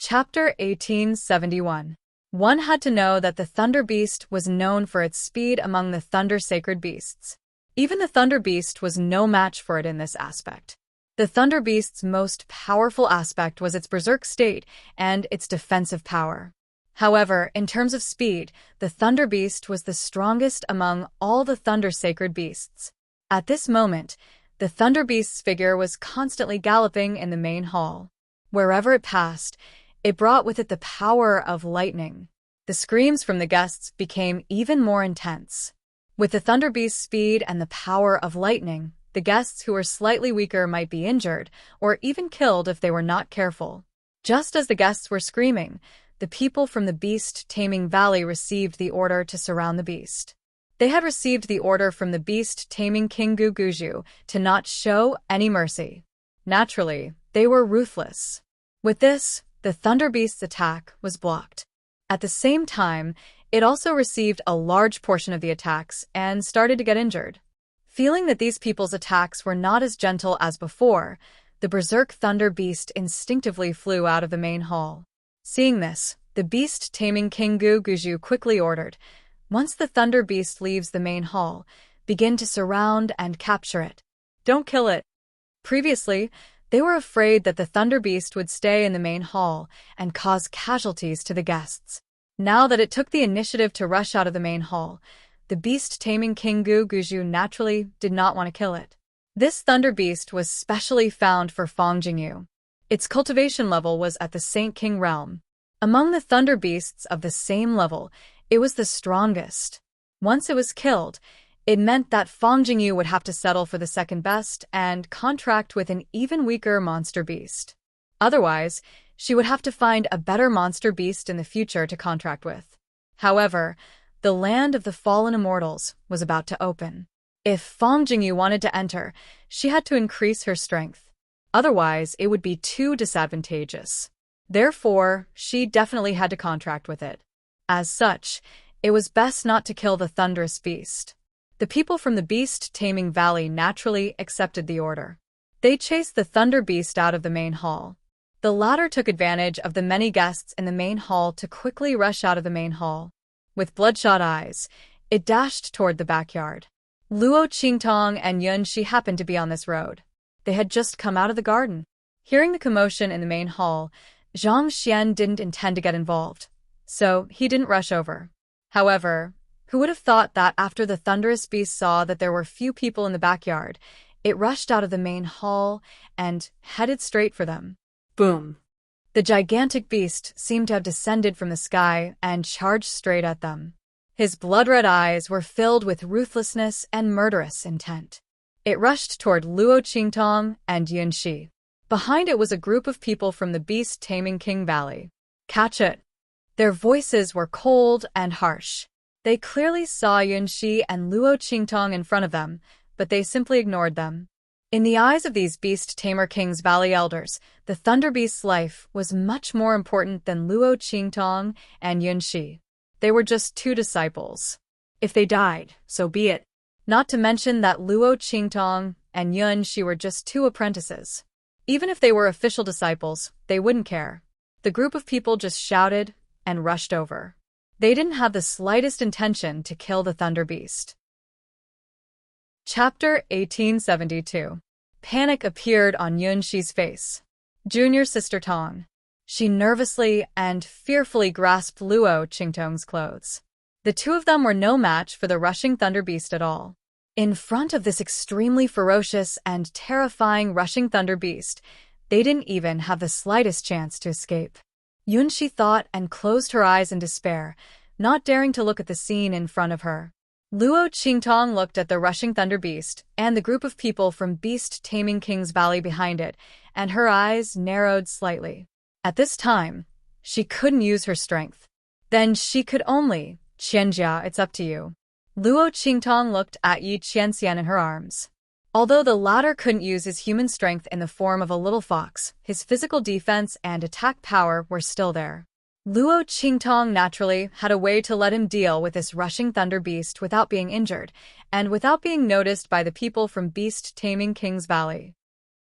Chapter 1871. One had to know that the Thunder Beast was known for its speed among the Thunder Sacred Beasts. Even the Thunder Beast was no match for it in this aspect. The Thunder Beast's most powerful aspect was its berserk state and its defensive power. However, in terms of speed, the Thunder Beast was the strongest among all the Thunder Sacred Beasts. At this moment, the Thunder Beast's figure was constantly galloping in the main hall. Wherever it passed, it brought with it the power of lightning. The screams from the guests became even more intense. With the Thunder Beast's speed and the power of lightning, the guests who were slightly weaker might be injured or even killed if they were not careful. Just as the guests were screaming, the people from the beast-taming valley received the order to surround the beast. They had received the order from the beast-taming King Guguju to not show any mercy. Naturally, they were ruthless. With this, the Thunder Beast's attack was blocked. At the same time, it also received a large portion of the attacks and started to get injured. Feeling that these people's attacks were not as gentle as before, the Berserk Thunder Beast instinctively flew out of the main hall. Seeing this, the beast-taming King Guguju quickly ordered, "Once the Thunder Beast leaves the main hall, begin to surround and capture it. Don't kill it." Previously, they were afraid that the Thunder Beast would stay in the main hall and cause casualties to the guests. Now that it took the initiative to rush out of the main hall, the beast-taming King Guguju naturally did not want to kill it. This Thunder Beast was specially found for Fang Jingyu. Its cultivation level was at the Saint King realm. Among the Thunder Beasts of the same level, it was the strongest. Once it was killed, it meant that Fang Jingyu would have to settle for the second best and contract with an even weaker monster beast. Otherwise, she would have to find a better monster beast in the future to contract with. However, the land of the fallen immortals was about to open. If Fang Jingyu wanted to enter, she had to increase her strength. Otherwise, it would be too disadvantageous. Therefore, she definitely had to contract with it. As such, it was best not to kill the thunderous beast. The people from the beast-taming valley naturally accepted the order. They chased the Thunder Beast out of the main hall. The latter took advantage of the many guests in the main hall to quickly rush out of the main hall. With bloodshot eyes, it dashed toward the backyard. Luo Qingtong and Yun Shi happened to be on this road. They had just come out of the garden. Hearing the commotion in the main hall, Zhang Xian didn't intend to get involved, so he didn't rush over. However, who would have thought that after the thunderous beast saw that there were few people in the backyard, it rushed out of the main hall and headed straight for them. Boom! The gigantic beast seemed to have descended from the sky and charged straight at them. His blood-red eyes were filled with ruthlessness and murderous intent. It rushed toward Luo Qingtong and Yun Shi. Behind it was a group of people from the beast-taming King Valley. "Catch it!" Their voices were cold and harsh. They clearly saw Yun Shi and Luo Qingtong in front of them, but they simply ignored them. In the eyes of these beast-tamer King's Valley elders, the Thunder Beast's life was much more important than Luo Qingtong and Yun Shi. They were just two disciples. If they died, so be it. Not to mention that Luo Qingtong and Yun Shi were just two apprentices. Even if they were official disciples, they wouldn't care. The group of people just shouted and rushed over. They didn't have the slightest intention to kill the Thunder Beast. Chapter 1872. Panic appeared on Yun Shi's face. Junior sister Tong. She nervously and fearfully grasped Luo Qingtong's clothes. The two of them were no match for the rushing Thunder Beast at all. In front of this extremely ferocious and terrifying rushing Thunder Beast, they didn't even have the slightest chance to escape. Yun Shi thought and closed her eyes in despair, not daring to look at the scene in front of her. Luo Qingtong looked at the rushing Thunder Beast and the group of people from beast-taming King's Valley behind it, and her eyes narrowed slightly. At this time, she couldn't use her strength. Then she could only, "Qianjia, it's up to you." Luo Qingtong looked at Yi Qianxian in her arms. Although the latter couldn't use his human strength in the form of a little fox, his physical defense and attack power were still there. Luo Qingtong naturally had a way to let him deal with this rushing Thunder Beast without being injured, and without being noticed by the people from beast-taming King's Valley.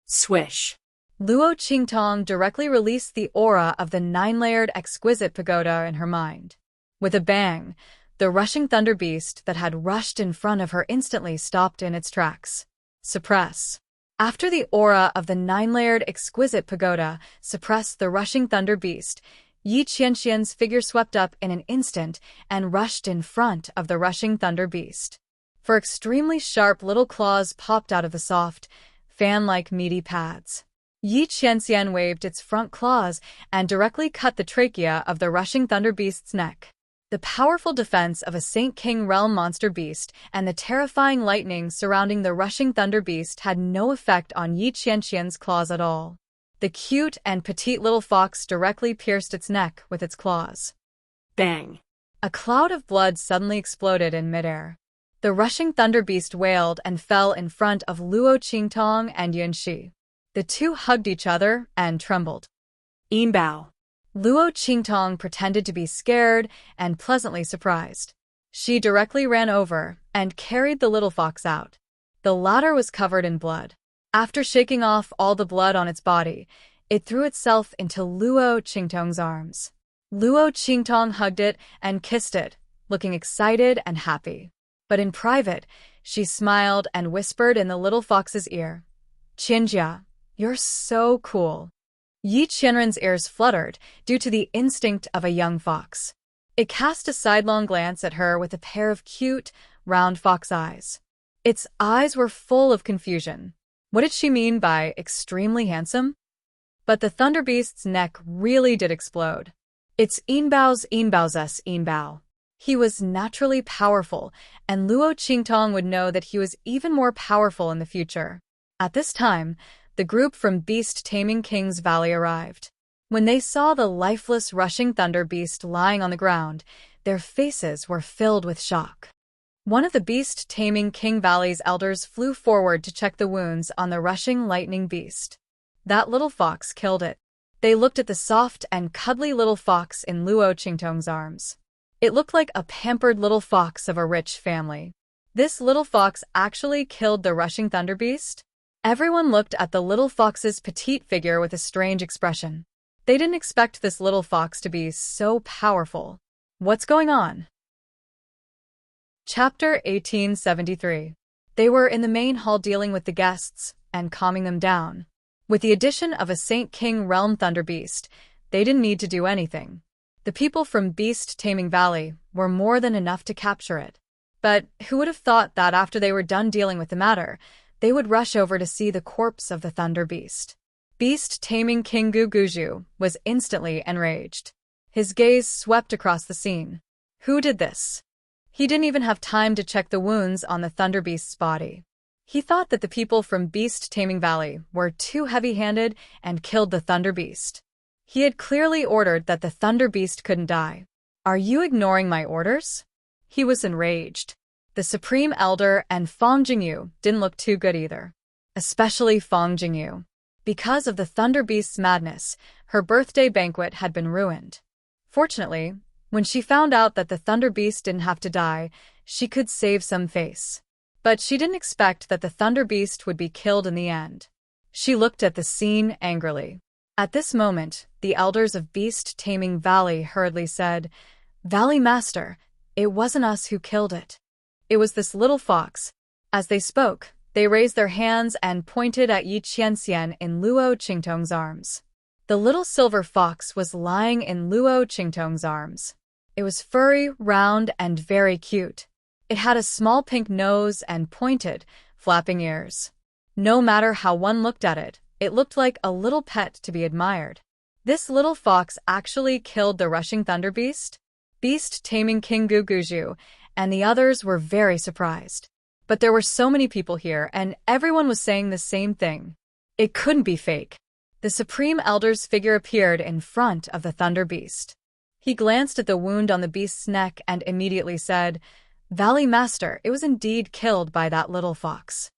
Swish! Luo Qingtong directly released the aura of the nine-layered exquisite pagoda in her mind. With a bang, the rushing thunder beast that had rushed in front of her instantly stopped in its tracks. Suppress. After the aura of the nine-layered exquisite pagoda suppressed the rushing thunder beast, Yi Qianxian's figure swept up in an instant and rushed in front of the rushing thunder beast. For extremely sharp little claws popped out of the soft, fan-like meaty pads. Yi Qianxian waved its front claws and directly cut the trachea of the rushing thunder beast's neck. The powerful defense of a Saint King realm monster beast and the terrifying lightning surrounding the rushing thunder beast had no effect on Yi Qianxian's claws at all. The cute and petite little fox directly pierced its neck with its claws. Bang! A cloud of blood suddenly exploded in midair. The rushing thunder beast wailed and fell in front of Luo Qingtong and Yunxi. The two hugged each other and trembled. Bao. Luo Qingtong pretended to be scared and pleasantly surprised. She directly ran over and carried the little fox out. The latter was covered in blood. After shaking off all the blood on its body, it threw itself into Luo Qingtong's arms. Luo Qingtong hugged it and kissed it, looking excited and happy. But in private, she smiled and whispered in the little fox's ear, "Qinjia, you're so cool." Yi Qianren's ears fluttered due to the instinct of a young fox. It cast a sidelong glance at her with a pair of cute, round fox eyes. Its eyes were full of confusion. What did she mean by extremely handsome? But the thunder beast's neck really did explode. It's Yinbao's Yinbao. He was naturally powerful, and Luo Qingtong would know that he was even more powerful in the future. At this time, the group from Beast Taming King's Valley arrived. When they saw the lifeless rushing thunder beast lying on the ground, their faces were filled with shock. One of the Beast Taming King Valley's elders flew forward to check the wounds on the rushing lightning beast. That little fox killed it. They looked at the soft and cuddly little fox in Luo Qingtong's arms. It looked like a pampered little fox of a rich family. This little fox actually killed the rushing thunder beast? Everyone looked at the little fox's petite figure with a strange expression. They didn't expect this little fox to be so powerful. What's going on? Chapter 1873. They were in the main hall dealing with the guests and calming them down. With the addition of a Saint King realm thunder beast, they didn't need to do anything. The people from Beast Taming Valley were more than enough to capture it. But who would have thought that after they were done dealing with the matter, they would rush over to see the corpse of the thunder beast? Beast Taming King Guguju was instantly enraged. His gaze swept across the scene. Who did this? He didn't even have time to check the wounds on the thunder beast's body. He thought that the people from Beast Taming Valley were too heavy-handed and killed the thunder beast. He had clearly ordered that the thunder beast couldn't die. Are you ignoring my orders? He was enraged. The Supreme Elder and Fang Jingyu didn't look too good either. Especially Fang Jingyu. Because of the thunder beast's madness, her birthday banquet had been ruined. Fortunately, when she found out that the thunder beast didn't have to die, she could save some face. But she didn't expect that the thunder beast would be killed in the end. She looked at the scene angrily. At this moment, the elders of Beast Taming Valley hurriedly said, "Valley Master, it wasn't us who killed it. It was this little fox." As they spoke, they raised their hands and pointed at Yi Qianxian in Luo Qingtong's arms. The little silver fox was lying in Luo Qingtong's arms. It was furry, round, and very cute. It had a small pink nose and pointed, flapping ears. No matter how one looked at it, it looked like a little pet to be admired. This little fox actually killed the rushing thunder beast? Beast Taming King Guguju and the others were very surprised. But there were so many people here, and everyone was saying the same thing. It couldn't be fake. The Supreme Elder's figure appeared in front of the thunder beast. He glanced at the wound on the beast's neck and immediately said, "Valley Master, it was indeed killed by that little fox."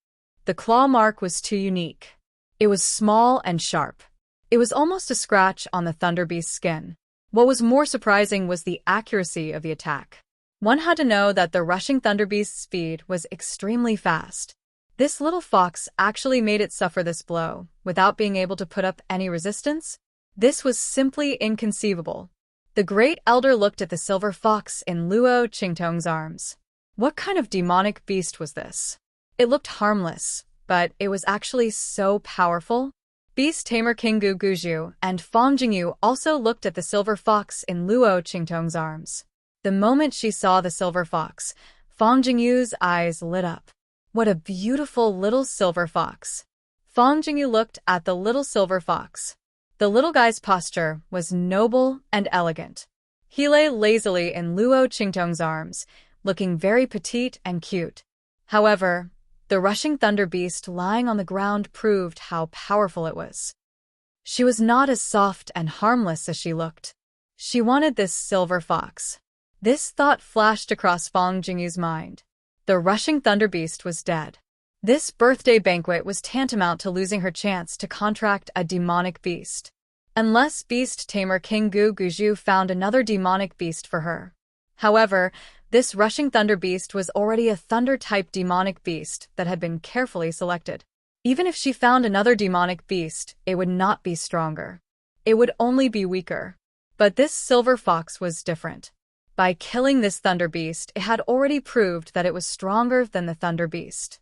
The claw mark was too unique. It was small and sharp. It was almost a scratch on the thunder beast's skin. What was more surprising was the accuracy of the attack. One had to know that the rushing thunder beast's speed was extremely fast. This little fox actually made it suffer this blow, without being able to put up any resistance? This was simply inconceivable. The great elder looked at the silver fox in Luo Qingtong's arms. What kind of demonic beast was this? It looked harmless, but it was actually so powerful. Beast tamer King Gu Guju and Fang Jingyu also looked at the silver fox in Luo Qingtong's arms. The moment she saw the silver fox, Fang Jingyu's eyes lit up. What a beautiful little silver fox. Fang Jingyu looked at the little silver fox. The little guy's posture was noble and elegant. He lay lazily in Luo Qingtong's arms, looking very petite and cute. However, the rushing thunder beast lying on the ground proved how powerful it was. She was not as soft and harmless as she looked. She wanted this silver fox. This thought flashed across Fang Jingyu's mind. The rushing thunder beast was dead. This birthday banquet was tantamount to losing her chance to contract a demonic beast. Unless beast tamer King Gu Guju found another demonic beast for her. However, this rushing thunder beast was already a thunder-type demonic beast that had been carefully selected. Even if she found another demonic beast, it would not be stronger. It would only be weaker. But this silver fox was different. By killing this thunder beast, it had already proved that it was stronger than the thunder beast.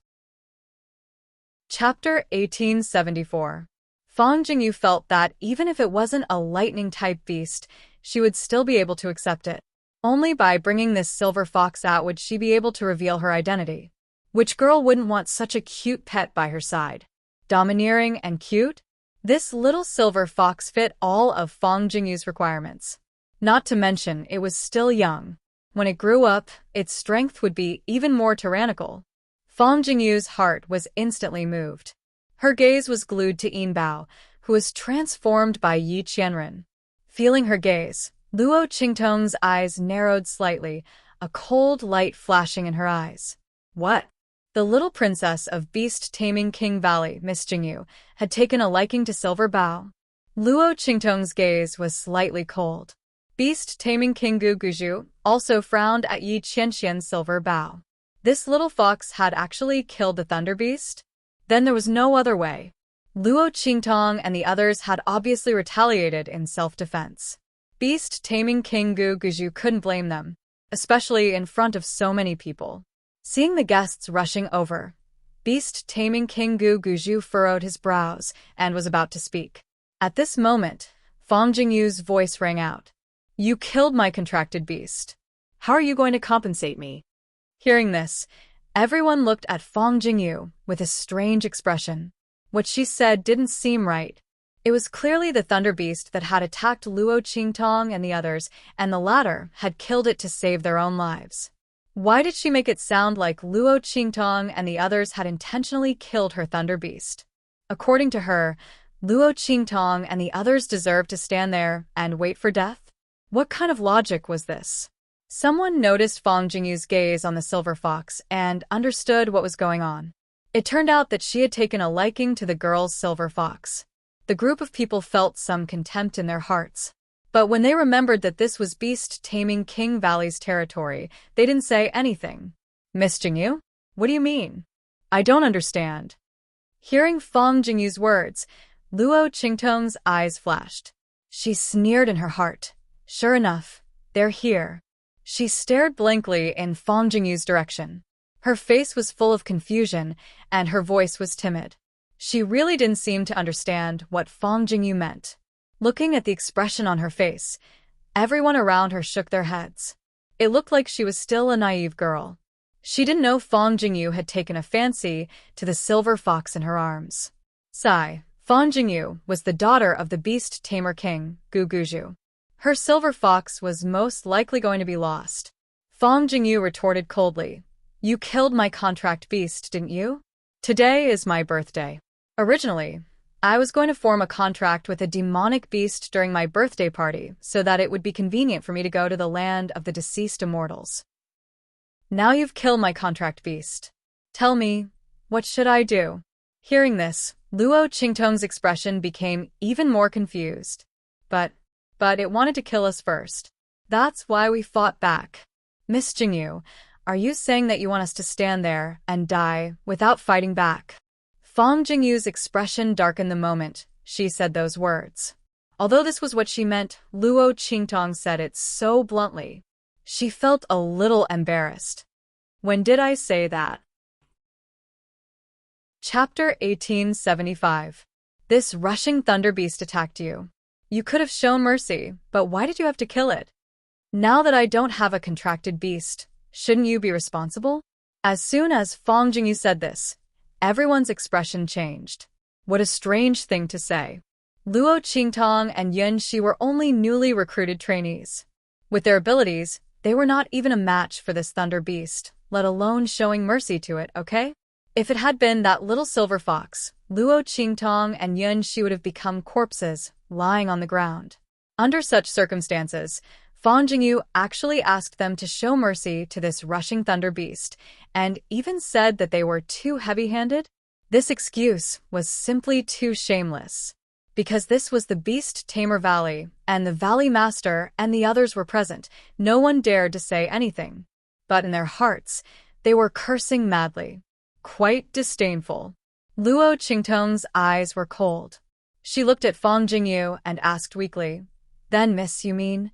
Chapter 1874. Fang Jingyu felt that even if it wasn't a lightning-type beast, she would still be able to accept it. Only by bringing this silver fox out would she be able to reveal her identity. Which girl wouldn't want such a cute pet by her side? Domineering and cute? This little silver fox fit all of Fang Jingyu's requirements. Not to mention, it was still young. When it grew up, its strength would be even more tyrannical. Fang Jingyu's heart was instantly moved. Her gaze was glued to Yin Bao, who was transformed by Yi Qianren. Feeling her gaze, Luo Qingtong's eyes narrowed slightly, a cold light flashing in her eyes. What? The little princess of beast-taming King Valley, Miss Jingyu, had taken a liking to Silver Bao. Luo Qingtong's gaze was slightly cold. Beast-taming King Gu Guju also frowned at Yi Qianxian's Silver Bao. This little fox had actually killed the Thunder Beast? Then there was no other way. Luo Qingtong and the others had obviously retaliated in self-defense. Beast-taming King Gu Guju couldn't blame them, especially in front of so many people. Seeing the guests rushing over, Beast-taming King Gu Guju furrowed his brows and was about to speak. At this moment, Fang Jingyu's voice rang out. "You killed my contracted beast. How are you going to compensate me?" Hearing this, everyone looked at Fang Jingyu with a strange expression. What she said didn't seem right. It was clearly the Thunder Beast that had attacked Luo Qingtong and the others, and the latter had killed it to save their own lives. Why did she make it sound like Luo Qingtong and the others had intentionally killed her Thunder Beast? According to her, Luo Qingtong and the others deserved to stand there and wait for death? What kind of logic was this? Someone noticed Fang Jingyu's gaze on the silver fox and understood what was going on. It turned out that she had taken a liking to the girl's silver fox. The group of people felt some contempt in their hearts. But when they remembered that this was beast-taming King Valley's territory, they didn't say anything. "Miss Jingyu? What do you mean? I don't understand." Hearing Fang Jingyu's words, Luo Qingtong's eyes flashed. She sneered in her heart. Sure enough, they're here. She stared blankly in Fang Jingyu's direction. Her face was full of confusion, and her voice was timid. She really didn't seem to understand what Fang Jingyu meant. Looking at the expression on her face, everyone around her shook their heads. It looked like she was still a naive girl. She didn't know Fang Jingyu had taken a fancy to the silver fox in her arms. Sigh. Fang Jingyu was the daughter of the beast tamer king, Gu Guju. Her silver fox was most likely going to be lost. Fang Jingyu retorted coldly. "You killed my contract beast, didn't you? Today is my birthday. Originally, I was going to form a contract with a demonic beast during my birthday party so that it would be convenient for me to go to the land of the deceased immortals. Now you've killed my contract beast. Tell me, what should I do?" Hearing this, Luo Qingtong's expression became even more confused. But it wanted to kill us first. That's why we fought back. "Miss Jingyu, Are you saying that you want us to stand there and die without fighting back? Fang Jingyu's expression darkened the moment she said those words. Although this was what she meant, Luo Qingtong said it so bluntly. She felt a little embarrassed. When did I say that? Chapter 1875. This rushing thunder beast attacked you. You could have shown mercy, but why did you have to kill it? Now that I don't have a contracted beast, shouldn't you be responsible? As soon as Fang Jingyu said this, everyone's expression changed. What a strange thing to say. Luo Qingtong and Yun Shi were only newly recruited trainees. With their abilities, they were not even a match for this thunder beast, let alone showing mercy to it, okay? If it had been that little silver fox, Luo Qingtong and Yun Shi would have become corpses, lying on the ground. Under such circumstances, Fang Jingyu actually asked them to show mercy to this rushing thunder beast, and even said that they were too heavy-handed. This excuse was simply too shameless. Because this was the Beast Tamer Valley, and the Valley Master and the others were present, no one dared to say anything. But in their hearts, they were cursing madly. Quite disdainful. Luo Qingtong's eyes were cold. She looked at Fang Jingyu and asked weakly, "Then, miss, you mean?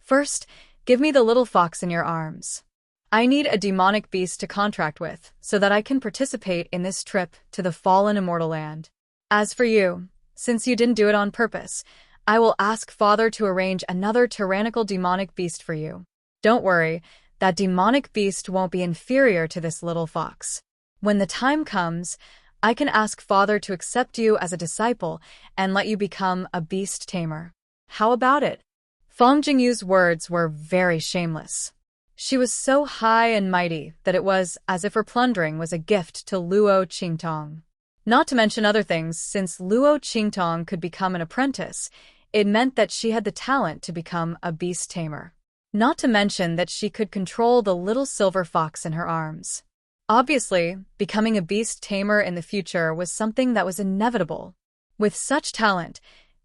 First, give me the little fox in your arms. I need a demonic beast to contract with, so that I can participate in this trip to the fallen immortal land. As for you, since you didn't do it on purpose, I will ask Father to arrange another tyrannical demonic beast for you. Don't worry, that demonic beast won't be inferior to this little fox. When the time comes, I can ask Father to accept you as a disciple and let you become a beast tamer. How about it?" Fang Jingyu's words were very shameless. She was so high and mighty that it was as if her plundering was a gift to Luo Qingtong. Not to mention other things, since Luo Qingtong could become an apprentice, it meant that she had the talent to become a beast tamer. Not to mention that she could control the little silver fox in her arms. Obviously, becoming a beast tamer in the future was something that was inevitable. With such talent,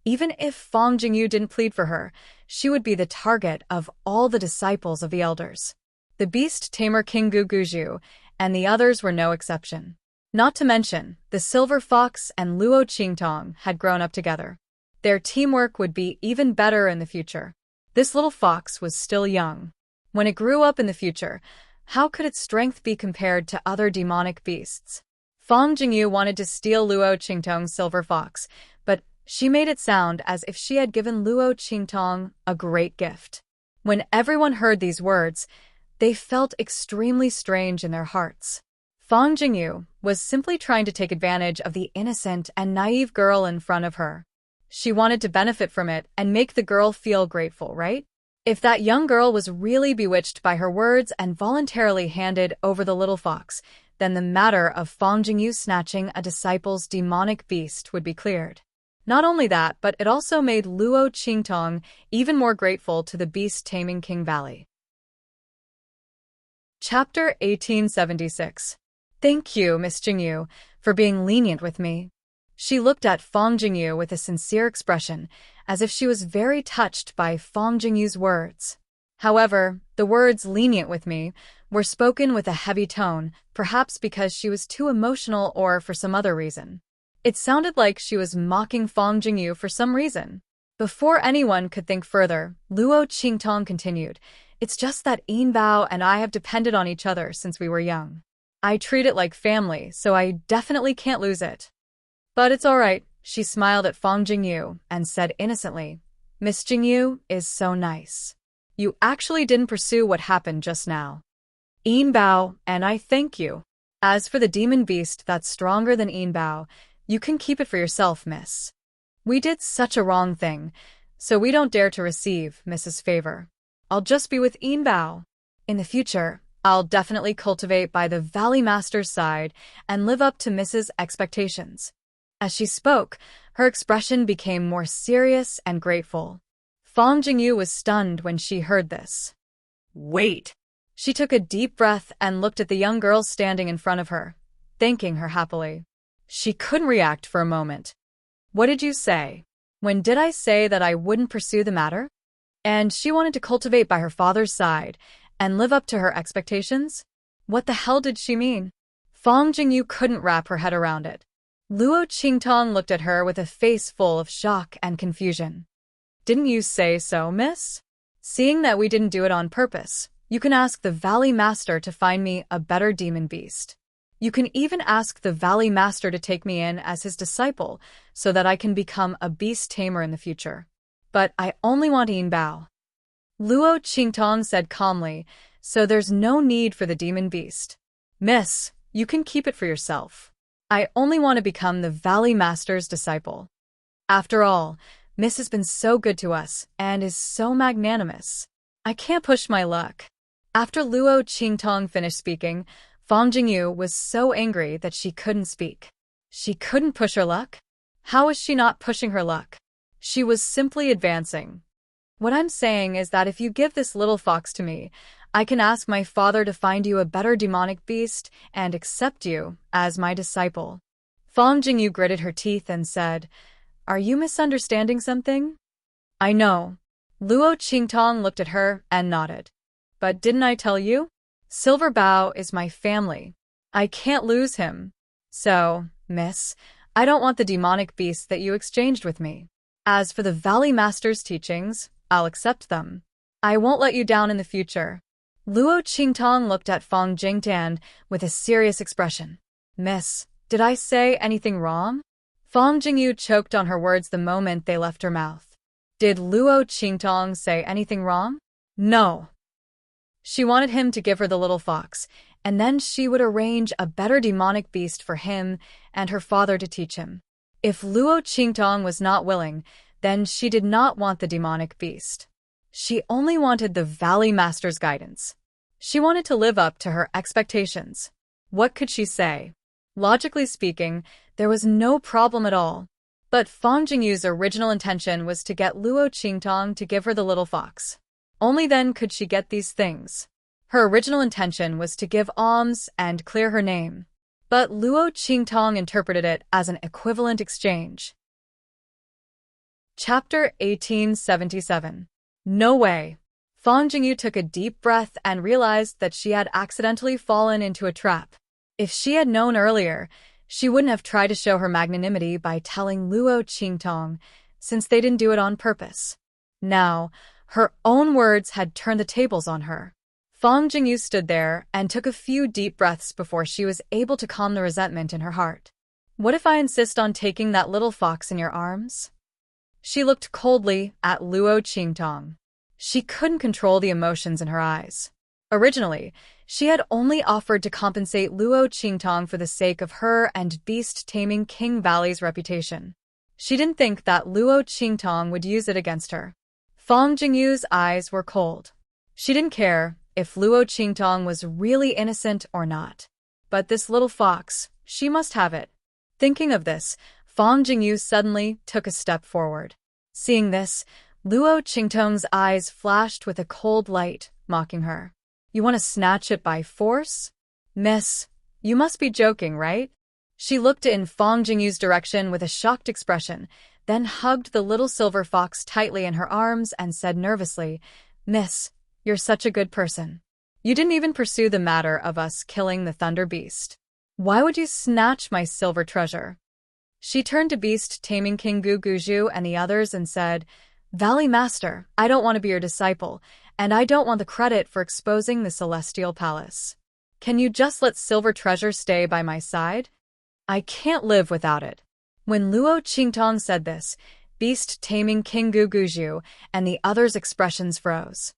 even if Fang Jingyu didn't plead for her, she would be the target of all the disciples of the elders. The beast tamer King Guguju and the others were no exception. Not to mention, the silver fox and Luo Qingtong had grown up together. Their teamwork would be even better in the future. This little fox was still young. When it grew up in the future, how could its strength be compared to other demonic beasts? Fang Jingyu wanted to steal Luo Qingtong's silver fox, but she made it sound as if she had given Luo Qingtong a great gift. When everyone heard these words, they felt extremely strange in their hearts. Fang Jingyu was simply trying to take advantage of the innocent and naive girl in front of her. She wanted to benefit from it and make the girl feel grateful, right? If that young girl was really bewitched by her words and voluntarily handed over the little fox, then the matter of Fang Jingyu snatching a disciple's demonic beast would be cleared. Not only that, but it also made Luo Qingtong even more grateful to the beast-taming King Valley. Chapter 1876. Thank you, Miss Jingyu, for being lenient with me. She looked at Fang Jingyu with a sincere expression, as if she was very touched by Fang Jingyu's words. However, the words "lenient with me" were spoken with a heavy tone, perhaps because she was too emotional or for some other reason. It sounded like she was mocking Fang Jingyu for some reason. Before anyone could think further, Luo Qingtong continued, "It's just that Yin Bao and I have depended on each other since we were young. I treat it like family, so I definitely can't lose it. But it's all right." She smiled at Fang Jingyu and said innocently, "Miss Jingyu is so nice. You actually didn't pursue what happened just now. Yin Bao and I thank you. As for the demon beast that's stronger than Yin Bao, you can keep it for yourself, miss. We did such a wrong thing, so we don't dare to receive Mrs. Favor. I'll just be with Yin Bao. In the future, I'll definitely cultivate by the Valley Master's side and live up to Mrs. expectations." As she spoke, her expression became more serious and grateful. Fang Jingyu was stunned when she heard this. Wait! She took a deep breath and looked at the young girl standing in front of her, thanking her happily. She couldn't react for a moment. "What did you say? When did I say that I wouldn't pursue the matter?" And she wanted to cultivate by her father's side And live up to her expectations? What the hell did she mean? Fang Jingyu couldn't wrap her head around it. Luo Qingtong looked at her with a face full of shock and confusion. Didn't you say so, miss? Seeing that we didn't do it on purpose, you can ask the Valley Master to find me a better demon beast. You can even ask the Valley Master to take me in as his disciple so that I can become a beast tamer in the future. But I only want Yin Bao. Luo Qingtong said calmly, so there's no need for the demon beast. Miss, you can keep it for yourself. I only want to become the Valley Master's disciple. After all, Miss has been so good to us and is so magnanimous. I can't push my luck. After Luo Qingtong finished speaking, Fang Jingyu was so angry that she couldn't speak. She couldn't push her luck? How was she not pushing her luck? She was simply advancing. What I'm saying is that if you give this little fox to me, I can ask my father to find you a better demonic beast and accept you as my disciple. Fang Jingyu gritted her teeth and said, Are you misunderstanding something? I know. Luo Qingtong looked at her and nodded. But didn't I tell you? Silver Bao is my family. I can't lose him. So, miss, I don't want the demonic beasts that you exchanged with me. As for the Valley Master's teachings, I'll accept them. I won't let you down in the future. Luo Qingtong looked at Fang Jingtan with a serious expression. Miss, did I say anything wrong? Fang Jingyu choked on her words the moment they left her mouth. Did Luo Qingtong say anything wrong? No. She wanted him to give her the little fox, and then she would arrange a better demonic beast for him and her father to teach him. If Luo Qingtong was not willing, then she did not want the demonic beast. She only wanted the Valley Master's guidance. She wanted to live up to her expectations. What could she say? Logically speaking, there was no problem at all. But Fang Jingyu's original intention was to get Luo Qingtong to give her the little fox. Only then could she get these things. Her original intention was to give alms and clear her name. But Luo Qingtong interpreted it as an equivalent exchange. Chapter 1877. No way. Fang Jingyu took a deep breath and realized that she had accidentally fallen into a trap. If she had known earlier, she wouldn't have tried to show her magnanimity by telling Luo Qingtong, since they didn't do it on purpose. Now, her own words had turned the tables on her. Fang Jingyu stood there and took a few deep breaths before she was able to calm the resentment in her heart. What if I insist on taking that little fox in your arms? She looked coldly at Luo Qingtong. She couldn't control the emotions in her eyes. Originally, she had only offered to compensate Luo Qingtong for the sake of her and beast-taming King Valley's reputation. She didn't think that Luo Qingtong would use it against her. Fang Jingyu's eyes were cold. She didn't care if Luo Qingtong was really innocent or not. But this little fox, she must have it. Thinking of this, Fang Jingyu suddenly took a step forward. Seeing this, Luo Qingtong's eyes flashed with a cold light, mocking her. You want to snatch it by force? Miss, you must be joking, right? She looked in Fang Jingyu's direction with a shocked expression, then hugged the little silver fox tightly in her arms and said nervously, Miss, you're such a good person. You didn't even pursue the matter of us killing the Thunder Beast. Why would you snatch my silver treasure? She turned to beast-taming King Guguju and the others and said, Valley Master, I don't want to be your disciple, and I don't want the credit for exposing the Celestial Palace. Can you just let silver treasure stay by my side? I can't live without it. When Luo Qingtong said this, beast-taming King Guguju and the others' expressions froze.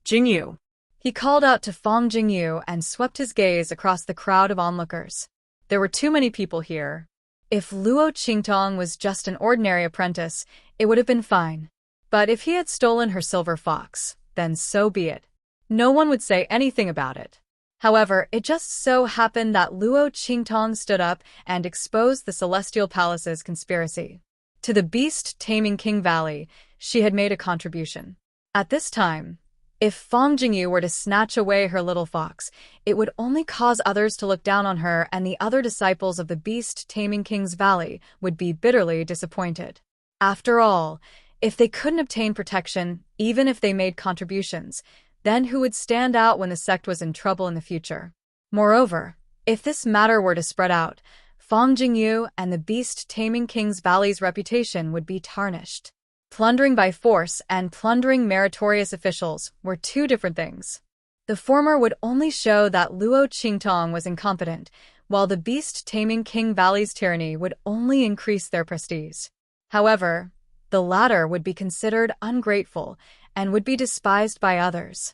Jingyu. He called out to Fang Jingyu and swept his gaze across the crowd of onlookers. There were too many people here. If Luo Qingtong was just an ordinary apprentice, it would have been fine. But if he had stolen her silver fox, then so be it. No one would say anything about it. However, it just so happened that Luo Qingtong stood up and exposed the Celestial Palace's conspiracy. To the beast-taming King Valley, she had made a contribution. At this time, if Fang Jingyu were to snatch away her little fox, it would only cause others to look down on her, and the other disciples of the beast-taming King's Valley would be bitterly disappointed. After all, if they couldn't obtain protection, even if they made contributions, then who would stand out when the sect was in trouble in the future? Moreover, if this matter were to spread out, Fang Jingyu and the beast-taming King's Valley's reputation would be tarnished. Plundering by force and plundering meritorious officials were two different things. The former would only show that Luo Qingtong was incompetent, while the beast-taming King Valley's tyranny would only increase their prestige. However, the latter would be considered ungrateful and would be despised by others.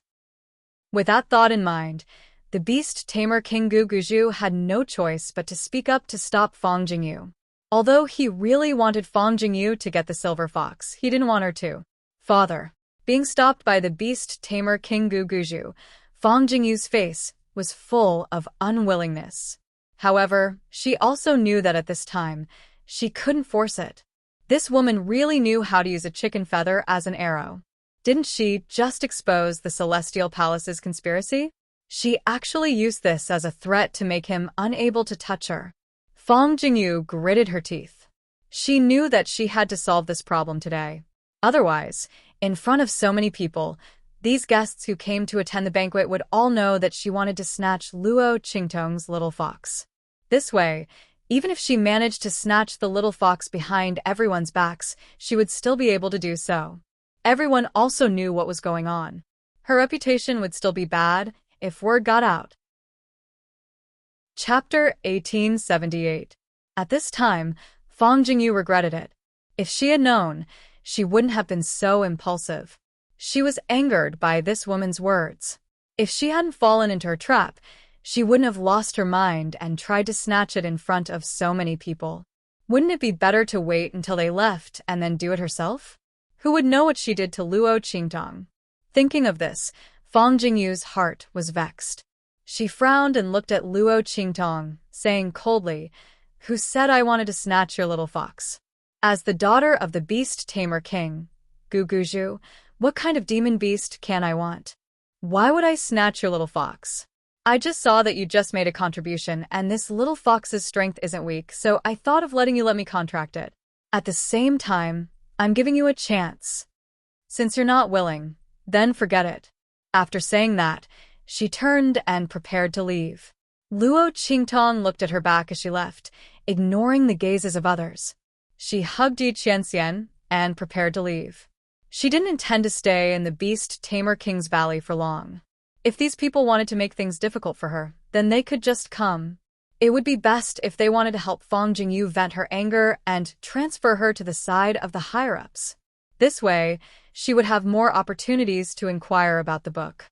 With that thought in mind, the beast-tamer King Guguju had no choice but to speak up to stop Fang Jingyu. Although he really wanted Fang Jingyu to get the silver fox, he didn't want her to. Father. Being stopped by the beast-tamer King Guguju, Fang Jingyu's face was full of unwillingness. However, she also knew that at this time, she couldn't force it. This woman really knew how to use a chicken feather as an arrow. Didn't she just expose the Celestial Palace's conspiracy? She actually used this as a threat to make him unable to touch her. Fang Jingyu gritted her teeth. She knew that she had to solve this problem today. Otherwise, in front of so many people, these guests who came to attend the banquet would all know that she wanted to snatch Luo Qingtong's little fox. This way, even if she managed to snatch the little fox behind everyone's backs, she would still be able to do so. Everyone also knew what was going on. Her reputation would still be bad if word got out. Chapter 1878. At this time, Fang Jingyu regretted it. If she had known, she wouldn't have been so impulsive. She was angered by this woman's words. If she hadn't fallen into her trap, she wouldn't have lost her mind and tried to snatch it in front of so many people. Wouldn't it be better to wait until they left and then do it herself? Who would know what she did to Luo Qingtong? Thinking of this, Fang Jingyu's heart was vexed. She frowned and looked at Luo Qingtong, saying coldly, "Who said I wanted to snatch your little fox? As the daughter of the beast-tamer king, Guguju, what kind of demon beast can I want? Why would I snatch your little fox? I just saw that you just made a contribution and this little fox's strength isn't weak, so I thought of letting you let me contract it. At the same time, I'm giving you a chance. Since you're not willing, then forget it." After saying that, she turned and prepared to leave. Luo Qingtong looked at her back as she left, ignoring the gazes of others. She hugged Yi Qianxian and prepared to leave. She didn't intend to stay in the beast-tamer King's Valley for long. If these people wanted to make things difficult for her, then they could just come. It would be best if they wanted to help Fang Jingyu vent her anger and transfer her to the side of the higher-ups. This way, she would have more opportunities to inquire about the book.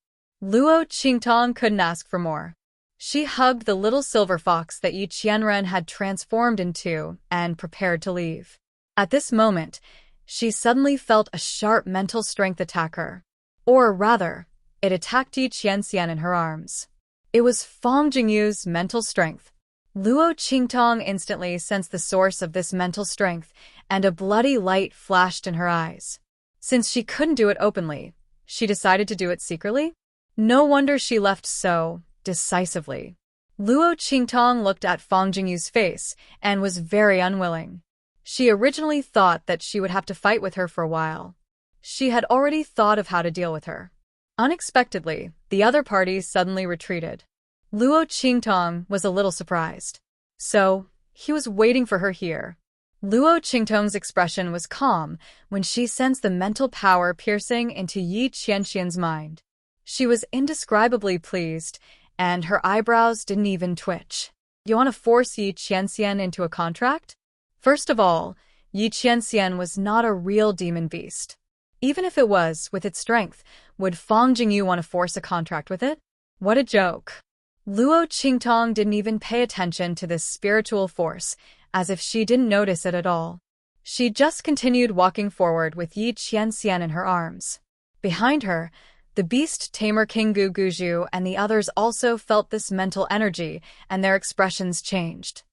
Luo Qingtong couldn't ask for more. She hugged the little silver fox that Yi Qianren had transformed into and prepared to leave. At this moment, she suddenly felt a sharp mental strength attack her. Or rather, it attacked Yi Qianxian in her arms. It was Fang Jingyu's mental strength. Luo Qingtong instantly sensed the source of this mental strength, and a bloody light flashed in her eyes. Since she couldn't do it openly, she decided to do it secretly? No wonder she left so decisively. Luo Qingtong looked at Fang Jingyu's face and was very unwilling. She originally thought that she would have to fight with her for a while. She had already thought of how to deal with her. Unexpectedly, the other party suddenly retreated. Luo Qingtong was a little surprised. So, he was waiting for her here. Luo Qingtong's expression was calm when she sensed the mental power piercing into Yi Qianxian's mind. She was indescribably pleased, and her eyebrows didn't even twitch. "You want to force Yi Qianxian into a contract?" First of all, Yi Qianxian was not a real demon beast. Even if it was, with its strength, would Fang Jingyu want to force a contract with it? What a joke. Luo Qingtong didn't even pay attention to this spiritual force, as if she didn't notice it at all. She just continued walking forward with Yi Qianxian in her arms. Behind her, the beast-tamer King Guguju and the others also felt this mental energy, and their expressions changed.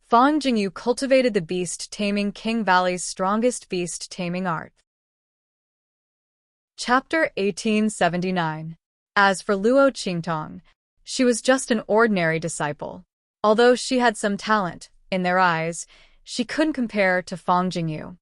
Fang Jingyu cultivated the beast-taming King Valley's strongest beast-taming art. Chapter 1879. As for Luo Qingtong, she was just an ordinary disciple. Although she had some talent, in their eyes, she couldn't compare to Fang Jingyu.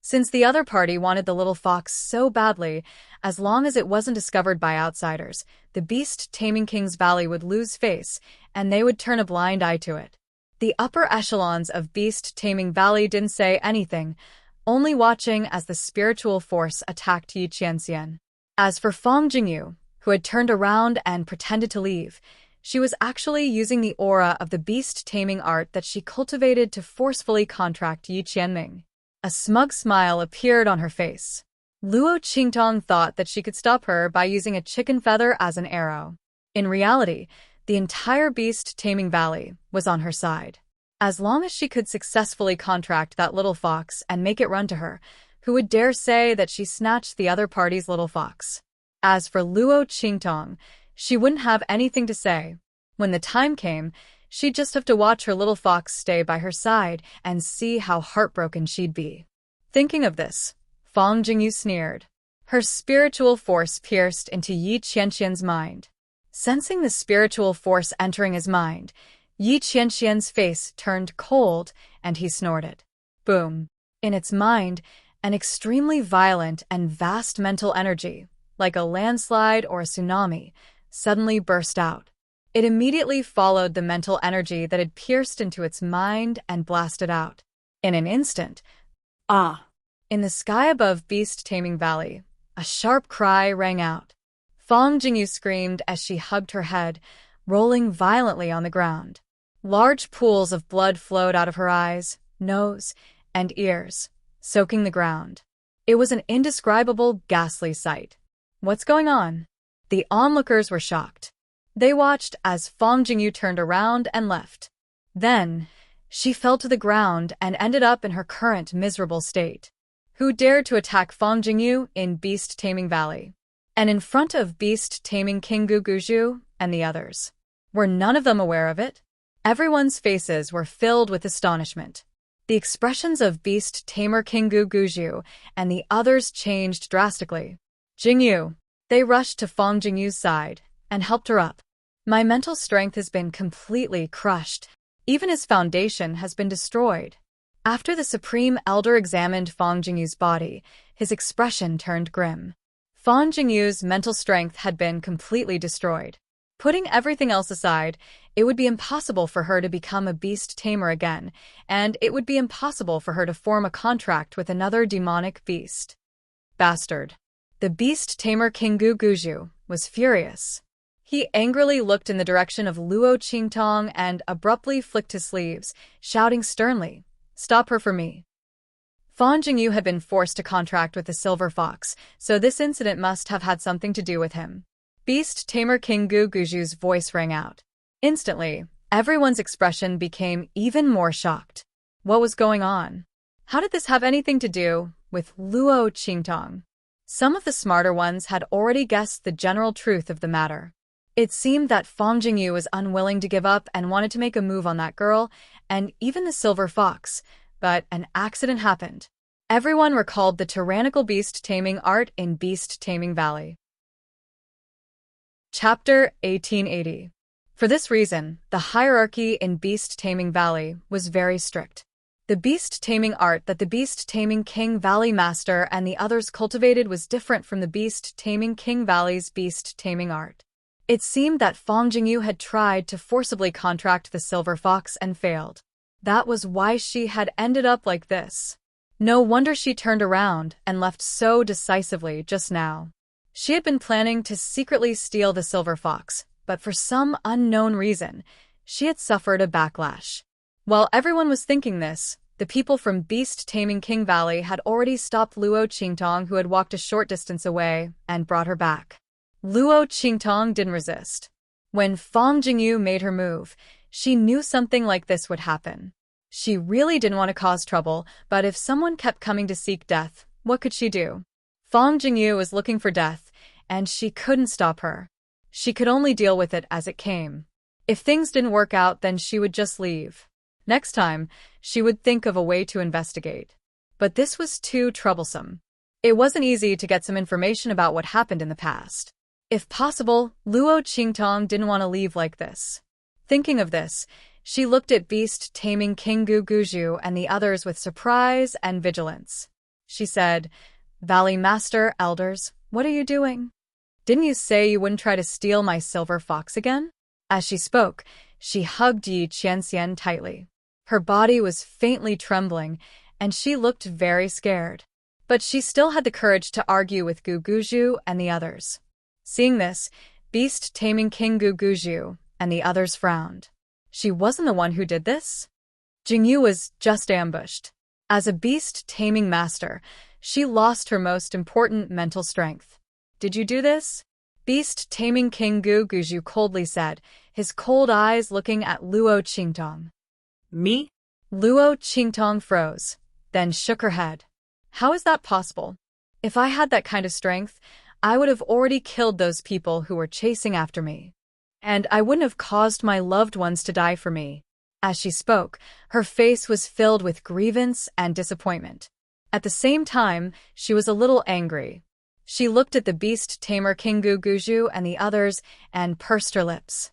Since the other party wanted the little fox so badly, as long as it wasn't discovered by outsiders, the beast-taming King's Valley would lose face, and they would turn a blind eye to it. The upper echelons of beast-taming Valley didn't say anything, only watching as the spiritual force attacked Yi Qianxian. As for Fang Jingyu, who had turned around and pretended to leave, she was actually using the aura of the beast-taming art that she cultivated to forcefully contract Yi Qianming. A smug smile appeared on her face. Luo Qingtong thought that she could stop her by using a chicken feather as an arrow. In reality, the entire beast-taming valley was on her side. As long as she could successfully contract that little fox and make it run to her, who would dare say that she snatched the other party's little fox? As for Luo Qingtong, she wouldn't have anything to say. When the time came, she'd just have to watch her little fox stay by her side and see how heartbroken she'd be. Thinking of this, Fang Jingyu sneered. Her spiritual force pierced into Yi Qianxian's mind. Sensing the spiritual force entering his mind, Yi Qianxian's face turned cold and he snorted. Boom. In its mind, an extremely violent and vast mental energy, like a landslide or a tsunami, suddenly burst out. It immediately followed the mental energy that had pierced into its mind and blasted out. In an instant, in the sky above Beast-Taming Valley, a sharp cry rang out. Fang Jingyu screamed as she hugged her head, rolling violently on the ground. Large pools of blood flowed out of her eyes, nose, and ears, soaking the ground. It was an indescribable, ghastly sight. What's going on? The onlookers were shocked. They watched as Fang Jingyu turned around and left. Then, she fell to the ground and ended up in her current miserable state. Who dared to attack Fang Jingyu in Beast-Taming Valley? And in front of Beast-Taming King Guguju and the others. Were none of them aware of it? Everyone's faces were filled with astonishment. The expressions of Beast-Tamer King Guguju and the others changed drastically. Jingyu. They rushed to Fang Jingyu's side and helped her up. My mental strength has been completely crushed. Even his foundation has been destroyed. After the Supreme Elder examined Fang Jingyu's body, his expression turned grim. Fang Jingyu's mental strength had been completely destroyed. Putting everything else aside, it would be impossible for her to become a beast tamer again, and it would be impossible for her to form a contract with another demonic beast. Bastard. The beast tamer King Guguju was furious. He angrily looked in the direction of Luo Qingtong and abruptly flicked his sleeves, shouting sternly, "Stop her for me." Fang Jingyu had been forced to contract with the Silver Fox, so this incident must have had something to do with him. Beast Tamer King Guguju's voice rang out. Instantly, everyone's expression became even more shocked. What was going on? How did this have anything to do with Luo Qingtong? Some of the smarter ones had already guessed the general truth of the matter. It seemed that Fang Jingyu was unwilling to give up and wanted to make a move on that girl, and even the Silver Fox, but an accident happened. Everyone recalled the tyrannical beast-taming art in Beast-Taming Valley. Chapter 1880. For this reason, the hierarchy in Beast-Taming Valley was very strict. The beast-taming art that the beast-taming King Valley Master and the others cultivated was different from the beast-taming King Valley's beast-taming art. It seemed that Fang Jingyu had tried to forcibly contract the Silver Fox and failed. That was why she had ended up like this. No wonder she turned around and left so decisively just now. She had been planning to secretly steal the Silver Fox, but for some unknown reason, she had suffered a backlash. While everyone was thinking this, the people from Beast-Taming King Valley had already stopped Luo Qingtong, who had walked a short distance away, and brought her back. Luo Qingtong didn't resist. When Fang Jingyu made her move, she knew something like this would happen. She really didn't want to cause trouble, but if someone kept coming to seek death, what could she do? Fang Jingyu was looking for death, and she couldn't stop her. She could only deal with it as it came. If things didn't work out, then she would just leave. Next time, she would think of a way to investigate. But this was too troublesome. It wasn't easy to get some information about what happened in the past. If possible, Luo Qingtong didn't want to leave like this. Thinking of this, she looked at Beast-Taming King Guguju and the others with surprise and vigilance. she said. "Valley Master, elders, what are you doing? Didn't you say you wouldn't try to steal my silver fox again?" As she spoke, she hugged Yi Qianxian tightly. Her body was faintly trembling, and she looked very scared. But she still had the courage to argue with Guguju and the others. Seeing this, beast-taming King Guguju and the others frowned. She wasn't the one who did this? Jingyu was just ambushed. As a beast-taming master, she lost her most important mental strength. "Did you do this?" Beast-taming King Guguju coldly said, his cold eyes looking at Luo Qingtong. Me? Luo Qingtong froze, then shook her head. "How is that possible? If I had that kind of strength, I would have already killed those people who were chasing after me. And I wouldn't have caused my loved ones to die for me." As she spoke, her face was filled with grievance and disappointment. At the same time, she was a little angry. She looked at the beast-tamer King Guguju and the others and pursed her lips.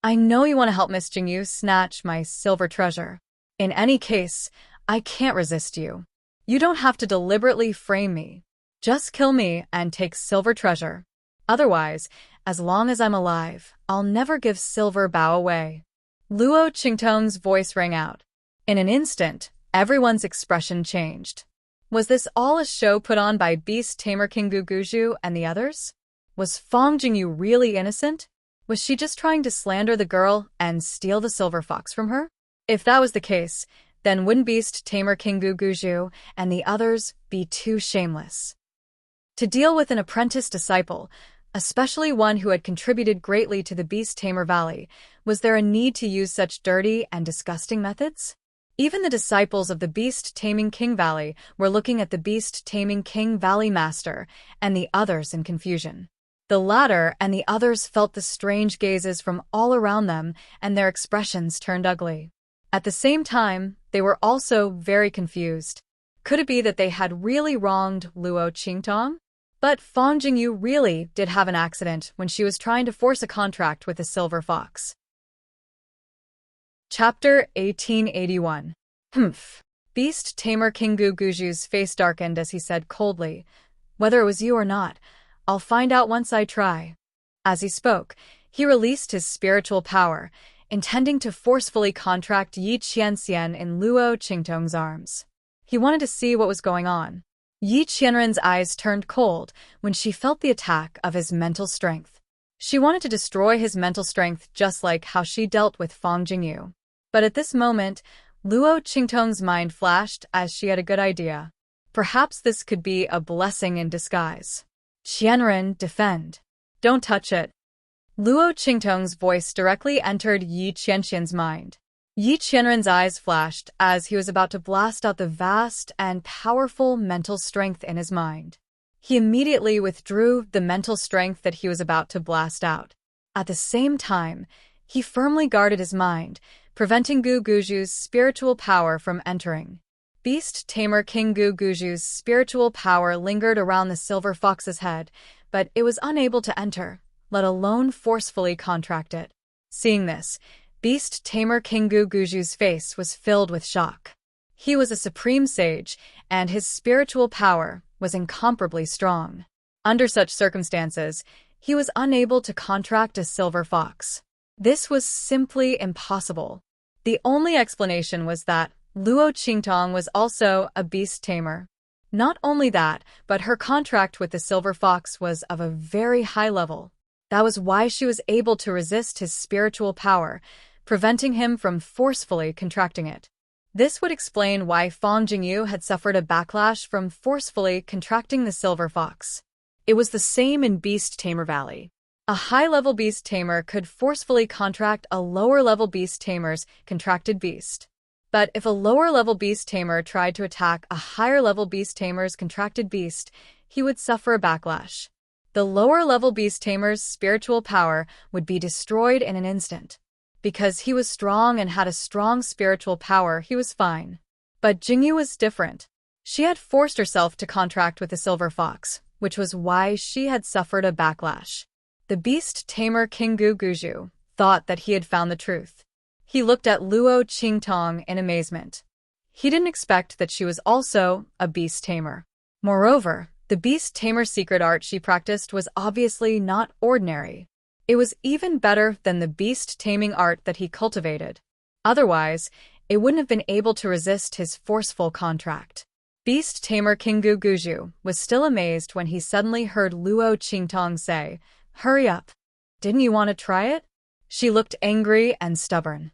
"I know you want to help Miss Jingyu snatch my silver treasure. In any case, I can't resist you. You don't have to deliberately frame me. Just kill me and take silver treasure. Otherwise, as long as I'm alive, I'll never give silver bow away." Luo Qingtong's voice rang out. In an instant, everyone's expression changed. Was this all a show put on by beast-tamer King Guguju and the others? Was Fang Jingyu really innocent? Was she just trying to slander the girl and steal the silver fox from her? If that was the case, then wouldn't beast-tamer King Guguju and the others be too shameless? To deal with an apprentice disciple, especially one who had contributed greatly to the Beast-Tamer Valley, was there a need to use such dirty and disgusting methods? Even the disciples of the Beast-Taming King Valley were looking at the Beast-Taming King Valley Master and the others in confusion. The latter and the others felt the strange gazes from all around them, and their expressions turned ugly. At the same time, they were also very confused. Could it be that they had really wronged Luo Qingtong? But Fang Jingyu really did have an accident when she was trying to force a contract with the silver fox. Chapter 1881. Humph. Beast-tamer King Guguju's face darkened as he said coldly, "Whether it was you or not, I'll find out once I try." As he spoke, he released his spiritual power, intending to forcefully contract Yi Qianxian in Luo Qingtong's arms. He wanted to see what was going on. Yi Qianren's eyes turned cold when she felt the attack of his mental strength. She wanted to destroy his mental strength just like how she dealt with Fang Jingyu. But at this moment, Luo Qingtong's mind flashed as she had a good idea. Perhaps this could be a blessing in disguise. "Qianren, defend. Don't touch it." Luo Qingtong's voice directly entered Yi Qianxian's mind. Yi Qianren's eyes flashed as he was about to blast out the vast and powerful mental strength in his mind. He immediately withdrew the mental strength that he was about to blast out. At the same time, he firmly guarded his mind, preventing Guguju's spiritual power from entering. Beast-tamer King Guguju's spiritual power lingered around the silver fox's head, but it was unable to enter, let alone forcefully contract it. Seeing this, Beast-tamer King Guguju's face was filled with shock. He was a supreme sage, and his spiritual power was incomparably strong. Under such circumstances, he was unable to contract a silver fox. This was simply impossible. The only explanation was that Luo Qingtong was also a beast-tamer. Not only that, but her contract with the silver fox was of a very high level. That was why she was able to resist his spiritual power, preventing him from forcefully contracting it. This would explain why Fang Jingyu had suffered a backlash from forcefully contracting the silver fox. It was the same in Beast-Tamer Valley. A high-level beast-tamer could forcefully contract a lower-level beast-tamer's contracted beast. But if a lower-level beast-tamer tried to attack a higher-level beast-tamer's contracted beast, he would suffer a backlash. The lower-level beast-tamer's spiritual power would be destroyed in an instant. Because he was strong and had a strong spiritual power, he was fine. But Jingyu was different. She had forced herself to contract with the silver fox, which was why she had suffered a backlash. The beast-tamer King Guguju thought that he had found the truth. He looked at Luo Qingtong in amazement. He didn't expect that she was also a beast-tamer. Moreover, the beast tamer's secret art she practiced was obviously not ordinary. It was even better than the beast taming art that he cultivated. Otherwise, it wouldn't have been able to resist his forceful contract. Beast tamer Kingu Guju was still amazed when he suddenly heard Luo Qingtong say, "Hurry up. Didn't you want to try it?" She looked angry and stubborn.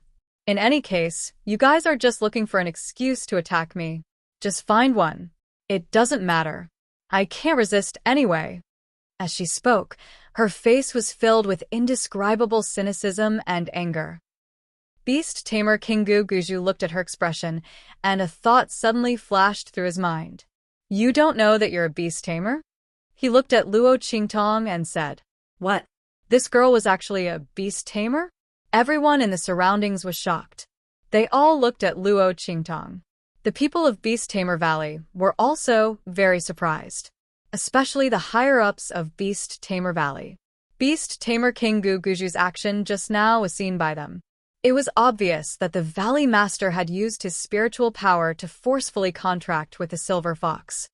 "In any case, you guys are just looking for an excuse to attack me. Just find one. It doesn't matter. I can't resist anyway." As she spoke, her face was filled with indescribable cynicism and anger. Beast tamer Kingu Guju looked at her expression, and a thought suddenly flashed through his mind. "You don't know that you're a beast tamer?" He looked at Luo Qingtong and said, "What? This girl was actually a beast tamer?" Everyone in the surroundings was shocked. They all looked at Luo Qingtong. The people of Beast Tamer Valley were also very surprised, especially the higher-ups of Beast Tamer Valley. Beast Tamer Kingu Guju's action just now was seen by them. It was obvious that the Valley Master had used his spiritual power to forcefully contract with the Silver Fox.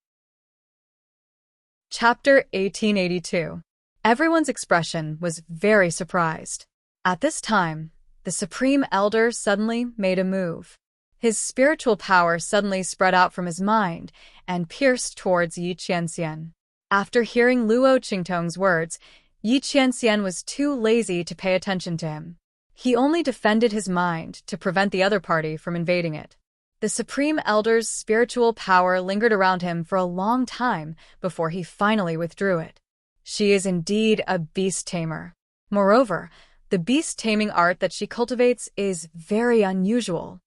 Chapter 1882. Everyone's expression was very surprised. At this time, the Supreme Elder suddenly made a move. His spiritual power suddenly spread out from his mind and pierced towards Yi Qianxian. After hearing Luo Qingtong's words, Yi Qianxian was too lazy to pay attention to him. He only defended his mind to prevent the other party from invading it. The Supreme Elder's spiritual power lingered around him for a long time before he finally withdrew it. She is indeed a beast tamer. Moreover, the beast taming art that she cultivates is very unusual.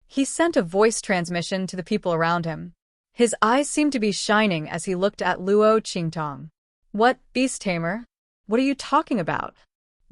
He sent a voice transmission to the people around him. His eyes seemed to be shining as he looked at Luo Qingtong. "What, beast tamer? What are you talking about?"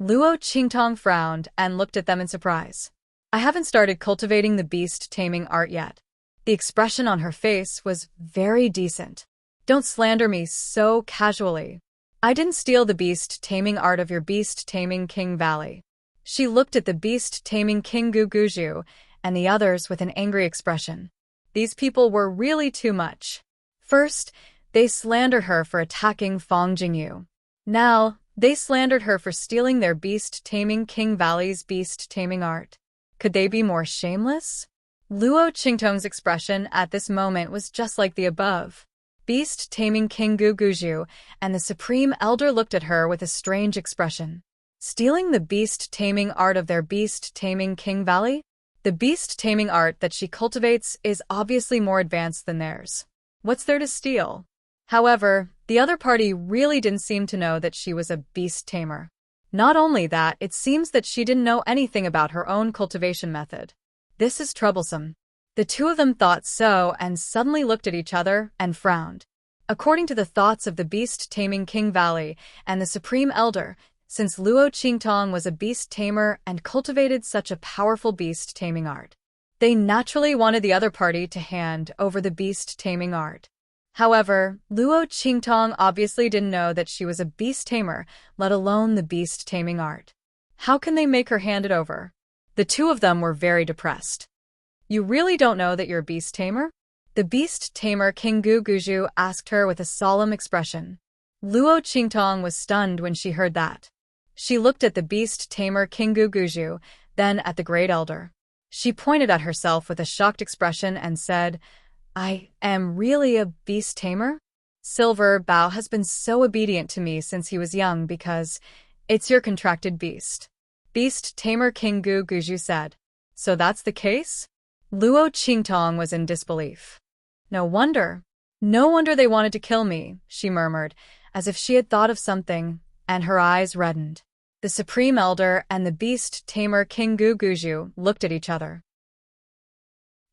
Luo Qingtong frowned and looked at them in surprise. "I haven't started cultivating the beast taming art yet." The expression on her face was very decent. "Don't slander me so casually. I didn't steal the beast taming art of your beast taming King Valley." She looked at the beast taming King Guguju and the others with an angry expression. These people were really too much. First, they slandered her for attacking Fong Jingyu. Now, they slandered her for stealing their beast taming King Valley's beast taming art. Could they be more shameless? Luo Qingtong's expression at this moment was just like the above. Beast taming King Guguju and the Supreme Elder looked at her with a strange expression. Stealing the beast taming art of their beast taming King Valley? The beast taming art that she cultivates is obviously more advanced than theirs. What's there to steal? However, the other party really didn't seem to know that she was a beast tamer. Not only that, it seems that she didn't know anything about her own cultivation method. This is troublesome. The two of them thought so and suddenly looked at each other and frowned. According to the thoughts of the beast taming King Valley and the Supreme Elder, since Luo Qingtong was a beast tamer and cultivated such a powerful beast taming art, they naturally wanted the other party to hand over the beast taming art. However, Luo Qingtong obviously didn't know that she was a beast tamer, let alone the beast taming art. How can they make her hand it over? The two of them were very depressed. "You really don't know that you're a beast tamer?" The beast tamer King Guguju asked her with a solemn expression. Luo Qingtong was stunned when she heard that. She looked at the beast tamer King Guguju, then at the Great Elder. She pointed at herself with a shocked expression and said, "I am really a beast tamer? Silver Bao has been so obedient to me since he was young because it's your contracted beast." Beast tamer King Guguju said, "So that's the case?" Luo Qingtong was in disbelief. No wonder they wanted to kill me," she murmured, as if she had thought of something, and her eyes reddened. The Supreme Elder and the beast tamer King Guguju looked at each other.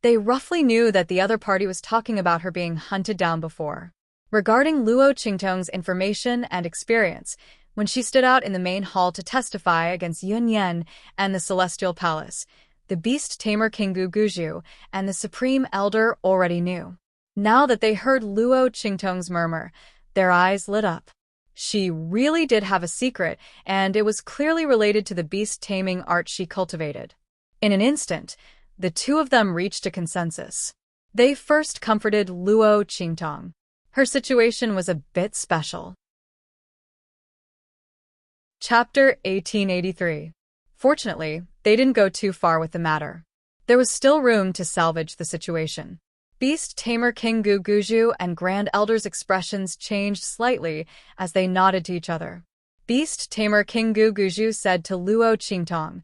They roughly knew that the other party was talking about her being hunted down before. Regarding Luo Qingtong's information and experience, when she stood out in the main hall to testify against Yun Yan and the Celestial Palace, the beast tamer King Guguju and the Supreme Elder already knew. Now that they heard Luo Qingtong's murmur, their eyes lit up. She really did have a secret, and it was clearly related to the beast taming art she cultivated. In an instant, the two of them reached a consensus. They first comforted Luo Qingtong. Her situation was a bit special. Chapter 1883. Fortunately, they didn't go too far with the matter. There was still room to salvage the situation. Beast Tamer King Guguju and Grand Elder's expressions changed slightly as they nodded to each other. Beast Tamer King Guguju said to Luo Qingtong,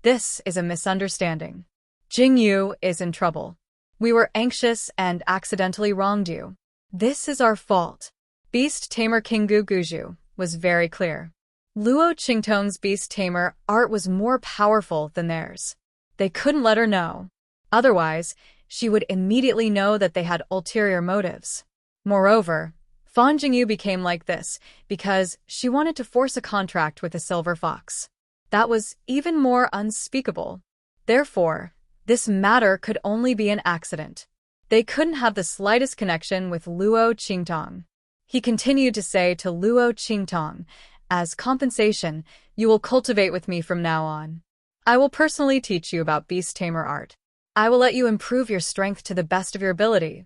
"This is a misunderstanding. Jingyu is in trouble. We were anxious and accidentally wronged you. This is our fault." Beast Tamer King Guguju was very clear. Luo Qingtong's Beast Tamer art was more powerful than theirs. They couldn't let her know. Otherwise, she would immediately know that they had ulterior motives. Moreover, Fan Jingyu became like this because she wanted to force a contract with the Silver Fox. That was even more unspeakable. Therefore, this matter could only be an accident. They couldn't have the slightest connection with Luo Qingtong. He continued to say to Luo Qingtong, "As compensation, you will cultivate with me from now on. I will personally teach you about Beast Tamer art. I will let you improve your strength to the best of your ability."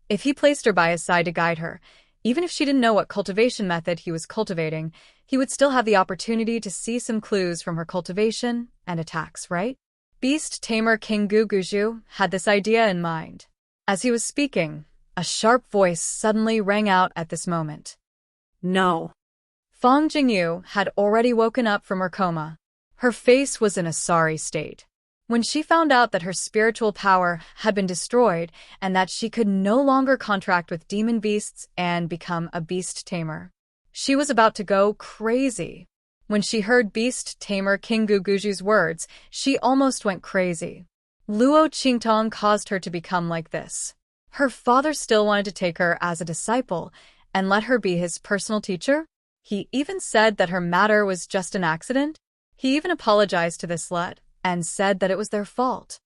If he placed her by his side to guide her, even if she didn't know what cultivation method he was cultivating, he would still have the opportunity to see some clues from her cultivation and attacks, right? Beast Tamer King Guguju had this idea in mind. As he was speaking, a sharp voice suddenly rang out at this moment. No. Fan Jingyu had already woken up from her coma. Her face was in a sorry state. When she found out that her spiritual power had been destroyed and that she could no longer contract with demon beasts and become a beast tamer, she was about to go crazy. When she heard Beast Tamer King Guguju's words, she almost went crazy. Luo Qingtong caused her to become like this. Her father still wanted to take her as a disciple and let her be his personal teacher? He even said that her matter was just an accident. He even apologized to the slut and said that it was their fault.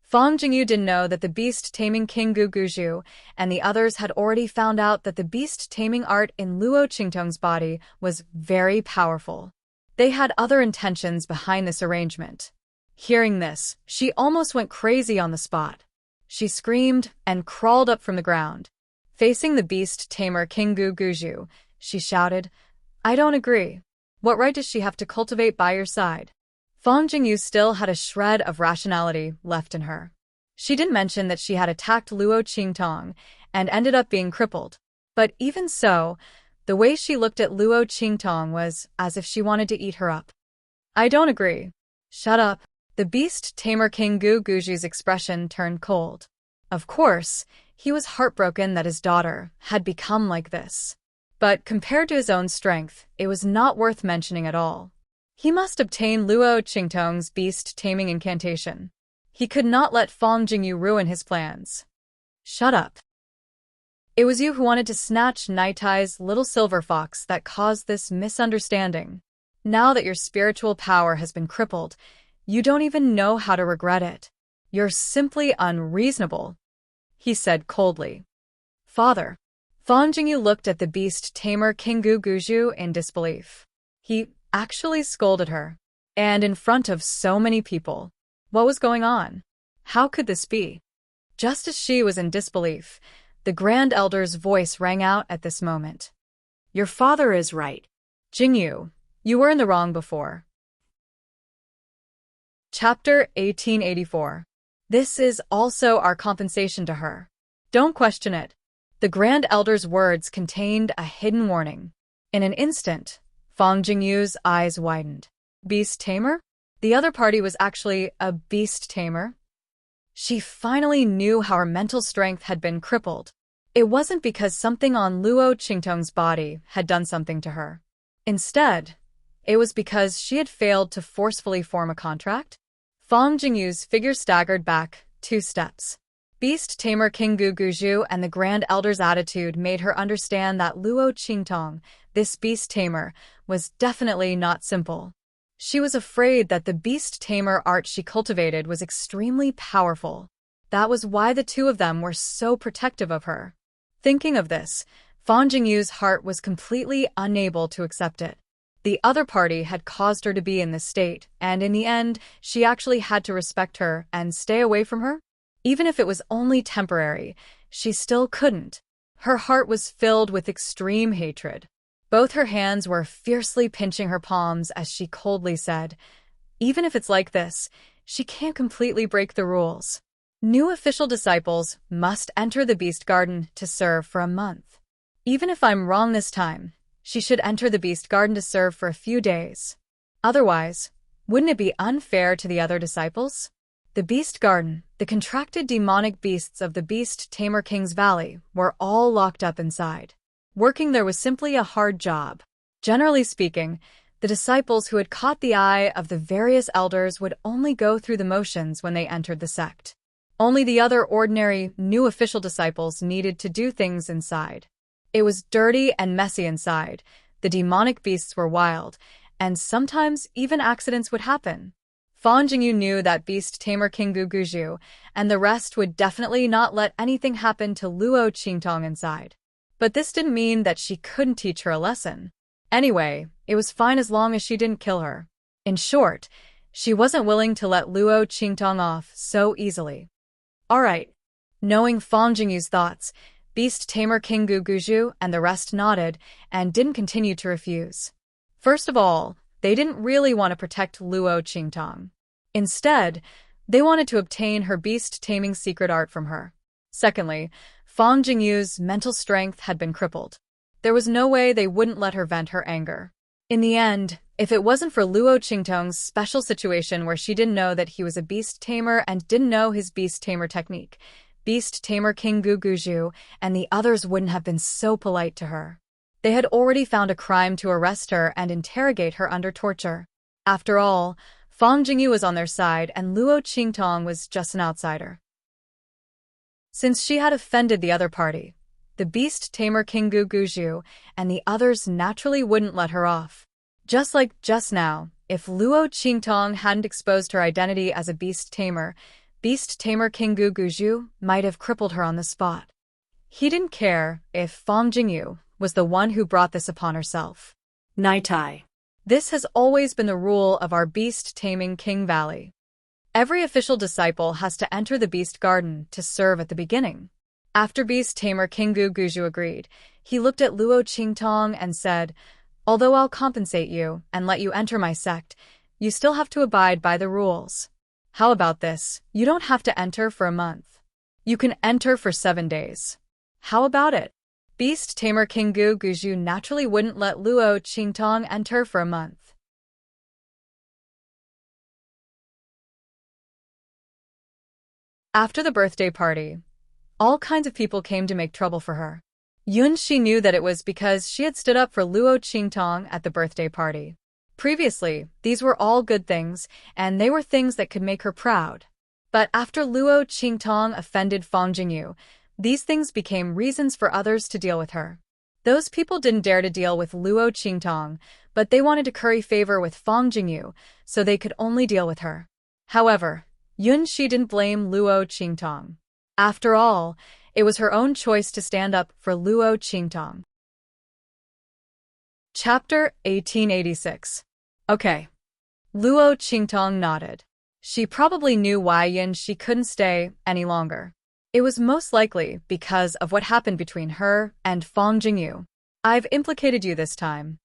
Fan Jingyu didn't know that the beast-taming King Guguju and the others had already found out that the beast-taming art in Luo Qingtong's body was very powerful. They had other intentions behind this arrangement. Hearing this, she almost went crazy on the spot. She screamed and crawled up from the ground. Facing the beast-tamer King Guguju, she shouted, "I don't agree. What right does she have to cultivate by your side?" Fan Jingyu still had a shred of rationality left in her. She didn't mention that she had attacked Luo Qingtong and ended up being crippled. But even so, the way she looked at Luo Qingtong was as if she wanted to eat her up. "I don't agree." "Shut up." The beast-tamer King Guguju's expression turned cold. Of course, he was heartbroken that his daughter had become like this. But compared to his own strength, it was not worth mentioning at all. He must obtain Luo Qingtong's beast-taming incantation. He could not let Fan Jingyu ruin his plans. "Shut up. It was you who wanted to snatch Nitai's little silver fox that caused this misunderstanding. Now that your spiritual power has been crippled, you don't even know how to regret it. You're simply unreasonable," he said coldly. "Father." Fan Jingyu looked at the beast-tamer King Guguju in disbelief. He actually scolded her. And in front of so many people. What was going on? How could this be? Just as she was in disbelief, the Grand Elder's voice rang out at this moment. "Your father is right. Jingyu, you were in the wrong before." Chapter 1884. This is also our compensation to her. Don't question it. The Grand Elder's words contained a hidden warning. In an instant, Fan Jingyu's eyes widened. Beast tamer? The other party was actually a beast tamer? She finally knew how her mental strength had been crippled. It wasn't because something on Luo Qingtong's body had done something to her. Instead, it was because she had failed to forcefully form a contract. Fan Jingyu's figure staggered back 2 steps. Beast Tamer King Guguju and the Grand Elder's attitude made her understand that Luo Qingtong, this beast tamer, was definitely not simple. She was afraid that the beast tamer art she cultivated was extremely powerful. That was why the two of them were so protective of her. Thinking of this, Fan Jingyu's heart was completely unable to accept it. The other party had caused her to be in this state, and in the end, she actually had to respect her and stay away from her. Even if it was only temporary, she still couldn't. Her heart was filled with extreme hatred. Both her hands were fiercely pinching her palms as she coldly said, "Even if it's like this, she can't completely break the rules. New official disciples must enter the Beast Garden to serve for a month. Even if I'm wrong this time, she should enter the Beast Garden to serve for a few days. Otherwise, wouldn't it be unfair to the other disciples?" The Beast Garden, the contracted demonic beasts of the Beast Tamer King's Valley, were all locked up inside. Working there was simply a hard job. Generally speaking, the disciples who had caught the eye of the various elders would only go through the motions when they entered the sect. Only the other ordinary, new official disciples needed to do things inside. It was dirty and messy inside, the demonic beasts were wild, and sometimes even accidents would happen. Fan Jingyu knew that Beast Tamer King Guguju and the rest would definitely not let anything happen to Luo Qingtong inside. But this didn't mean that she couldn't teach her a lesson. Anyway, it was fine as long as she didn't kill her. In short, she wasn't willing to let Luo Qingtong off so easily. Alright. Knowing Fan Jingyu's thoughts, Beast Tamer King Guguju and the rest nodded and didn't continue to refuse. First of all, they didn't really want to protect Luo Qingtong. Instead, they wanted to obtain her beast-taming secret art from her. Secondly, Fan Jingyu's mental strength had been crippled. There was no way they wouldn't let her vent her anger. In the end, if it wasn't for Luo Qingtong's special situation where she didn't know that he was a beast tamer and didn't know his beast tamer technique, Beast Tamer King Guguju and the others wouldn't have been so polite to her. They had already found a crime to arrest her and interrogate her under torture. After all, Fan Jingyu was on their side and Luo Qingtong was just an outsider. Since she had offended the other party, the Beast Tamer King Guguju and the others naturally wouldn't let her off. Just like just now, if Luo Qingtong hadn't exposed her identity as a Beast Tamer King Guguju might have crippled her on the spot. He didn't care if Fan Jingyu was the one who brought this upon herself. Naitai. This has always been the rule of our beast-taming King Valley. Every official disciple has to enter the Beast Garden to serve at the beginning. After Beast Tamer King Guguju agreed, he looked at Luo Qingtong and said, "Although I'll compensate you and let you enter my sect, you still have to abide by the rules. How about this? You don't have to enter for a month. You can enter for 7 days. How about it?" Beast Tamer King Guguju naturally wouldn't let Luo Qingtong enter for a month. After the birthday party, all kinds of people came to make trouble for her. Yunxi knew that it was because she had stood up for Luo Qingtong at the birthday party. Previously, these were all good things, and they were things that could make her proud. But after Luo Qingtong offended Fan Jingyu, these things became reasons for others to deal with her. Those people didn't dare to deal with Luo Qingtong, but they wanted to curry favor with Fan Jingyu, so they could only deal with her. However, Yunxi didn't blame Luo Qingtong. After all, it was her own choice to stand up for Luo Qingtong. Chapter 1886. Okay. Luo Qingtong nodded. She probably knew why Yunxi couldn't stay any longer. It was most likely because of what happened between her and Fan Jingyu. "I've implicated you this time."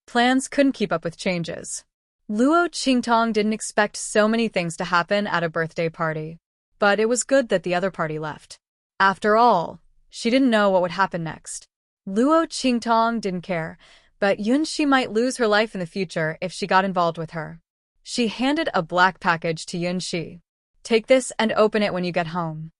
Plans couldn't keep up with changes. Luo Qingtong didn't expect so many things to happen at a birthday party. But it was good that the other party left. After all, she didn't know what would happen next. Luo Qingtong didn't care, but Yunxi might lose her life in the future if she got involved with her. She handed a black package to Yunxi. "Take this and open it when you get home."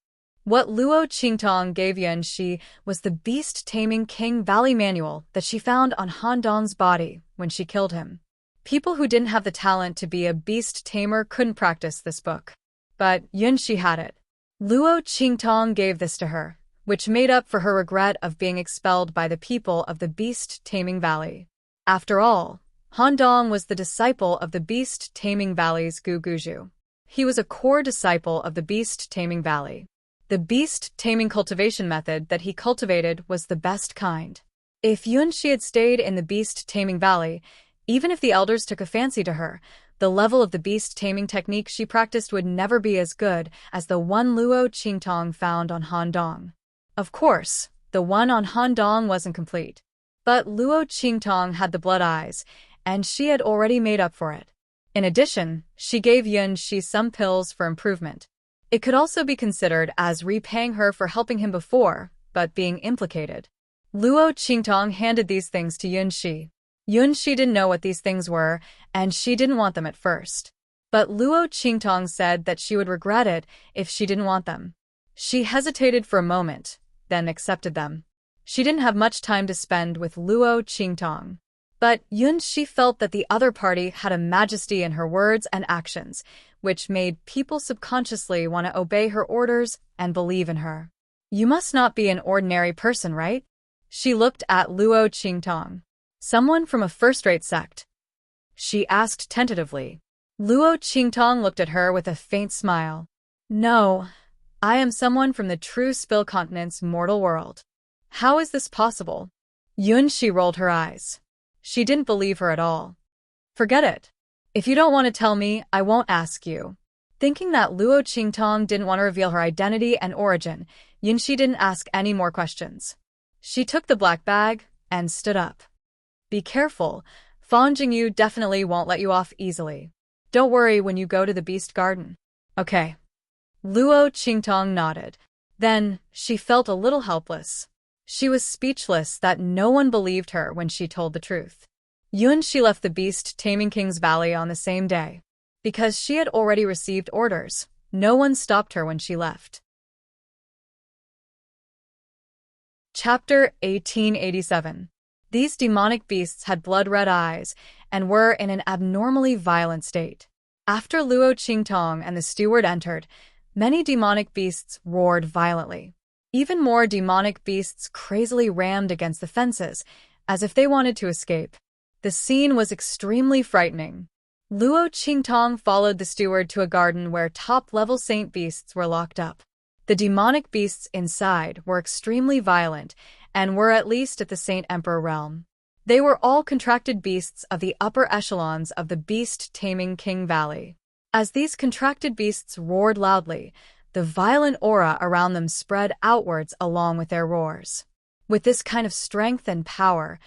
What Luo Qingtong gave Yunxi was the beast-taming King Valley manual that she found on Han Dong's body when she killed him. People who didn't have the talent to be a beast tamer couldn't practice this book. But Yunxi had it. Luo Qingtong gave this to her, which made up for her regret of being expelled by the people of the beast-taming valley. After all, Han Dong was the disciple of the beast-taming valley's Guguju. He was a core disciple of the beast-taming valley. The beast-taming cultivation method that he cultivated was the best kind. If Yunxi had stayed in the beast-taming valley, even if the elders took a fancy to her, the level of the beast-taming technique she practiced would never be as good as the one Luo Qingtong found on Han Dong. Of course, The one on Han Dong wasn't complete. But Luo Qingtong had the blood eyes, and she had already made up for it. In addition, she gave Yun Shi some pills for improvement. It could also be considered as repaying her for helping him before, but being implicated. Luo Qingtong handed these things to Yun Shi. Yun Shi didn't know what these things were, and she didn't want them at first. But Luo Qingtong said that she would regret it if she didn't want them. She hesitated for a moment, then accepted them. She didn't have much time to spend with Luo Qingtong. But Yun Shi felt that the other party had a majesty in her words and actions, which made people subconsciously want to obey her orders and believe in her. You must not be an ordinary person, right? She looked at Luo Qingtong. Someone from a first-rate sect? She asked tentatively. Luo Qingtong looked at her with a faint smile. No, I am someone from the true Spill Continent's mortal world. How is this possible? Yun Shi rolled her eyes. She didn't believe her at all. Forget it. If you don't want to tell me, I won't ask you. Thinking that Luo Qingtong didn't want to reveal her identity and origin, Yun Shi didn't ask any more questions. She took the black bag and stood up. Be careful. Fan Jingyu definitely won't let you off easily. Don't worry when you go to the Beast Garden. Okay. Luo Qingtong nodded. Then, she felt a little helpless. She was speechless that no one believed her when she told the truth. Yun Shi left the Beast Taming King's Valley on the same day. Because she had already received orders, no one stopped her when she left. Chapter 1887. These demonic beasts had blood-red eyes and were in an abnormally violent state. After Luo Qingtong and the steward entered, many demonic beasts roared violently. Even more demonic beasts crazily rammed against the fences, as if they wanted to escape. The scene was extremely frightening. Luo Qingtong followed the steward to a garden where top-level saint beasts were locked up. The demonic beasts inside were extremely violent and were at least at the Saint Emperor realm. They were all contracted beasts of the upper echelons of the Beast Taming King Valley. As these contracted beasts roared loudly, the violent aura around them spread outwards along with their roars. With this kind of strength and power,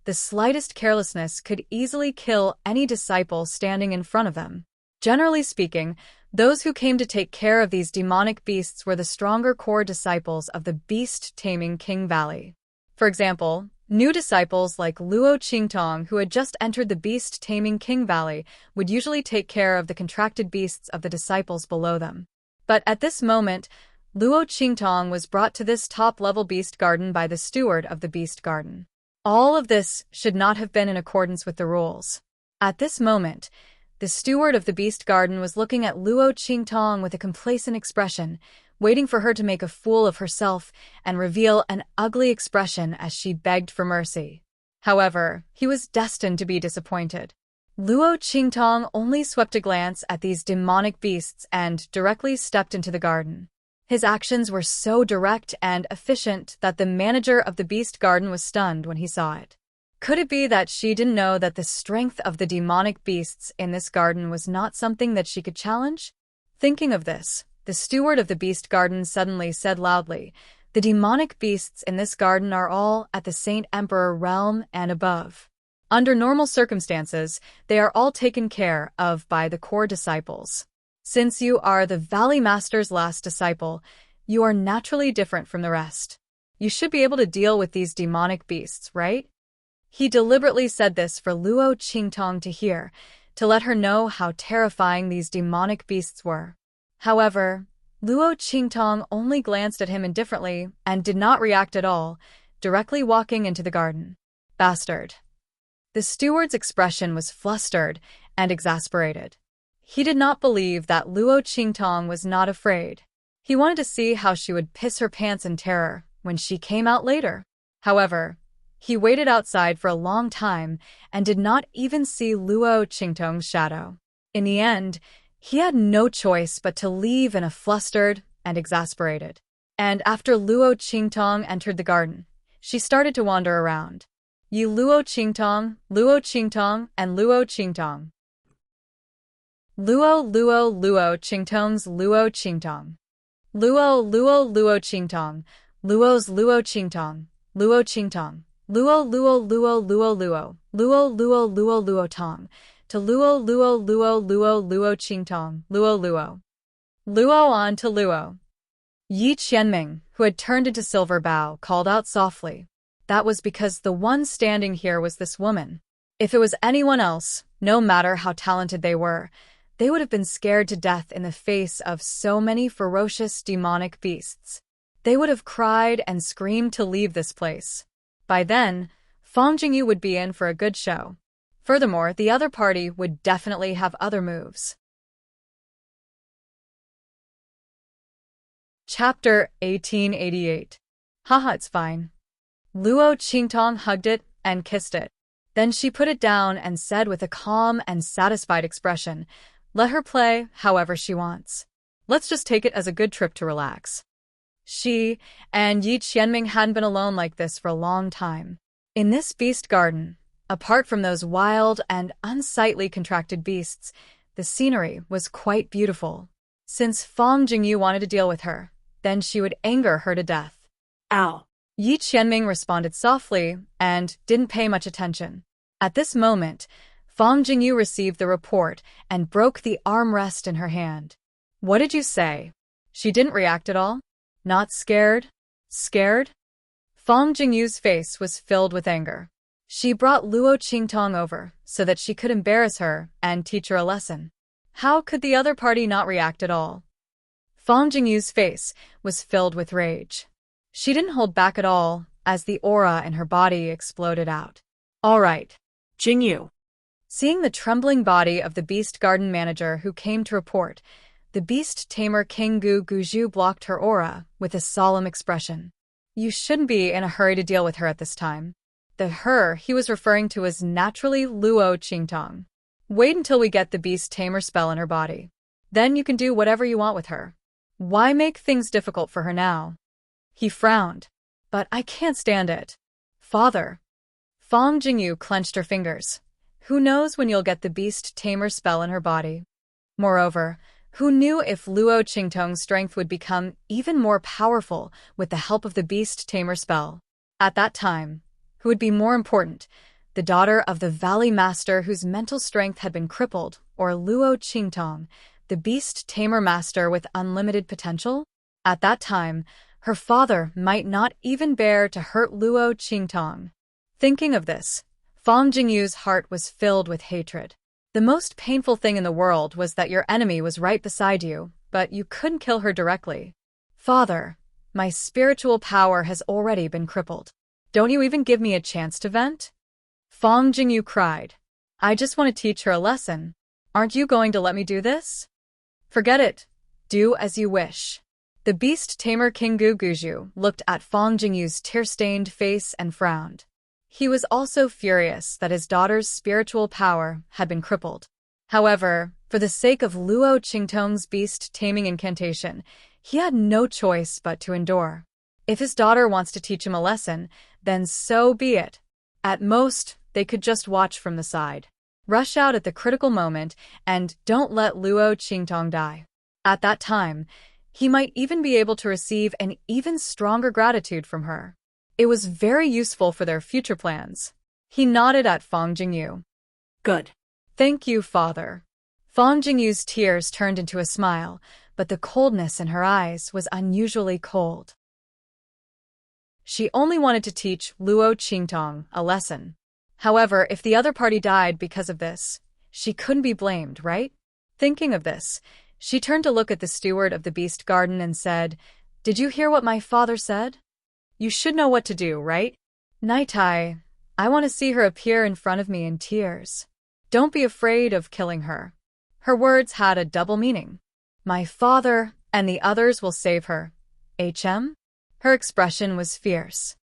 the slightest carelessness could easily kill any disciple standing in front of them. Generally speaking, those who came to take care of these demonic beasts were the stronger core disciples of the Beast Taming King Valley. For example, new disciples like Luo Qingtong, who had just entered the Beast Taming King Valley, would usually take care of the contracted beasts of the disciples below them. But at this moment, Luo Qingtong was brought to this top-level beast garden by the steward of the beast garden. All of this should not have been in accordance with the rules. At this moment, the steward of the beast garden was looking at Luo Qingtong with a complacent expression, waiting for her to make a fool of herself and reveal an ugly expression as she begged for mercy. However, he was destined to be disappointed. Luo Qingtong only swept a glance at these demonic beasts and directly stepped into the garden. His actions were so direct and efficient that the manager of the beast garden was stunned when he saw it. Could it be that she didn't know that the strength of the demonic beasts in this garden was not something that she could challenge? Thinking of this, the steward of the beast garden suddenly said loudly, "The demonic beasts in this garden are all at the Saint Emperor realm and above. Under normal circumstances, they are all taken care of by the core disciples. Since you are the Valley Master's last disciple, you are naturally different from the rest. You should be able to deal with these demonic beasts, right?" He deliberately said this for Luo Qingtong to hear, to let her know how terrifying these demonic beasts were. However, Luo Qingtong only glanced at him indifferently and did not react at all, directly walking into the garden. Bastard. The steward's expression was flustered and exasperated. He did not believe that Luo Qingtong was not afraid. He wanted to see how she would piss her pants in terror when she came out later. However, he waited outside for a long time and did not even see Luo Qingtong's shadow. In the end, he had no choice but to leave in a flustered and exasperated. And after Luo Qingtong entered the garden, she started to wander around. Yi Luo Qingtong, and Luo Qingtong. Luo Qingtong's Luo Qingtong. Luo Qingtong, Luo's Luo Qingtong, Luo Qingtong, Luo Luo Luo Luo Luo, Luo Luo Luo Luo Tong, to Luo Luo Luo Luo Luo Qingtong, Luo Luo. Luo on to Luo. Yi Qianming, who had turned into Silver Bow, called out softly. That was because the one standing here was this woman. If it was anyone else, no matter how talented they were, they would have been scared to death in the face of so many ferocious demonic beasts. They would have cried and screamed to leave this place. By then, Fang Jingyu would be in for a good show. Furthermore, the other party would definitely have other moves. Chapter 1888. Haha, it's fine. Luo Qingtong hugged it and kissed it. Then she put it down and said with a calm and satisfied expression, let her play however she wants. Let's just take it as a good trip to relax. She and Yi Qianming hadn't been alone like this for a long time. In this beast garden, apart from those wild and unsightly contracted beasts, the scenery was quite beautiful. Since Fang Jingyu wanted to deal with her, then she would anger her to death. Ow. Yi Qianming responded softly and didn't pay much attention. At this moment, Fang Jingyu received the report and broke the armrest in her hand. What did you say? She didn't react at all? Not scared? Scared? Fang Jingyu's face was filled with anger. She brought Luo Qingtong over so that she could embarrass her and teach her a lesson. How could the other party not react at all? Fang Jingyu's face was filled with rage. She didn't hold back at all as the aura in her body exploded out. All right. Jingyu. Seeing the trembling body of the beast garden manager who came to report, the beast tamer King Gu Guzhu blocked her aura with a solemn expression. You shouldn't be in a hurry to deal with her at this time. The her he was referring to was naturally Luo Qingtong. Wait until we get the beast tamer spell in her body. Then you can do whatever you want with her. Why make things difficult for her now? He frowned. But I can't stand it. Father. Fang Jingyu clenched her fingers. Who knows when you'll get the beast tamer spell in her body? Moreover, who knew if Luo Qingtong's strength would become even more powerful with the help of the beast tamer spell? At that time, who would be more important, the daughter of the Valley Master whose mental strength had been crippled, or Luo Qingtong, the beast tamer master with unlimited potential? At that time, her father might not even bear to hurt Luo Qingtong. Thinking of this, Fang Jingyu's heart was filled with hatred. The most painful thing in the world was that your enemy was right beside you, but you couldn't kill her directly. Father, my spiritual power has already been crippled. Don't you even give me a chance to vent? Fang Jingyu cried. I just want to teach her a lesson. Aren't you going to let me do this? Forget it. Do as you wish. The beast tamer King Gu Guzhu looked at Fang Jingyu's tear-stained face and frowned. He was also furious that his daughter's spiritual power had been crippled. However, for the sake of Luo Qingtong's beast-taming incantation, he had no choice but to endure. If his daughter wants to teach him a lesson, then so be it. At most, they could just watch from the side. Rush out at the critical moment and don't let Luo Qingtong die. At that time, he might even be able to receive an even stronger gratitude from her. It was very useful for their future plans. He nodded at Fang Jingyu. Good. Thank you, father. Fang Jingyu's tears turned into a smile, but the coldness in her eyes was unusually cold. She only wanted to teach Luo Qingtong a lesson. However, if the other party died because of this, she couldn't be blamed, right? Thinking of this, she turned to look at the steward of the beast garden and said, Did you hear what my father said? You should know what to do, right? Naitai, I want to see her appear in front of me in tears. Don't be afraid of killing her. Her words had a double meaning. My father and the others will save her. HM? Her expression was fierce.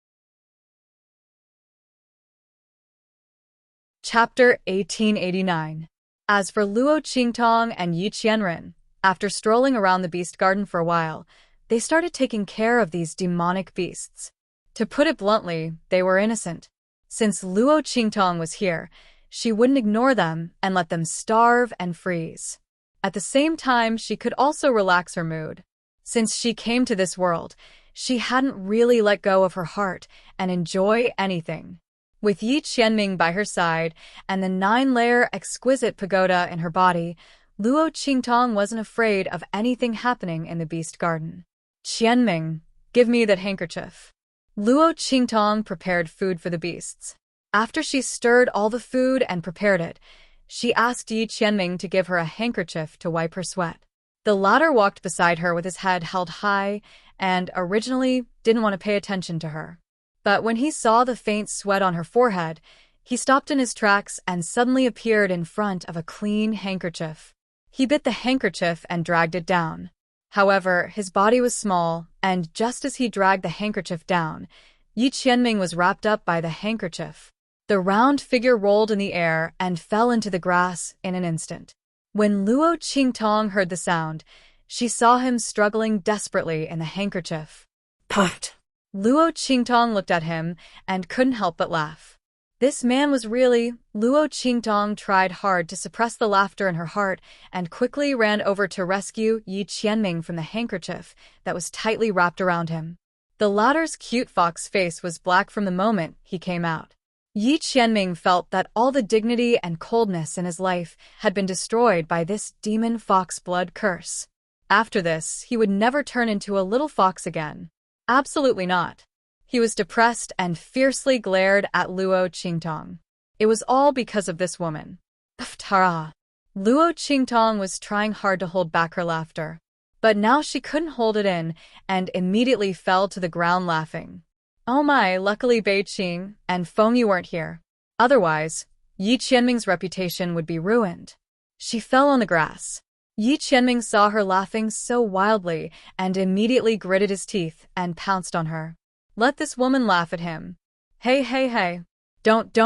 Chapter 1889. As for Luo Qingtong and Yi Qianren, after strolling around the beast garden for a while, they started taking care of these demonic beasts. To put it bluntly, they were innocent. Since Luo Qingtong was here, she wouldn't ignore them and let them starve and freeze. At the same time, she could also relax her mood. Since she came to this world, she hadn't really let go of her heart and enjoy anything. With Yi Qianming by her side and the 9-layer exquisite pagoda in her body, Luo Qingtong wasn't afraid of anything happening in the beast garden. Qianming, give me that handkerchief. Luo Qingtong prepared food for the beasts. After she stirred all the food and prepared it, she asked Yi Qianming to give her a handkerchief to wipe her sweat. The latter walked beside her with his head held high and originally didn't want to pay attention to her. But when he saw the faint sweat on her forehead, he stopped in his tracks and suddenly appeared in front of a clean handkerchief. He bit the handkerchief and dragged it down. However, his body was small, and just as he dragged the handkerchief down, Yi Qianming was wrapped up by the handkerchief. The round figure rolled in the air and fell into the grass in an instant. When Luo Qingtong heard the sound, she saw him struggling desperately in the handkerchief. Puffed. Luo Qingtong looked at him and couldn't help but laugh. This man was really... Luo Qingtong tried hard to suppress the laughter in her heart and quickly ran over to rescue Yi Qianming from the handkerchief that was tightly wrapped around him. The latter's cute fox face was black from the moment he came out. Yi Qianming felt that all the dignity and coldness in his life had been destroyed by this demon fox blood curse. After this, he would never turn into a little fox again. Absolutely not. He was depressed and fiercely glared at Luo Qingtong. It was all because of this woman. Tara. Luo Qingtong was trying hard to hold back her laughter. But now she couldn't hold it in and immediately fell to the ground laughing. Oh my, luckily Bei Qing and Feng Yu weren't here. Otherwise, Yi Qianming's reputation would be ruined. She fell on the grass. Yi Qianming saw her laughing so wildly and immediately gritted his teeth and pounced on her. Let this woman laugh at him. Hey, hey, hey. Don't,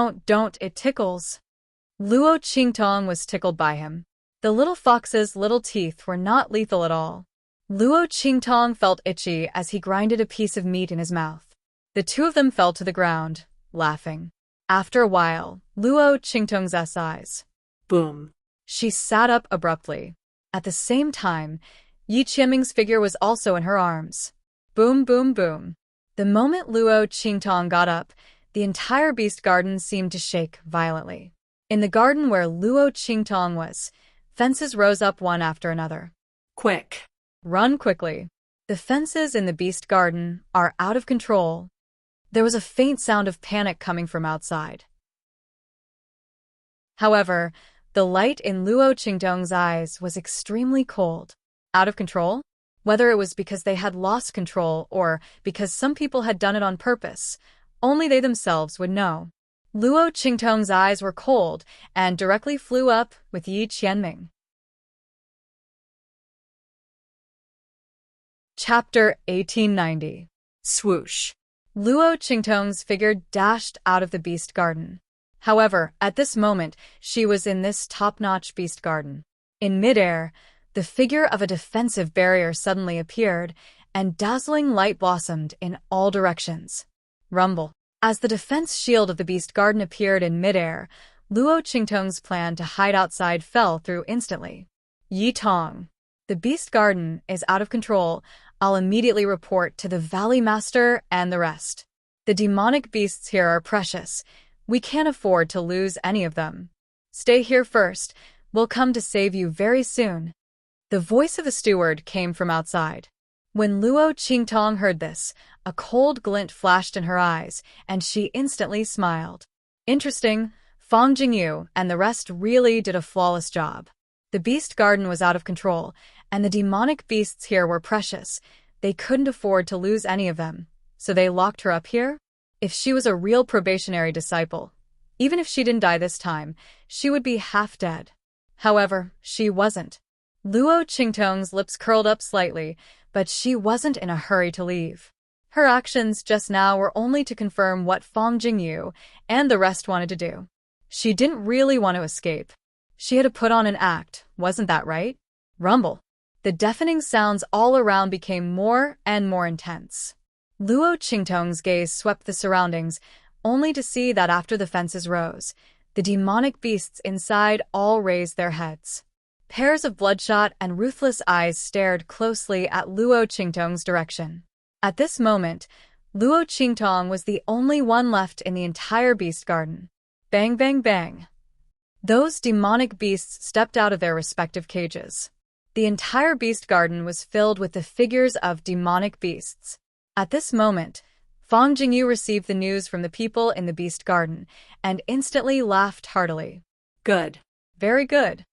it tickles. Luo Qingtong was tickled by him. The little fox's little teeth were not lethal at all. Luo Qingtong felt itchy as he grinded a piece of meat in his mouth. The two of them fell to the ground, laughing. After a while, Luo Qingtong's eyes. Boom. She sat up abruptly. At the same time, Yi Qianming's figure was also in her arms. Boom, boom, boom. The moment Luo Qingtong got up, the entire beast garden seemed to shake violently. In the garden where Luo Qingtong was, fences rose up one after another. Quick. Run quickly. The fences in the beast garden are out of control. There was a faint sound of panic coming from outside. However, the light in Luo Qingtong's eyes was extremely cold. Out of control? Whether it was because they had lost control or because some people had done it on purpose, only they themselves would know. Luo Qingtong's eyes were cold and directly flew up with Yi Qianming. Chapter 1890. Swoosh. Luo Qingtong's figure dashed out of the beast garden. However, at this moment, she was in this top-notch beast garden. In midair, the figure of a defensive barrier suddenly appeared, and dazzling light blossomed in all directions. Rumble. As the defense shield of the beast garden appeared in midair, Luo Qingtong's plan to hide outside fell through instantly. Yi Tong. The beast garden is out of control. I'll immediately report to the Valley Master and the rest. The demonic beasts here are precious. We can't afford to lose any of them. Stay here first. We'll come to save you very soon. The voice of the steward came from outside. When Luo Qingtong heard this, a cold glint flashed in her eyes, and she instantly smiled. Interesting. Fang Jingyu and the rest really did a flawless job. The beast garden was out of control, and the demonic beasts here were precious. They couldn't afford to lose any of them, so they locked her up here? If she was a real probationary disciple, even if she didn't die this time, she would be half dead. However, she wasn't. Luo Qingtong's lips curled up slightly, but she wasn't in a hurry to leave. Her actions just now were only to confirm what Fang Jingyu and the rest wanted to do. She didn't really want to escape. She had to put on an act, wasn't that right? Rumble. The deafening sounds all around became more and more intense. Luo Qingtong's gaze swept the surroundings, only to see that after the fences rose, the demonic beasts inside all raised their heads. Pairs of bloodshot and ruthless eyes stared closely at Luo Qingtong's direction. At this moment, Luo Qingtong was the only one left in the entire beast garden. Bang, bang, bang. Those demonic beasts stepped out of their respective cages. The entire beast garden was filled with the figures of demonic beasts. At this moment, Fang Jingyu received the news from the people in the beast garden and instantly laughed heartily. Good. Very good.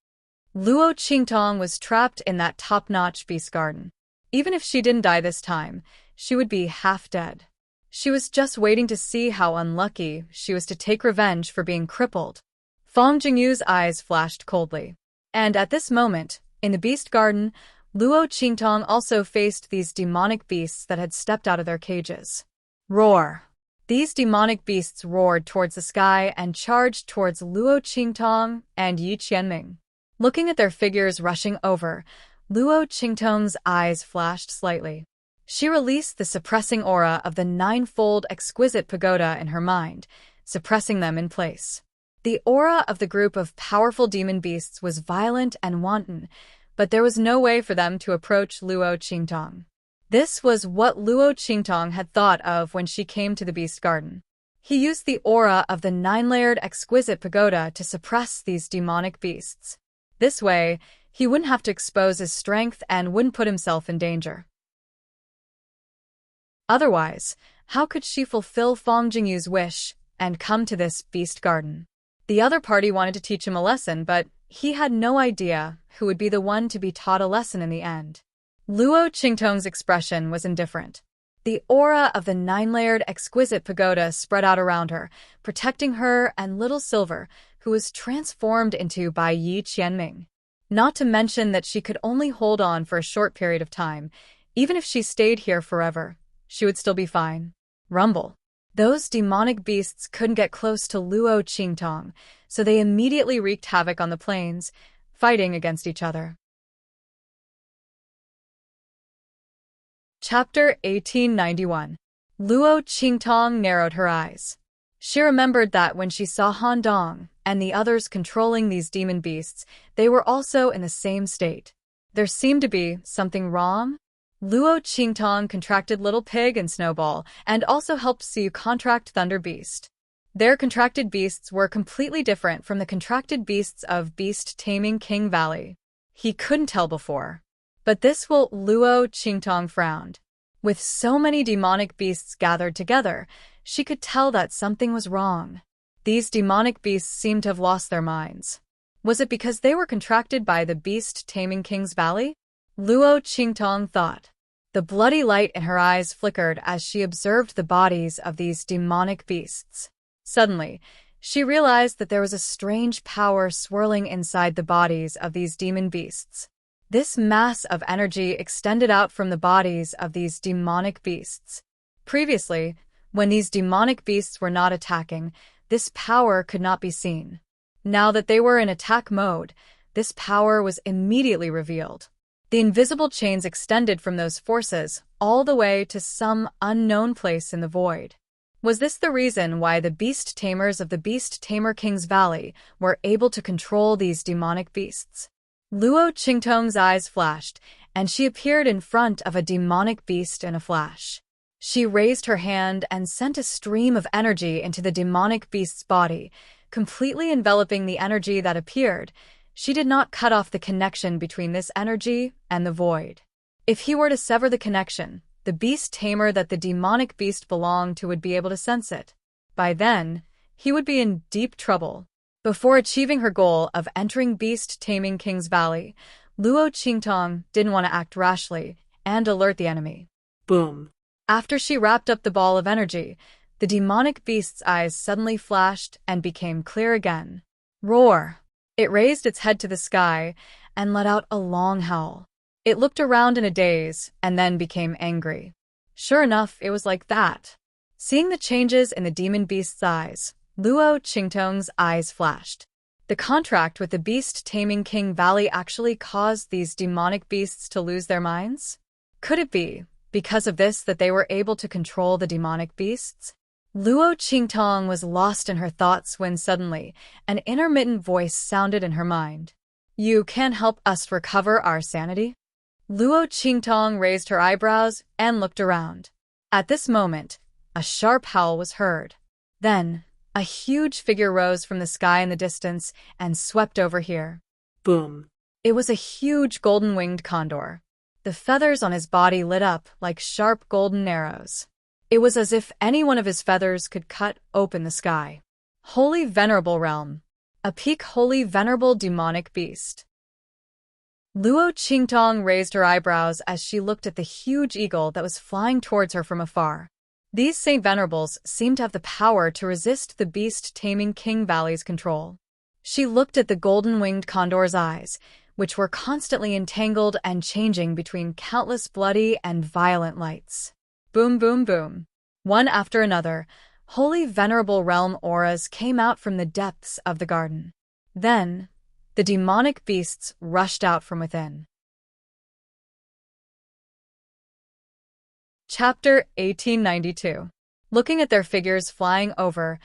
Luo Qingtong was trapped in that top-notch beast garden. Even if she didn't die this time, she would be half dead. She was just waiting to see how unlucky she was to take revenge for being crippled. Fang Jingyu's eyes flashed coldly. And at this moment, in the beast garden, Luo Qingtong also faced these demonic beasts that had stepped out of their cages. Roar! These demonic beasts roared towards the sky and charged towards Luo Qingtong and Yi Qianming. Looking at their figures rushing over, Luo Qingtong's eyes flashed slightly. She released the suppressing aura of the ninefold exquisite pagoda in her mind, suppressing them in place. The aura of the group of powerful demon beasts was violent and wanton, but there was no way for them to approach Luo Qingtong. This was what Luo Qingtong had thought of when she came to the beast garden. He used the aura of the nine-layered exquisite pagoda to suppress these demonic beasts. This way, he wouldn't have to expose his strength and wouldn't put himself in danger. Otherwise, how could she fulfill Fang Jingyu's wish and come to this beast garden? The other party wanted to teach him a lesson, but he had no idea who would be the one to be taught a lesson in the end. Luo Qingtong's expression was indifferent. The aura of the nine-layered exquisite pagoda spread out around her, protecting her and Little Silver, who was transformed into by Yi Qianming. Not to mention that she could only hold on for a short period of time. Even if she stayed here forever, she would still be fine. Rumble. Those demonic beasts couldn't get close to Luo Qingtong, so they immediately wreaked havoc on the plains, fighting against each other. Chapter 1891. Luo Qingtong narrowed her eyes. She remembered that when she saw Han Dong and the others controlling these demon beasts, they were also in the same state. There seemed to be something wrong. Luo Qingtong contracted Little Pig and Snowball, and also helped Siu contract Thunder Beast. Their contracted beasts were completely different from the contracted beasts of Beast Taming King Valley. He couldn't tell before. But this will Luo Qingtong frowned. With so many demonic beasts gathered together, she could tell that something was wrong. These demonic beasts seemed to have lost their minds. Was it because they were contracted by the Beast Taming King's Valley? Luo Qingtong thought. The bloody light in her eyes flickered as she observed the bodies of these demonic beasts. Suddenly, she realized that there was a strange power swirling inside the bodies of these demon beasts. This mass of energy extended out from the bodies of these demonic beasts. Previously, when these demonic beasts were not attacking, this power could not be seen. Now that they were in attack mode, this power was immediately revealed. The invisible chains extended from those forces all the way to some unknown place in the void. Was this the reason why the beast tamers of the Beast Tamer King's Valley were able to control these demonic beasts? Luo Qingtong's eyes flashed, and she appeared in front of a demonic beast in a flash. She raised her hand and sent a stream of energy into the demonic beast's body, completely enveloping the energy that appeared. She did not cut off the connection between this energy and the void. If he were to sever the connection, the beast tamer that the demonic beast belonged to would be able to sense it. By then, he would be in deep trouble. Before achieving her goal of entering Beast Taming King's Valley, Luo Qingtong didn't want to act rashly and alert the enemy. Boom. After she wrapped up the ball of energy, the demonic beast's eyes suddenly flashed and became clear again. Roar! It raised its head to the sky and let out a long howl. It looked around in a daze and then became angry. Sure enough, it was like that. Seeing the changes in the demon beast's eyes, Luo Qingtong's eyes flashed. The contract with the Beast Taming King Valley actually caused these demonic beasts to lose their minds? Could it be because of this that they were able to control the demonic beasts? Luo Qingtong was lost in her thoughts when suddenly an intermittent voice sounded in her mind. You can help us recover our sanity? Luo Qingtong raised her eyebrows and looked around. At this moment, a sharp howl was heard. Then, a huge figure rose from the sky in the distance and swept over here. Boom. It was a huge golden-winged condor. The feathers on his body lit up like sharp golden arrows. It was as if any one of his feathers could cut open the sky. Holy Venerable Realm. A peak holy venerable demonic beast. Luo Qingtong raised her eyebrows as she looked at the huge eagle that was flying towards her from afar. These Saint Venerables seemed to have the power to resist the beast-taming King Valley's control. She looked at the golden-winged condor's eyes, which were constantly entangled and changing between countless bloody and violent lights. Boom, boom, boom. One after another, holy venerable realm auras came out from the depths of the garden. Then, the demonic beasts rushed out from within. Chapter 1892. Looking at their figures flying over,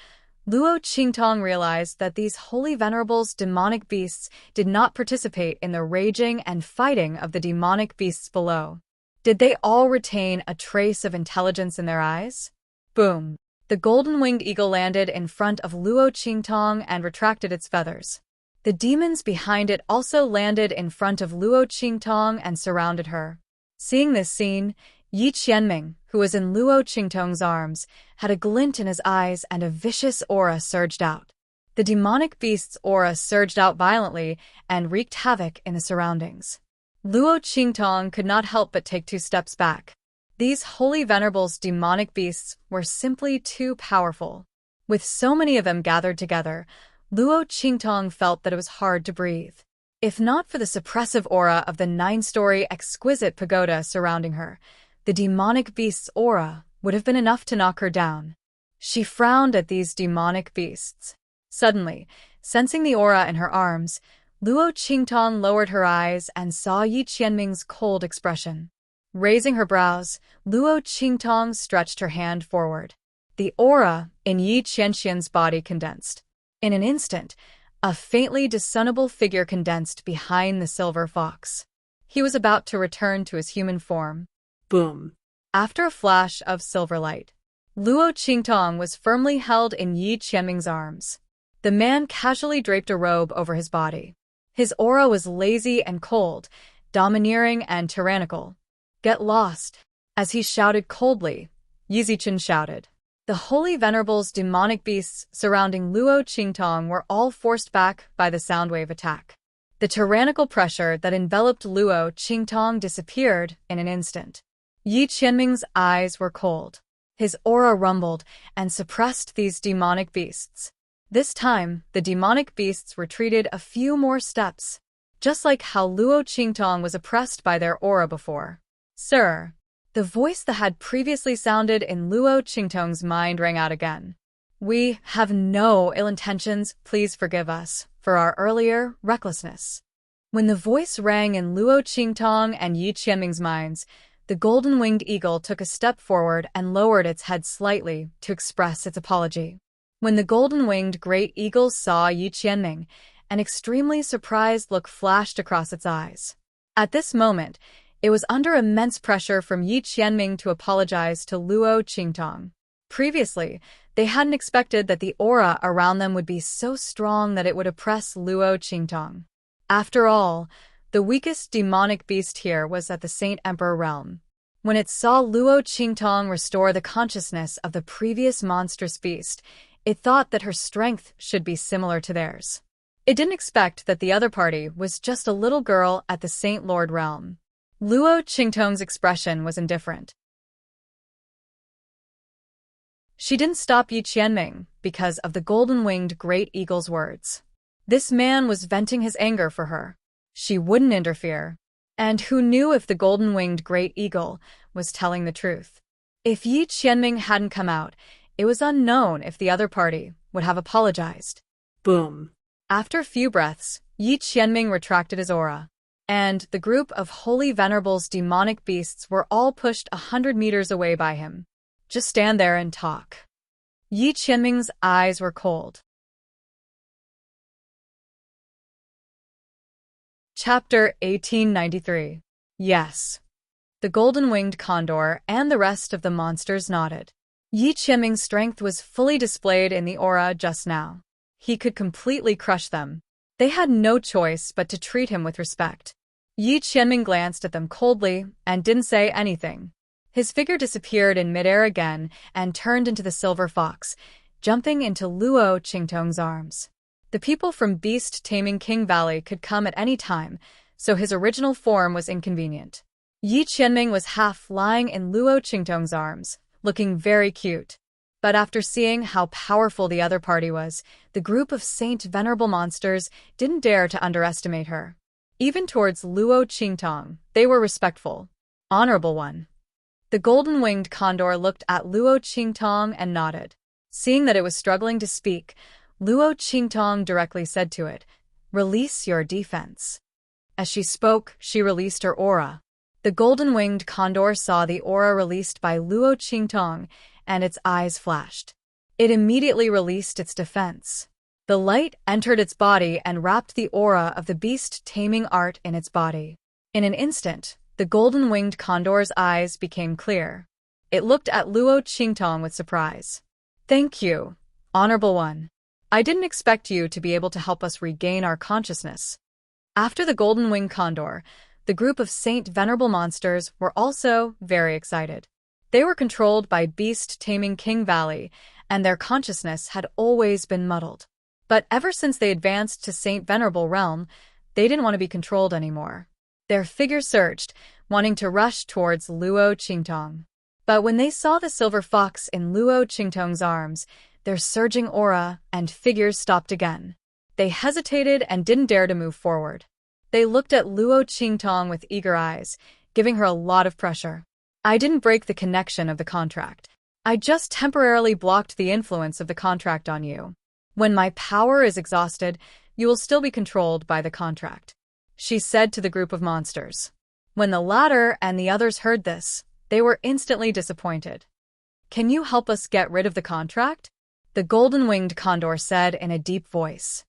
Luo Qingtong realized that these holy venerables' demonic beasts did not participate in the raging and fighting of the demonic beasts below. Did they all retain a trace of intelligence in their eyes? Boom! The golden-winged eagle landed in front of Luo Qingtong and retracted its feathers. The demons behind it also landed in front of Luo Qingtong and surrounded her. Seeing this scene, Yi Qianming, who was in Luo Qingtong's arms, had a glint in his eyes and a vicious aura surged out. The demonic beast's aura surged out violently and wreaked havoc in the surroundings. Luo Qingtong could not help but take 2 steps back. These holy venerables' demonic beasts were simply too powerful. With so many of them gathered together, Luo Qingtong felt that it was hard to breathe. If not for the suppressive aura of the 9-story exquisite pagoda surrounding her, the demonic beast's aura would have been enough to knock her down. She frowned at these demonic beasts. Suddenly, sensing the aura in her arms, Luo Qingtong lowered her eyes and saw Yi Qianming's cold expression. Raising her brows, Luo Qingtong stretched her hand forward. The aura in Yi Qianxian's body condensed. In an instant, a faintly discernible figure condensed behind the silver fox. He was about to return to his human form. Boom. After a flash of silver light, Luo Qingtong was firmly held in Yi Qianming's arms. The man casually draped a robe over his body. His aura was lazy and cold, domineering and tyrannical. "Get lost!" As he shouted coldly, Yi Zichen shouted. The holy venerables' demonic beasts surrounding Luo Qingtong were all forced back by the soundwave attack. The tyrannical pressure that enveloped Luo Qingtong disappeared in an instant. Yi Qianming's eyes were cold. His aura rumbled and suppressed these demonic beasts. This time, the demonic beasts retreated a few more steps, just like how Luo Qingtong was oppressed by their aura before. "Sir," the voice that had previously sounded in Luo Qingtong's mind rang out again. "We have no ill intentions, please forgive us for our earlier recklessness." When the voice rang in Luo Qingtong and Yi Qianming's minds, the golden-winged eagle took a step forward and lowered its head slightly to express its apology. When the golden-winged great eagle saw Yi Qianming, an extremely surprised look flashed across its eyes. At this moment, it was under immense pressure from Yi Qianming to apologize to Luo Qingtong. Previously, they hadn't expected that the aura around them would be so strong that it would oppress Luo Qingtong. After all, the weakest demonic beast here was at the Saint Emperor realm. When it saw Luo Qingtong restore the consciousness of the previous monstrous beast, it thought that her strength should be similar to theirs. It didn't expect that the other party was just a little girl at the Saint Lord realm. Luo Qingtong's expression was indifferent. She didn't stop Yi Qianming because of the golden-winged great eagle's words. This man was venting his anger for her. She wouldn't interfere. And who knew if the golden-winged great eagle was telling the truth? If Yi Qianming hadn't come out, it was unknown if the other party would have apologized. Boom. After a few breaths, Yi Qianming retracted his aura, and the group of holy venerables' demonic beasts were all pushed 100 meters away by him. "Just stand there and talk." Yi Qianming's eyes were cold. Chapter 1893. Yes. The golden-winged condor and the rest of the monsters nodded. Yi Qianming's strength was fully displayed in the aura just now. He could completely crush them. They had no choice but to treat him with respect. Yi Qianming glanced at them coldly and didn't say anything. His figure disappeared in midair again and turned into the silver fox, jumping into Luo Qingtong's arms. The people from beast-taming King Valley could come at any time, so his original form was inconvenient. Yi Qianming was half lying in Luo Qingtong's arms, looking very cute. But after seeing how powerful the other party was, the group of Saint Venerable monsters didn't dare to underestimate her. Even towards Luo Qingtong, they were respectful. Honorable one. The golden-winged condor looked at Luo Qingtong and nodded. Seeing that it was struggling to speak, Luo Qingtong directly said to it, "Release your defense." As she spoke, she released her aura. The golden-winged condor saw the aura released by Luo Qingtong, and its eyes flashed. It immediately released its defense. The light entered its body and wrapped the aura of the beast-taming art in its body. In an instant, the golden-winged condor's eyes became clear. It looked at Luo Qingtong with surprise. "Thank you, Honorable One. I didn't expect you to be able to help us regain our consciousness." After the golden-winged condor, the group of Saint Venerable monsters were also very excited. They were controlled by beast-taming King Valley, and their consciousness had always been muddled. But ever since they advanced to Saint Venerable realm, they didn't want to be controlled anymore. Their figures surged, wanting to rush towards Luo Qingtong. But when they saw the silver fox in Luo Qingtong's arms, their surging aura and figures stopped again. They hesitated and didn't dare to move forward. They looked at Luo Qingtong with eager eyes, giving her a lot of pressure. "I didn't break the connection of the contract. I just temporarily blocked the influence of the contract on you. When my power is exhausted, you will still be controlled by the contract," she said to the group of monsters. When the latter and the others heard this, they were instantly disappointed. "Can you help us get rid of the contract?" the golden-winged condor said in a deep voice.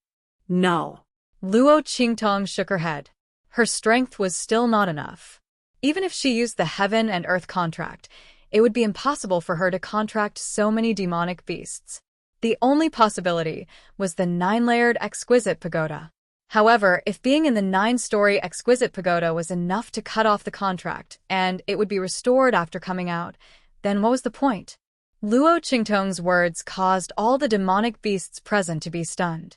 No. Luo Qingtong shook her head. Her strength was still not enough. Even if she used the heaven and earth contract, it would be impossible for her to contract so many demonic beasts. The only possibility was the 9-layered exquisite pagoda. However, if being in the 9-story exquisite pagoda was enough to cut off the contract, and it would be restored after coming out, then what was the point? Luo Qingtong's words caused all the demonic beasts present to be stunned.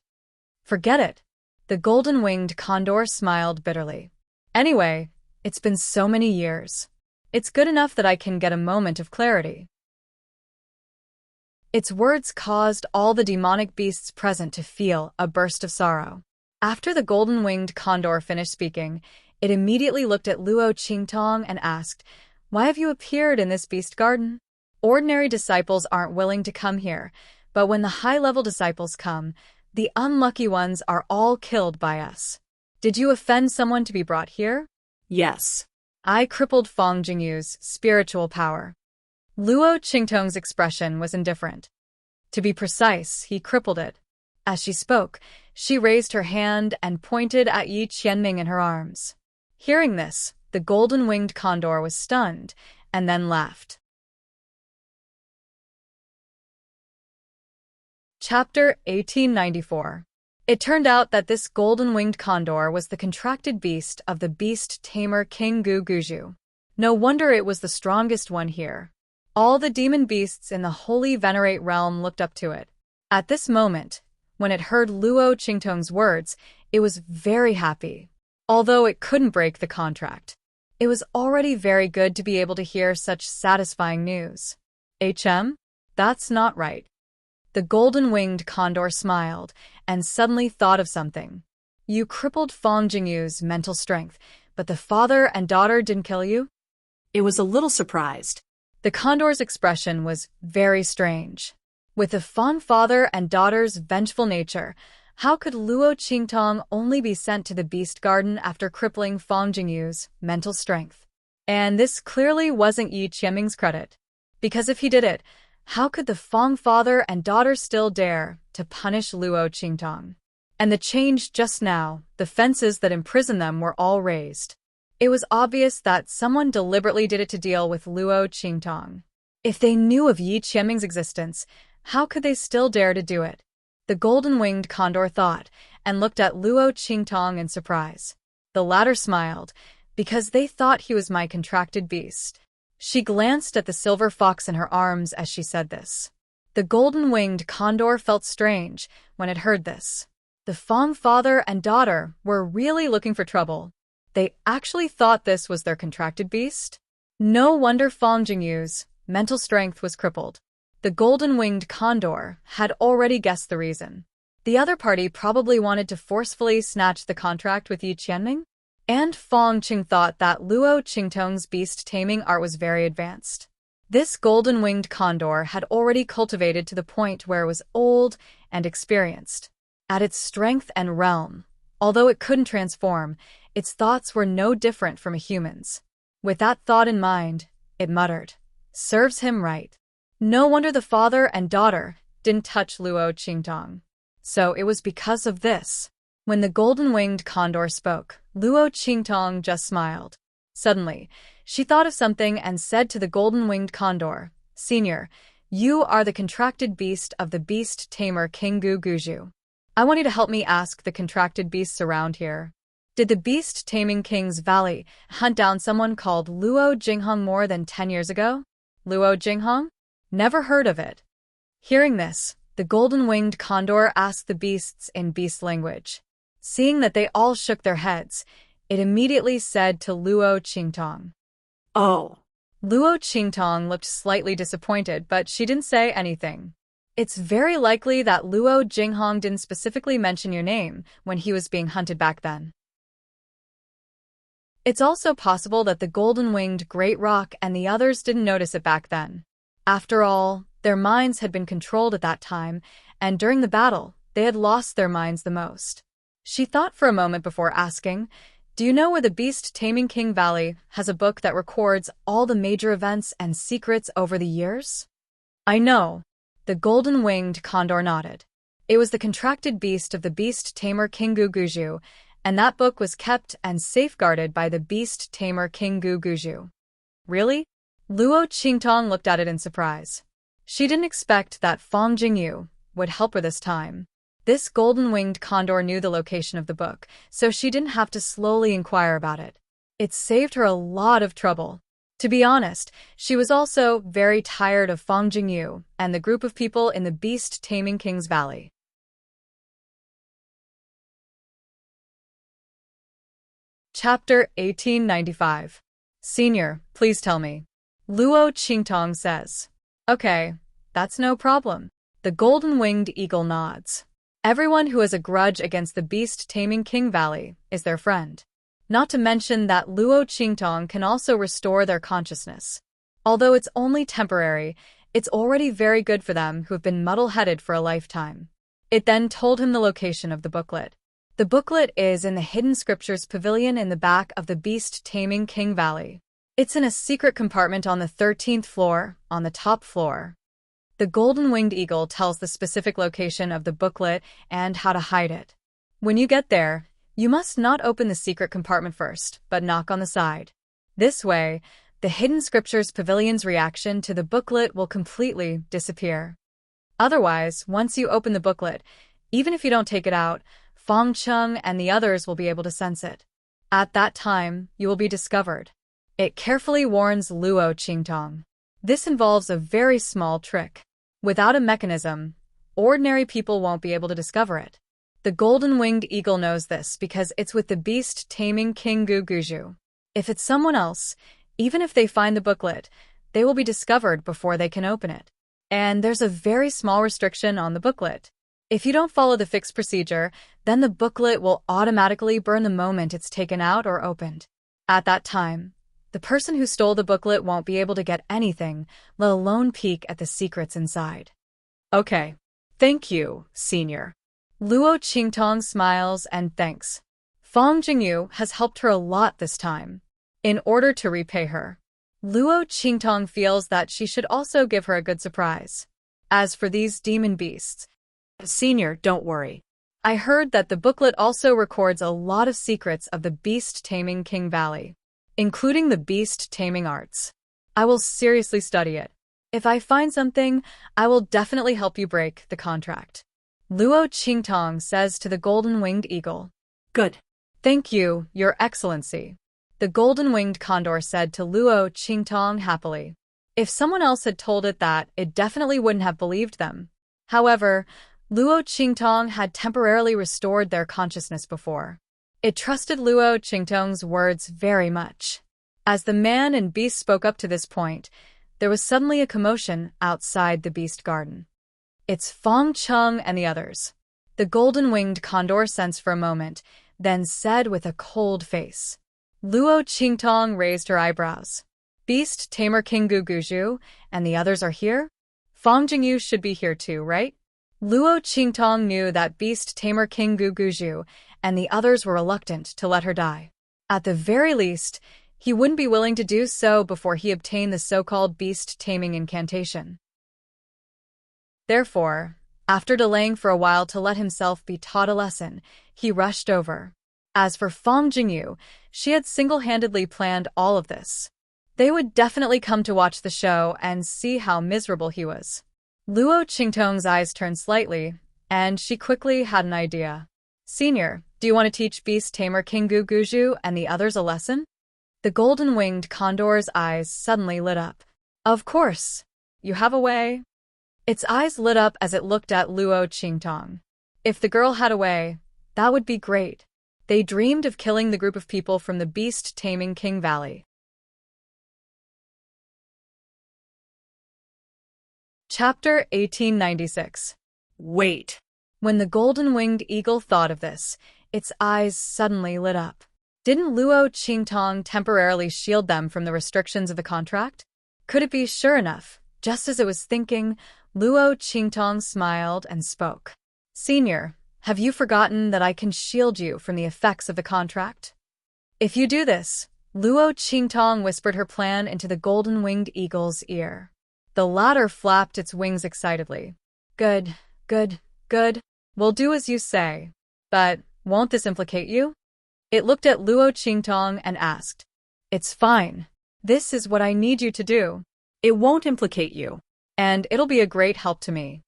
"Forget it." The golden-winged condor smiled bitterly. "Anyway, it's been so many years. It's good enough that I can get a moment of clarity." Its words caused all the demonic beasts present to feel a burst of sorrow. After the golden-winged condor finished speaking, it immediately looked at Luo Qingtong and asked, "Why have you appeared in this beast garden? Ordinary disciples aren't willing to come here, but when the high-level disciples come, the unlucky ones are all killed by us. Did you offend someone to be brought here?" Yes. "I crippled Fong Jingyu's spiritual power." Luo Qingtong's expression was indifferent. To be precise, he crippled it. As she spoke, she raised her hand and pointed at Yi Qianming in her arms. Hearing this, the golden-winged condor was stunned and then laughed. Chapter 1894. It turned out that this golden-winged condor was the contracted beast of the beast-tamer King Gu Guju. No wonder it was the strongest one here. All the demon beasts in the Holy Venerate realm looked up to it. At this moment, when it heard Luo Qingtong's words, it was very happy. Although it couldn't break the contract, it was already very good to be able to hear such satisfying news. That's not right. The golden-winged condor smiled and suddenly thought of something. "You crippled Fong Jingyu's mental strength, but the father and daughter didn't kill you?" It was a little surprised. The condor's expression was very strange. With the Fong father and daughter's vengeful nature, how could Luo Qingtong only be sent to the beast garden after crippling Fong Jingyu's mental strength? And this clearly wasn't Yi Qianming's credit. Because if he did it, how could the Fong father and daughter still dare to punish Luo Qingtong? And the change just now, the fences that imprisoned them were all raised. It was obvious that someone deliberately did it to deal with Luo Qingtong. If they knew of Yi Qianming's existence, how could they still dare to do it? The golden-winged condor thought, and looked at Luo Qingtong in surprise. The latter smiled, because they thought he was my contracted beast. She glanced at the silver fox in her arms as she said this. The golden-winged condor felt strange when it heard this. The Fong father and daughter were really looking for trouble. They actually thought this was their contracted beast? No wonder Fong Jingyu's mental strength was crippled. The golden-winged condor had already guessed the reason. The other party probably wanted to forcefully snatch the contract with Yi Qianming? And Fong Qing thought that Luo Qingtong's beast-taming art was very advanced. This golden-winged condor had already cultivated to the point where it was old and experienced. At its strength and realm, although it couldn't transform, its thoughts were no different from a human's. With that thought in mind, it muttered, "Serves him right." No wonder the father and daughter didn't touch Luo Qingtong. So it was because of this. When the golden-winged condor spoke, Luo Qingtong just smiled. Suddenly, she thought of something and said to the golden-winged condor, "Senior, you are the contracted beast of the beast tamer King Gu Guju. I want you to help me ask the contracted beasts around here. Did the beast-taming King's Valley hunt down someone called Luo Jinghong more than 10 years ago? Luo Jinghong? Never heard of it." Hearing this, the golden-winged condor asked the beasts in beast language. Seeing that they all shook their heads, it immediately said to Luo Qingtong. Oh. Luo Qingtong looked slightly disappointed, but she didn't say anything. It's very likely that Luo Jinghong didn't specifically mention your name when he was being hunted back then. It's also possible that the golden-winged Great Rock and the others didn't notice it back then. After all, their minds had been controlled at that time, and during the battle, they had lost their minds the most. She thought for a moment before asking, "Do you know where the beast-taming King Valley has a book that records all the major events and secrets over the years?" "I know." The golden-winged condor nodded. It was the contracted beast of the beast-tamer King Gu Guju, and that book was kept and safeguarded by the beast-tamer King Gu Guju. Really? Luo Qingtong looked at it in surprise. She didn't expect that Fong Jingyu would help her this time. This golden-winged condor knew the location of the book, so she didn't have to slowly inquire about it. It saved her a lot of trouble. To be honest, she was also very tired of Fong Jingyu and the group of people in the beast-taming King's Valley. Chapter 1895. Senior, please tell me. Luo Qingtong says. Okay, that's no problem. The golden-winged eagle nods. Everyone who has a grudge against the beast-taming King Valley is their friend. Not to mention that Luo Qingtong can also restore their consciousness. Although it's only temporary, it's already very good for them who have been muddle-headed for a lifetime. It then told him the location of the booklet. The booklet is in the Hidden Scriptures Pavilion in the back of the beast-taming King Valley. It's in a secret compartment on the 13th floor, on the top floor. The golden-winged eagle tells the specific location of the booklet and how to hide it. When you get there, you must not open the secret compartment first, but knock on the side. This way, the Hidden Scriptures Pavilion's reaction to the booklet will completely disappear. Otherwise, once you open the booklet, even if you don't take it out, Fong Chung and the others will be able to sense it. At that time, you will be discovered. It carefully warns Luo Qingtong. This involves a very small trick. Without a mechanism, ordinary people won't be able to discover it. The golden-winged eagle knows this because it's with the beast-taming King Gu Guju. If it's someone else, even if they find the booklet, they will be discovered before they can open it. And there's a very small restriction on the booklet. If you don't follow the fixed procedure, then the booklet will automatically burn the moment it's taken out or opened. At that time, the person who stole the booklet won't be able to get anything, let alone peek at the secrets inside. Okay. Thank you, Senior. Luo Qingtong smiles and thanks. Fong Jingyu has helped her a lot this time. In order to repay her, Luo Qingtong feels that she should also give her a good surprise. As for these demon beasts, Senior, don't worry. I heard that the booklet also records a lot of secrets of the beast-taming King Valley. including the beast taming arts. I will seriously study it. If I find something, I will definitely help you break the contract. Luo Qingtong says to the golden-winged eagle. Good. Thank you, Your Excellency. The golden-winged condor said to Luo Qingtong happily. If someone else had told it that, it definitely wouldn't have believed them. However, Luo Qingtong had temporarily restored their consciousness before. It trusted Luo Qingtong's words very much. As the man and beast spoke up to this point, there was suddenly a commotion outside the beast garden. It's Fong Chung and the others. The golden-winged condor sensed for a moment, then said with a cold face. Luo Qingtong raised her eyebrows. Beast Tamer King Guguju and the others are here? Fong Jingyu should be here too, right? Luo Qingtong knew that Beast Tamer King Guguju and the others were reluctant to let her die. At the very least, he wouldn't be willing to do so before he obtained the so-called beast-taming incantation. Therefore, after delaying for a while to let himself be taught a lesson, he rushed over. As for Fong Jingyu, she had single-handedly planned all of this. They would definitely come to watch the show and see how miserable he was. Luo Qingtong's eyes turned slightly, and she quickly had an idea. Senior, do you want to teach Beast Tamer King Guguju and the others a lesson? The golden-winged condor's eyes suddenly lit up. Of course. You have a way. Its eyes lit up as it looked at Luo Qingtong. If the girl had a way, that would be great. They dreamed of killing the group of people from the beast-taming King Valley. Chapter 1896. Wait. When the golden-winged eagle thought of this, its eyes suddenly lit up. Didn't Luo Qingtong temporarily shield them from the restrictions of the contract? Could it be? Sure enough, just as it was thinking, Luo Qingtong smiled and spoke. Senior, have you forgotten that I can shield you from the effects of the contract? If you do this, Luo Qingtong whispered her plan into the golden-winged eagle's ear. The latter flapped its wings excitedly. Good, good, good. We'll do as you say. But won't this implicate you? It looked at Luo Qingtong and asked. It's fine. This is what I need you to do. It won't implicate you. And it'll be a great help to me.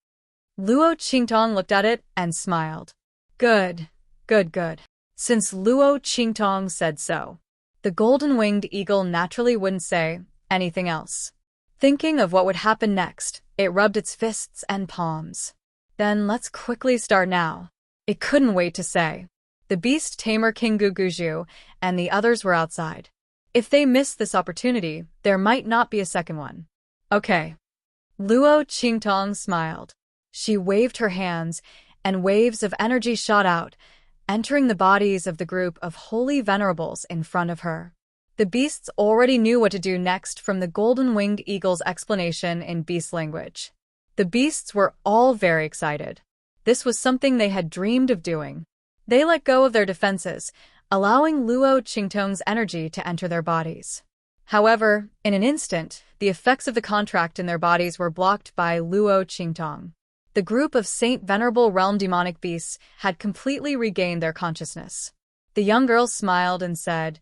Luo Qingtong looked at it and smiled. Good, good, good. Since Luo Qingtong said so, the golden-winged eagle naturally wouldn't say anything else. Thinking of what would happen next, it rubbed its fists and palms. Then let's quickly start now. It couldn't wait to say. The beast tamer King Guguju and the others were outside. If they missed this opportunity, there might not be a second one. Okay. Luo Qingtong smiled. She waved her hands, and waves of energy shot out, entering the bodies of the group of holy venerables in front of her. The beasts already knew what to do next from the golden-winged eagle's explanation in beast language. The beasts were all very excited. This was something they had dreamed of doing. They let go of their defenses, allowing Luo Qingtong's energy to enter their bodies. However, in an instant, the effects of the contract in their bodies were blocked by Luo Qingtong. The group of Saint Venerable Realm demonic beasts had completely regained their consciousness. The young girl smiled and said,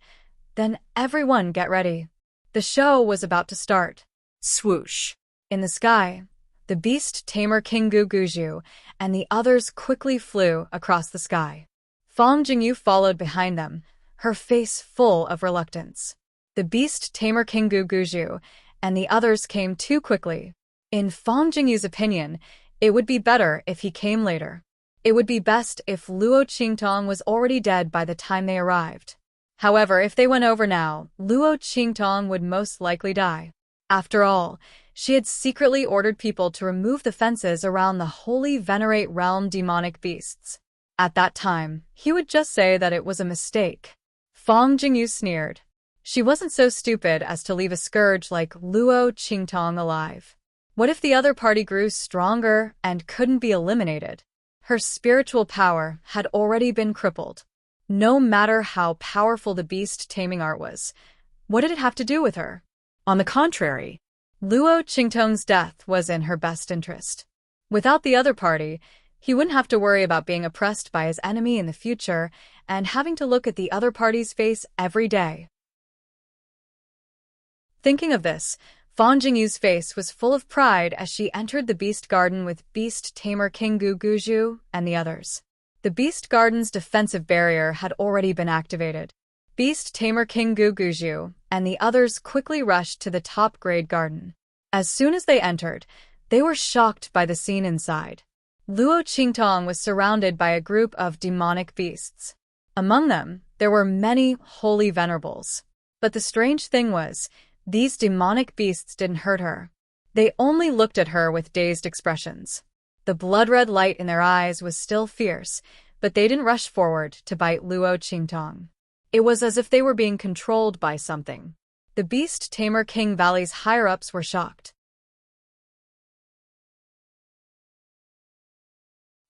Then everyone get ready. The show was about to start. Swoosh. In the sky, the beast tamer King Guguju and the others quickly flew across the sky. Fong Jingyu followed behind them, her face full of reluctance. The beast tamer King Guguju and the others came too quickly. In Fong Jingyu's opinion, it would be better if he came later. It would be best if Luo Qingtong was already dead by the time they arrived. However, if they went over now, Luo Qingtong would most likely die. After all, she had secretly ordered people to remove the fences around the holy venerate realm demonic beasts. At that time, he would just say that it was a mistake. Fong Jingyu sneered. She wasn't so stupid as to leave a scourge like Luo Qingtong alive. What if the other party grew stronger and couldn't be eliminated? Her spiritual power had already been crippled. No matter how powerful the beast-taming art was, what did it have to do with her? On the contrary, Luo Qingtong's death was in her best interest. Without the other party, he wouldn't have to worry about being oppressed by his enemy in the future and having to look at the other party's face every day. Thinking of this, Fang Jingyu's face was full of pride as she entered the beast garden with beast tamer King Guguju and the others. The beast garden's defensive barrier had already been activated. Beast tamer King Guguju and the others quickly rushed to the top-grade garden. As soon as they entered, they were shocked by the scene inside. Luo Qingtong was surrounded by a group of demonic beasts. Among them, there were many holy venerables. But the strange thing was, these demonic beasts didn't hurt her. They only looked at her with dazed expressions. The blood-red light in their eyes was still fierce, but they didn't rush forward to bite Luo Qingtong. It was as if they were being controlled by something. The beast tamer King Valley's higher-ups were shocked.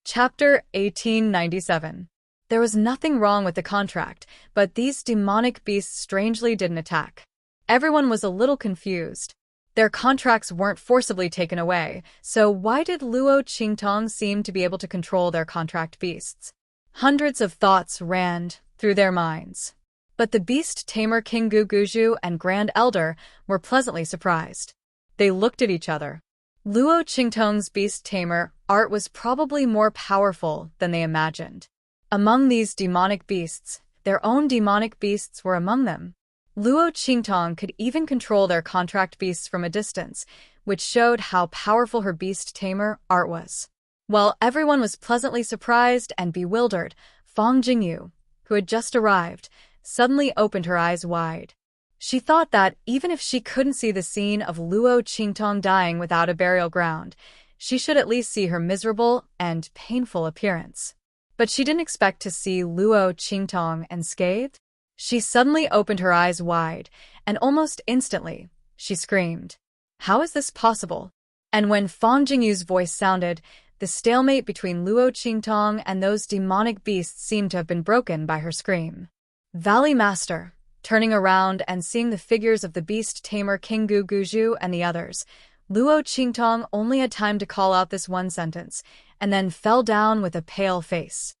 Chapter 1897. There was nothing wrong with the contract, but these demonic beasts strangely didn't attack. Everyone was a little confused. Their contracts weren't forcibly taken away, so why did Luo Qingtong seem to be able to control their contract beasts? Hundreds of thoughts ran through their minds. But the beast tamer King Guguju and Grand Elder were pleasantly surprised. They looked at each other. Luo Qingtong's beast tamer art was probably more powerful than they imagined. Among these demonic beasts, their own demonic beasts were among them. Luo Qingtong could even control their contract beasts from a distance, which showed how powerful her beast tamer art was. While everyone was pleasantly surprised and bewildered, Fang Jingyu, who had just arrived, suddenly opened her eyes wide. She thought that even if she couldn't see the scene of Luo Qingtong dying without a burial ground, she should at least see her miserable and painful appearance. But she didn't expect to see Luo Qingtong unscathed. She suddenly opened her eyes wide, and almost instantly, she screamed, "How is this possible?" And when Fang Jingyu's voice sounded, the stalemate between Luo Qingtong and those demonic beasts seemed to have been broken by her scream. Valley Master, turning around and seeing the figures of the beast tamer King Guguju and the others, Luo Qingtong only had time to call out this one sentence, and then fell down with a pale face.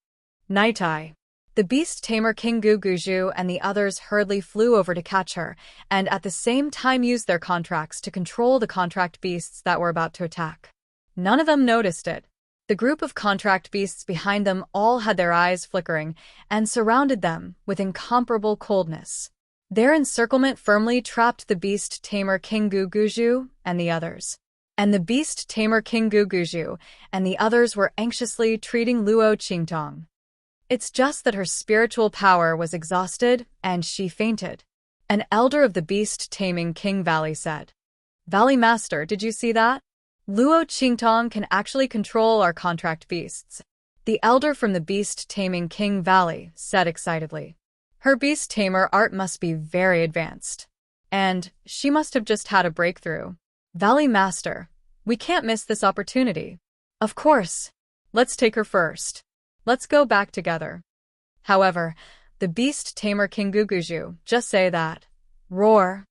Nightai. The beast tamer King Guguju and the others hurriedly flew over to catch her, and at the same time used their contracts to control the contract beasts that were about to attack. None of them noticed it. The group of contract beasts behind them all had their eyes flickering and surrounded them with incomparable coldness. Their encirclement firmly trapped the beast tamer King Guguju and the others. And the beast tamer King Guguju and the others were anxiously treating Luo Qingtong. It's just that her spiritual power was exhausted and she fainted. An elder of the beast-taming King Valley said. Valley Master, did you see that? Luo Qingtong can actually control our contract beasts. The elder from the beast-taming King Valley said excitedly. Her beast-tamer art must be very advanced. And she must have just had a breakthrough. Valley Master, we can't miss this opportunity. Of course. Let's take her first. Let's go back together. However, the beast tamer King Guguju just say that. Roar.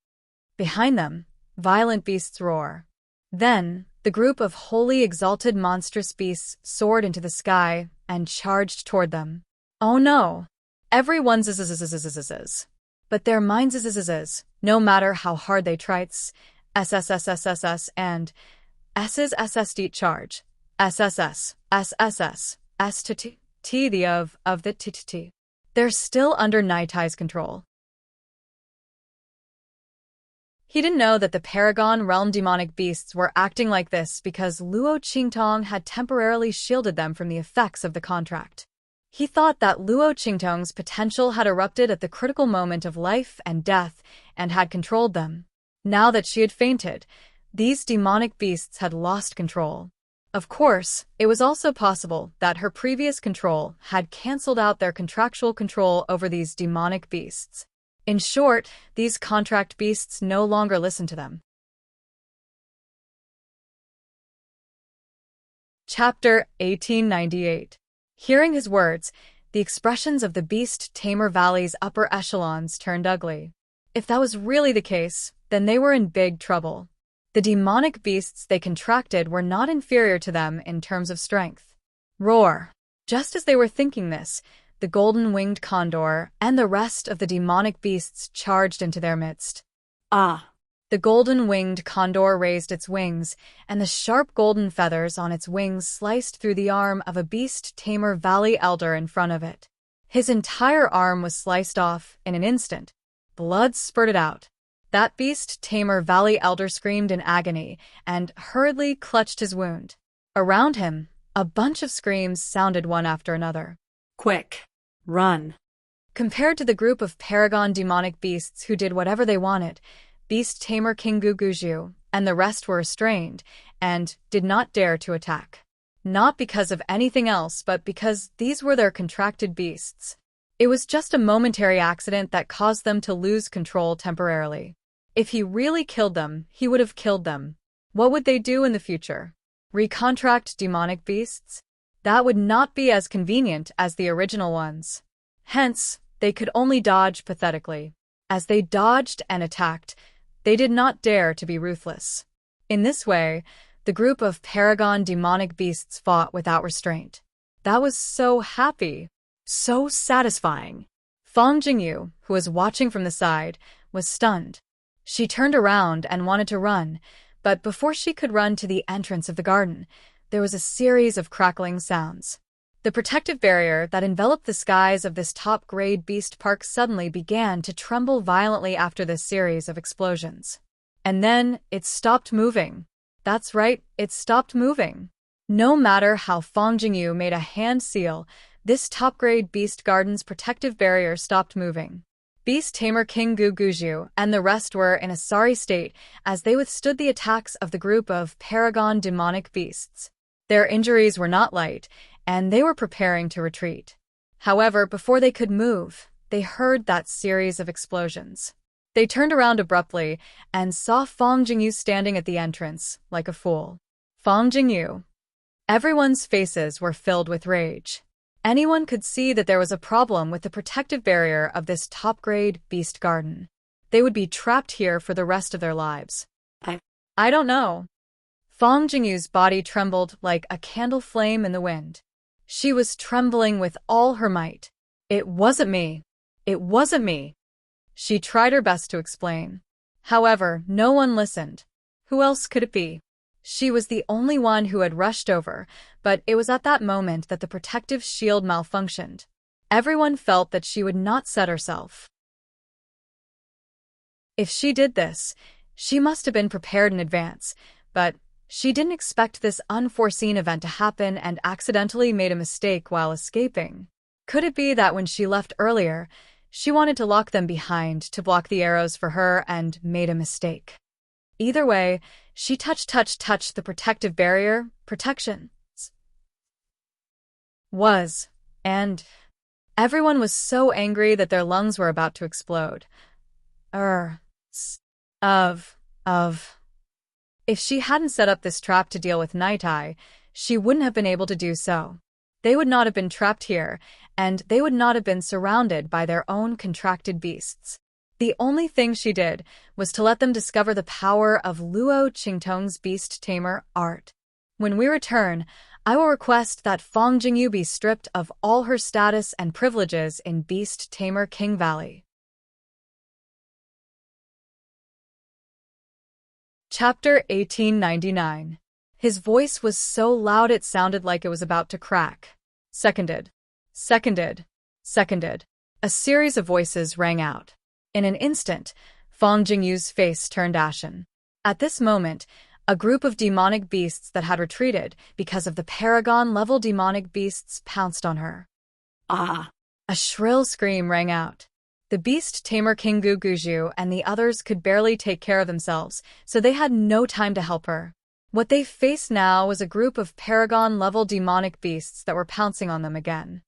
Behind them, violent beasts roar. Then, the group of wholly exalted monstrous beasts soared into the sky and charged toward them. Oh no! Everyone's zzzzzzzzzzz. But their minds zzzzz, no matter how hard they trites, SSSSSS and S's SSD charge, SSS, SSS, S to T the of the TTT. They're still under Nightai's control. He didn't know that the Paragon Realm demonic beasts were acting like this because Luo Qingtong had temporarily shielded them from the effects of the contract. He thought that Luo Qingtong's potential had erupted at the critical moment of life and death and had controlled them. Now that she had fainted, these demonic beasts had lost control. Of course, it was also possible that her previous control had cancelled out their contractual control over these demonic beasts. In short, these contract beasts no longer listened to them. Chapter 1898. Hearing his words, the expressions of the beast tamer Valley's upper echelons turned ugly. If that was really the case, then they were in big trouble. The demonic beasts they contracted were not inferior to them in terms of strength. Roar! Just as they were thinking this, the golden-winged condor and the rest of the demonic beasts charged into their midst. Ah! The golden-winged condor raised its wings, and the sharp golden feathers on its wings sliced through the arm of a beast tamer valley elder in front of it. His entire arm was sliced off in an instant. Blood spurted out. That beast tamer valley elder screamed in agony and hurriedly clutched his wound. Around him, a bunch of screams sounded one after another. Quick! Run! Compared to the group of paragon demonic beasts who did whatever they wanted, Beast Tamer King Guguju and the rest were restrained and did not dare to attack. Not because of anything else, but because these were their contracted beasts. It was just a momentary accident that caused them to lose control temporarily. If he really killed them, he would have killed them. What would they do in the future? Recontract demonic beasts? That would not be as convenient as the original ones. Hence, they could only dodge pathetically. As they dodged and attacked, they did not dare to be ruthless. In this way, the group of paragon demonic beasts fought without restraint. That was so happy, so satisfying. Fang Jingyu, who was watching from the side, was stunned. She turned around and wanted to run, but before she could run to the entrance of the garden, there was a series of crackling sounds. The protective barrier that enveloped the skies of this top-grade beast park suddenly began to tremble violently after this series of explosions. And then it stopped moving. That's right, it stopped moving. No matter how Fang Jingyu made a hand seal, this top-grade beast garden's protective barrier stopped moving. Beast Tamer King Guguju and the rest were in a sorry state as they withstood the attacks of the group of paragon demonic beasts. Their injuries were not light, and they were preparing to retreat. However, before they could move, they heard that series of explosions. They turned around abruptly and saw Fang Jingyu standing at the entrance, like a fool. Fang Jingyu. Everyone's faces were filled with rage. Anyone could see that there was a problem with the protective barrier of this top-grade beast garden. They would be trapped here for the rest of their lives. I don't know. Fang Jingyu's body trembled like a candle flame in the wind. She was trembling with all her might. It wasn't me. It wasn't me. She tried her best to explain. However, no one listened. Who else could it be? She was the only one who had rushed over, but it was at that moment that the protective shield malfunctioned. Everyone felt that she would not set herself. If she did this, she must have been prepared in advance, but she didn't expect this unforeseen event to happen and accidentally made a mistake while escaping. Could it be that when she left earlier, she wanted to lock them behind to block the arrows for her and made a mistake? Either way, she touched the protective barrier, protection. And everyone was so angry that their lungs were about to explode. If she hadn't set up this trap to deal with Night Eye, she wouldn't have been able to do so. They would not have been trapped here, and they would not have been surrounded by their own contracted beasts. The only thing she did was to let them discover the power of Luo Qingtong's Beast Tamer art. When we return, I will request that Fang Jingyu be stripped of all her status and privileges in Beast Tamer King Valley. Chapter 1899. His voice was so loud it sounded like it was about to crack. Seconded. Seconded. Seconded. A series of voices rang out. In an instant, Fang Jingyu's face turned ashen. At this moment, a group of demonic beasts that had retreated because of the paragon-level demonic beasts pounced on her. Ah! A shrill scream rang out. The beast tamer King Guguju and the others could barely take care of themselves, so they had no time to help her. What they faced now was a group of paragon-level demonic beasts that were pouncing on them again.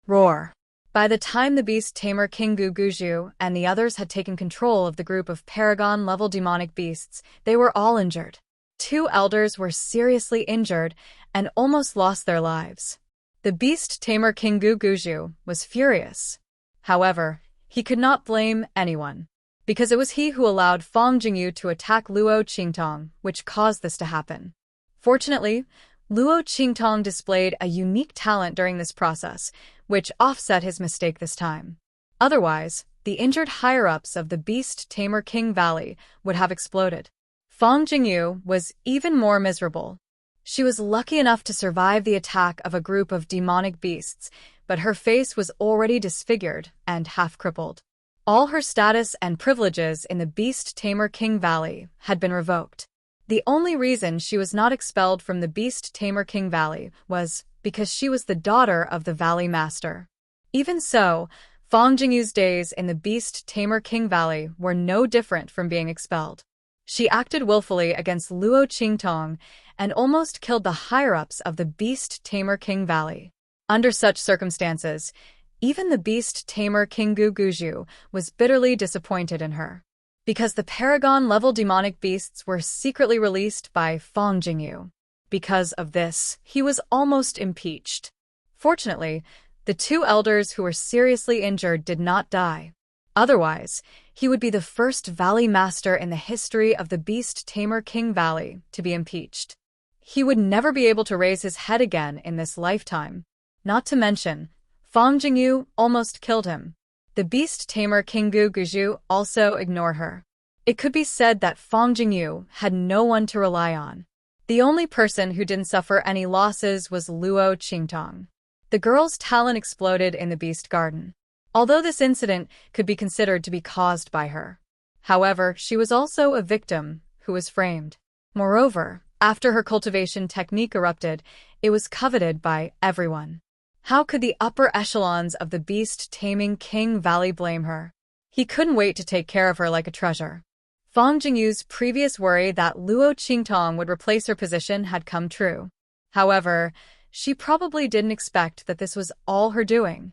Roar! By the time the beast tamer King Guguju and the others had taken control of the group of paragon-level demonic beasts, they were all injured. 2 elders were seriously injured and almost lost their lives. The beast tamer King Guguju was furious. However, he could not blame anyone, because it was he who allowed Fang Jingyu to attack Luo Qingtong, which caused this to happen. Fortunately, Luo Qingtong displayed a unique talent during this process, which offset his mistake this time. Otherwise, the injured higher-ups of the Beast Tamer King Valley would have exploded. Fang Jingyu was even more miserable. She was lucky enough to survive the attack of a group of demonic beasts, but her face was already disfigured and half-crippled. All her status and privileges in the Beast Tamer King Valley had been revoked. The only reason she was not expelled from the Beast Tamer King Valley was because she was the daughter of the Valley Master. Even so, Fang Jingyu's days in the Beast Tamer King Valley were no different from being expelled. She acted willfully against Luo Qingtong and almost killed the higher-ups of the Beast Tamer King Valley. Under such circumstances, even the Beast Tamer King Guguju was bitterly disappointed in her. Because the Paragon-level demonic beasts were secretly released by Fang Jingyu. Because of this, he was almost impeached. Fortunately, the two elders who were seriously injured did not die. Otherwise, he would be the first Valley Master in the history of the Beast Tamer King Valley to be impeached. He would never be able to raise his head again in this lifetime. Not to mention, Fang Jingyu almost killed him. The Beast Tamer King Guguju also ignored her. It could be said that Fang Jingyu had no one to rely on. The only person who didn't suffer any losses was Luo Qingtong. The girl's talent exploded in the Beast Garden. Although this incident could be considered to be caused by her. However, she was also a victim who was framed. Moreover, after her cultivation technique erupted, it was coveted by everyone. How could the upper echelons of the Beast Taming King Valley blame her? He couldn't wait to take care of her like a treasure. Fang Jingyu's previous worry that Luo Qingtong would replace her position had come true. However, she probably didn't expect that this was all her doing.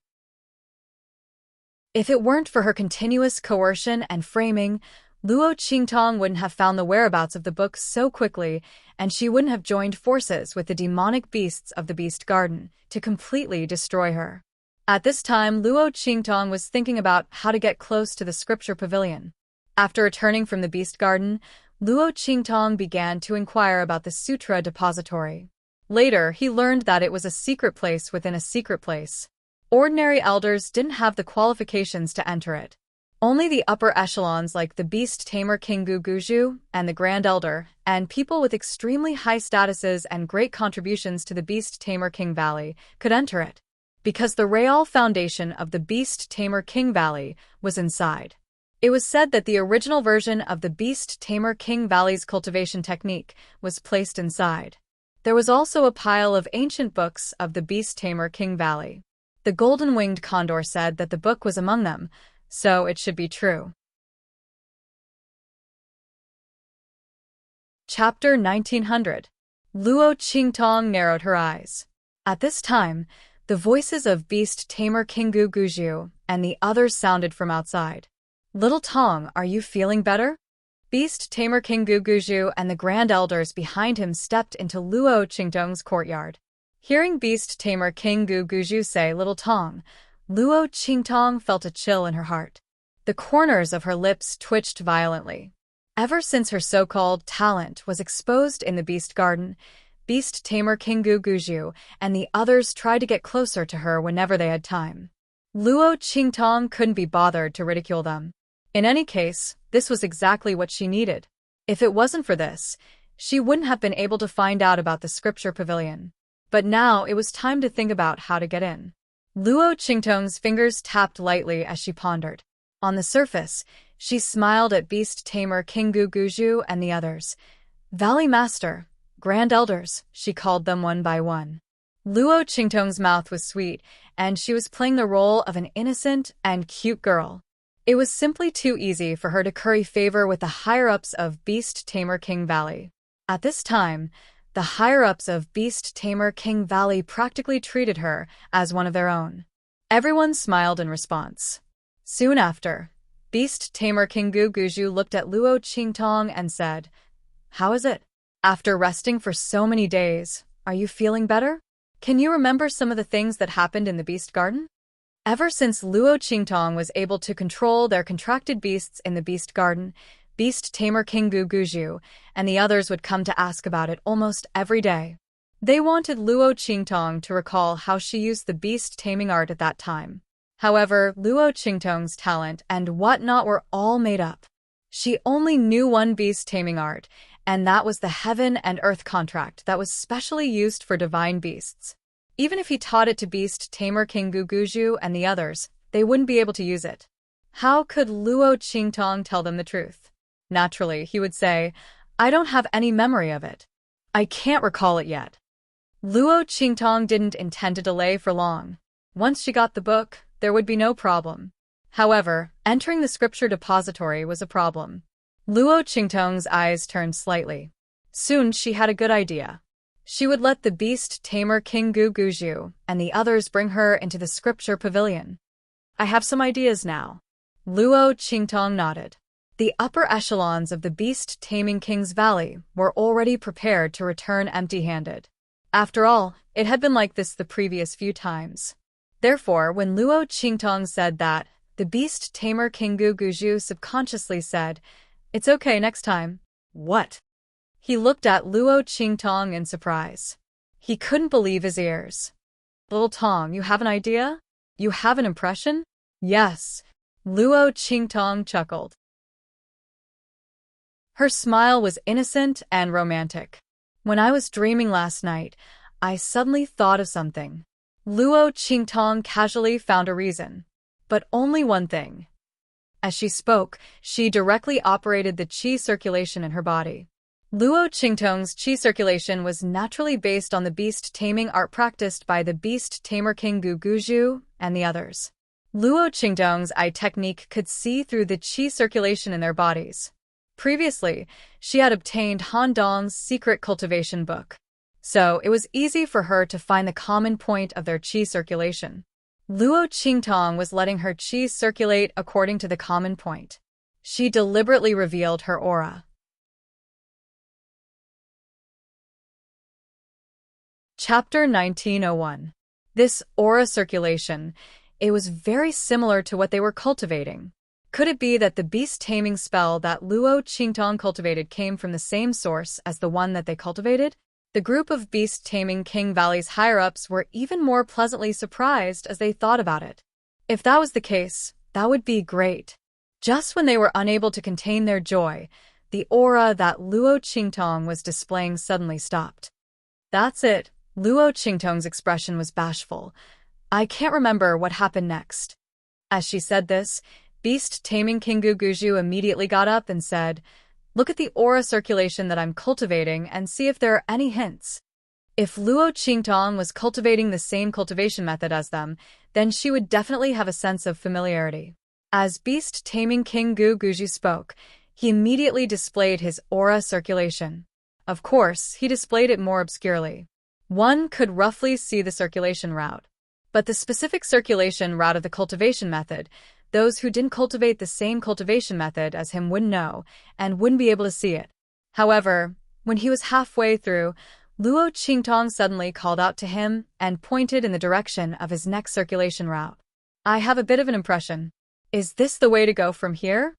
If it weren't for her continuous coercion and framing, Luo Qingtong wouldn't have found the whereabouts of the book so quickly, and she wouldn't have joined forces with the demonic beasts of the Beast Garden to completely destroy her. At this time, Luo Qingtong was thinking about how to get close to the scripture pavilion. After returning from the Beast Garden, Luo Qingtong began to inquire about the Sutra Depository. Later, he learned that it was a secret place within a secret place. Ordinary elders didn't have the qualifications to enter it. Only the upper echelons like the Beast Tamer King Guguju and the Grand Elder, and people with extremely high statuses and great contributions to the Beast Tamer King Valley, could enter it. Because the real foundation of the Beast Tamer King Valley was inside. It was said that the original version of the Beast Tamer King Valley's cultivation technique was placed inside. There was also a pile of ancient books of the Beast Tamer King Valley. The golden-winged condor said that the book was among them, so it should be true. Chapter 1900. Luo Qingtong narrowed her eyes. At this time, the voices of Beast Tamer King Guguju and the others sounded from outside. Little Tong, are you feeling better? Beast Tamer King Guguju and the Grand Elders behind him stepped into Luo Qingtong's courtyard. Hearing Beast Tamer King Guguju say Little Tong, Luo Qingtong felt a chill in her heart. The corners of her lips twitched violently. Ever since her so-called talent was exposed in the Beast Garden, Beast Tamer King Guguju and the others tried to get closer to her whenever they had time. Luo Qingtong couldn't be bothered to ridicule them. In any case, this was exactly what she needed. If it wasn't for this, she wouldn't have been able to find out about the scripture pavilion. But now it was time to think about how to get in. Luo Qingtong's fingers tapped lightly as she pondered. On the surface, she smiled at Beast Tamer King Guguju and the others. Valley Master, Grand Elders, she called them one by one. Luo Qingtong's mouth was sweet, and she was playing the role of an innocent and cute girl. It was simply too easy for her to curry favor with the higher-ups of Beast Tamer King Valley. At this time, the higher-ups of Beast Tamer King Valley practically treated her as one of their own. Everyone smiled in response. Soon after, Beast Tamer King Guguju looked at Luo Qingtong and said, "How is it? After resting for so many days, are you feeling better? Can you remember some of the things that happened in the Beast Garden?" Ever since Luo Qingtong was able to control their contracted beasts in the Beast Garden, Beast Tamer King Guguju and the others would come to ask about it almost every day. They wanted Luo Qingtong to recall how she used the beast taming art at that time. However, Luo Qingtong's talent and whatnot were all made up. She only knew one beast taming art, and that was the heaven and earth contract that was specially used for divine beasts. Even if he taught it to beast tamer King Guguju and the others, they wouldn't be able to use it. How could Luo Qingtong tell them the truth? Naturally, he would say, "I don't have any memory of it. I can't recall it yet." Luo Qingtong didn't intend to delay for long. Once she got the book, there would be no problem. However, entering the scripture depository was a problem. Luo Qingtong's eyes turned slightly. Soon she had a good idea. She would let the beast tamer King Guguju and the others bring her into the scripture pavilion. "I have some ideas now." Luo Qingtong nodded. The upper echelons of the beast taming King's Valley were already prepared to return empty-handed. After all, it had been like this the previous few times. Therefore, when Luo Qingtong said that, the beast tamer King Guguju subconsciously said, "It's okay next time." What? He looked at Luo Qingtong in surprise. He couldn't believe his ears. "Little Tong, you have an idea? You have an impression?" "Yes." Luo Qingtong chuckled. Her smile was innocent and romantic. "When I was dreaming last night, I suddenly thought of something." Luo Qingtong casually found a reason. But only one thing. As she spoke, she directly operated the qi circulation in her body. Luo Qingtong's qi circulation was naturally based on the beast taming art practiced by the beast tamer King Guguju and the others. Luo Qingtong's eye technique could see through the qi circulation in their bodies. Previously, she had obtained Han Dong's secret cultivation book, so it was easy for her to find the common point of their qi circulation. Luo Qingtong was letting her qi circulate according to the common point. She deliberately revealed her aura. Chapter 1901. This aura circulation, it was very similar to what they were cultivating. Could it be that the beast taming spell that Luo Qingtong cultivated came from the same source as the one that they cultivated? The group of beast taming King Valley's higher-ups were even more pleasantly surprised as they thought about it. If that was the case, that would be great. Just when they were unable to contain their joy, the aura that Luo Qingtong was displaying suddenly stopped. "That's it." Luo Qingtong's expression was bashful. "I can't remember what happened next." As she said this, beast taming King Guguju immediately got up and said, "Look at the aura circulation that I'm cultivating and see if there are any hints." If Luo Qingtong was cultivating the same cultivation method as them, then she would definitely have a sense of familiarity. As beast taming King Guguju spoke, he immediately displayed his aura circulation. Of course, he displayed it more obscurely. One could roughly see the circulation route. But the specific circulation route of the cultivation method, those who didn't cultivate the same cultivation method as him wouldn't know, and wouldn't be able to see it. However, when he was halfway through, Luo Qingtong suddenly called out to him and pointed in the direction of his next circulation route. "I have a bit of an impression. Is this the way to go from here?"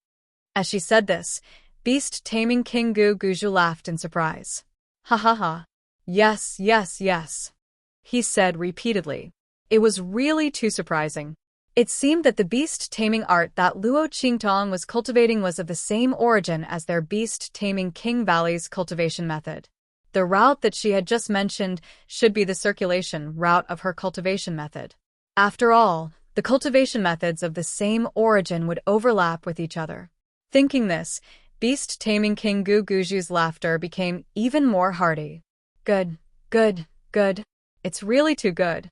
As she said this, beast taming King Guguju laughed in surprise. "Ha ha ha. Yes, yes, yes," he said repeatedly. It was really too surprising. It seemed that the beast taming art that Luo Qingtong was cultivating was of the same origin as their beast taming King Valley's cultivation method. The route that she had just mentioned should be the circulation route of her cultivation method. After all, the cultivation methods of the same origin would overlap with each other. Thinking this, beast taming King Guguju's laughter became even more hearty. "Good, good, good. It's really too good."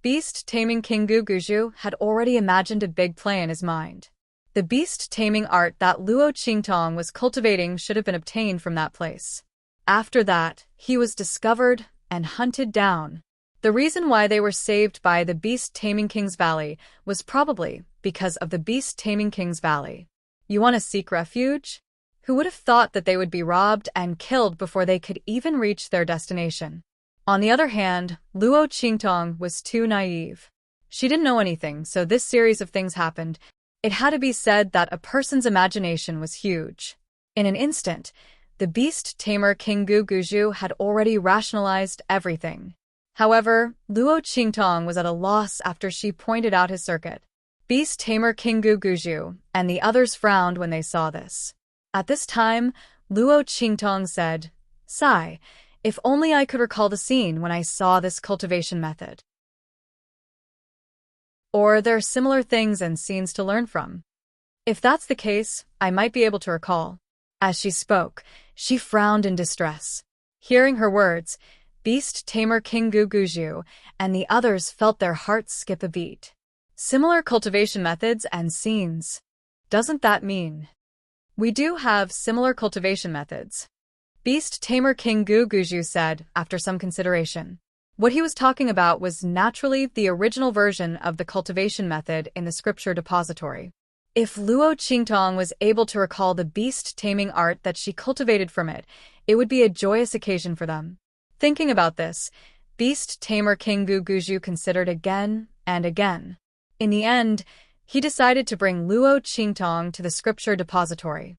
Beast taming King Guguju had already imagined a big play in his mind. The beast taming art that Luo Qingtong was cultivating should have been obtained from that place. After that, he was discovered and hunted down. The reason why they were saved by the beast taming King's Valley was probably because of the beast taming King's Valley. You want to seek refuge? Who would have thought that they would be robbed and killed before they could even reach their destination? On the other hand, Luo Qingtong was too naive. She didn't know anything, so this series of things happened. It had to be said that a person's imagination was huge. In an instant, the beast tamer King Guguju had already rationalized everything. However, Luo Qingtong was at a loss after she pointed out his circuit. Beast tamer King Guguju and the others frowned when they saw this. At this time, Luo Qingtong said, "Sigh, if only I could recall the scene when I saw this cultivation method. Or there are similar things and scenes to learn from. If that's the case, I might be able to recall." As she spoke, she frowned in distress. Hearing her words, Beast tamer King Guguju and the others felt their hearts skip a beat. Similar cultivation methods and scenes. Doesn't that mean we do have similar cultivation methods? Beast tamer King Guguju said after some consideration. What he was talking about was naturally the original version of the cultivation method in the scripture depository. If Luo Qingtong was able to recall the beast taming art that she cultivated from it, it would be a joyous occasion for them. Thinking about this, Beast tamer King Guguju considered again and again. In the end, he decided to bring Luo Qingtong to the scripture depository.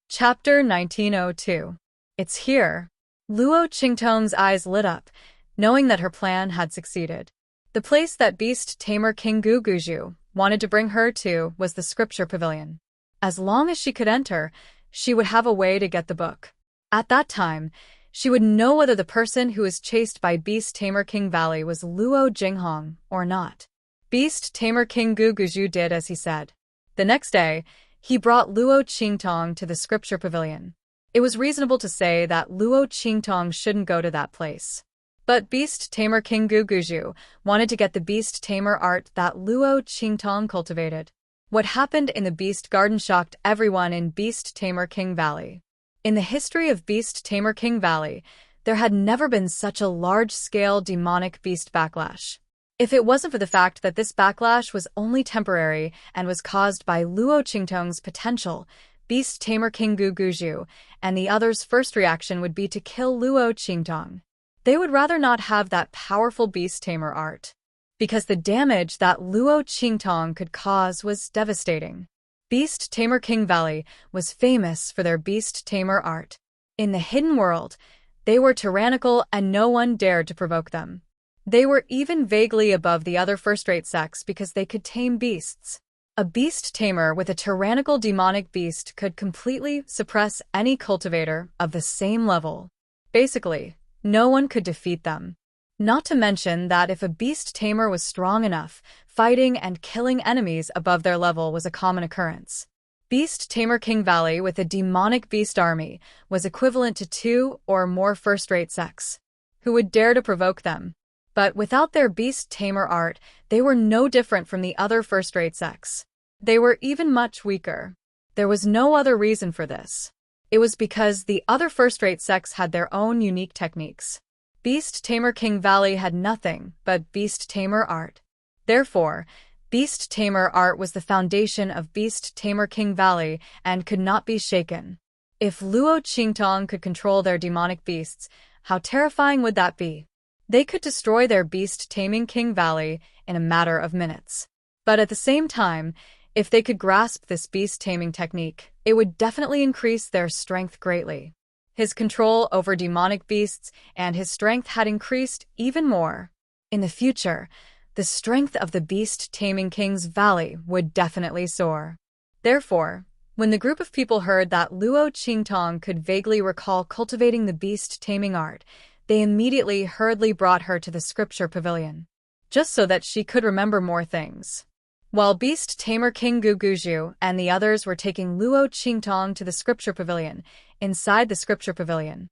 Chapter 1902. It's here. Luo Qingtong's eyes lit up, knowing that her plan had succeeded. The place that Beast tamer King Guguju wanted to bring her to was the scripture pavilion. As long as she could enter, she would have a way to get the book. At that time, she would know whether the person who was chased by Beast tamer King Valley was Luo Jinghong or not. Beast tamer King Guguju did as he said. The next day, he brought Luo Qingtong to the scripture pavilion. It was reasonable to say that Luo Qingtong shouldn't go to that place. But Beast tamer King Guguju wanted to get the beast tamer art that Luo Qingtong cultivated. What happened in the beast garden shocked everyone in Beast tamer King Valley. In the history of Beast tamer King Valley, there had never been such a large-scale demonic beast backlash. If it wasn't for the fact that this backlash was only temporary and was caused by Luo Qingtong's potential, Beast tamer King Guguju and the others' first reaction would be to kill Luo Qingtong. They would rather not have that powerful beast tamer art, because the damage that Luo Qingtong could cause was devastating. Beast tamer King Valley was famous for their beast tamer art. In the hidden world, they were tyrannical and no one dared to provoke them. They were even vaguely above the other first-rate sects because they could tame beasts. A beast tamer with a tyrannical demonic beast could completely suppress any cultivator of the same level. Basically, no one could defeat them. Not to mention that if a beast tamer was strong enough, fighting and killing enemies above their level was a common occurrence. Beast tamer King Valley with a demonic beast army was equivalent to 2 or more first-rate sects who would dare to provoke them. But without their beast tamer art, they were no different from the other first-rate sects. They were even much weaker. There was no other reason for this. It was because the other first-rate sects had their own unique techniques. Beast tamer King Valley had nothing but beast tamer art. Therefore, beast tamer art was the foundation of Beast tamer King Valley and could not be shaken. If Luo Qingtong could control their demonic beasts, how terrifying would that be? They could destroy their beast taming King Valley in a matter of minutes. But at the same time, if they could grasp this beast taming technique, it would definitely increase their strength greatly. His control over demonic beasts and his strength had increased even more. In the future, the strength of the beast taming King's Valley would definitely soar. Therefore, when the group of people heard that Luo Qingtong could vaguely recall cultivating the beast taming art, they immediately hurriedly brought her to the scripture pavilion, just so that she could remember more things. While Beast tamer King Guguju and the others were taking Luo Qingtong to the scripture pavilion, inside the scripture pavilion,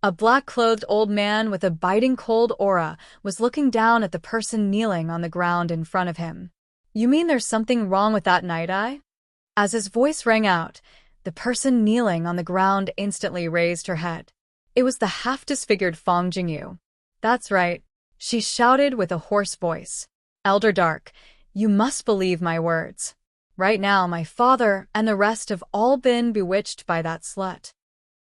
a black-clothed old man with a biting cold aura was looking down at the person kneeling on the ground in front of him. "You mean there's something wrong with that night eye?" As his voice rang out, the person kneeling on the ground instantly raised her head. It was the half-disfigured Fang Jingyu. "That's right," she shouted with a hoarse voice. "Elder Dark, you must believe my words. Right now, my father and the rest have all been bewitched by that slut.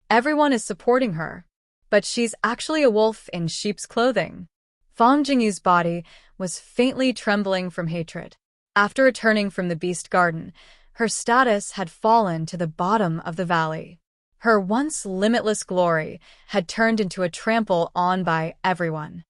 Everyone is supporting her, but she's actually a wolf in sheep's clothing." Fang Jingyu's body was faintly trembling from hatred. After returning from the beast garden, her status had fallen to the bottom of the valley. Her once limitless glory had turned into a trample on by everyone.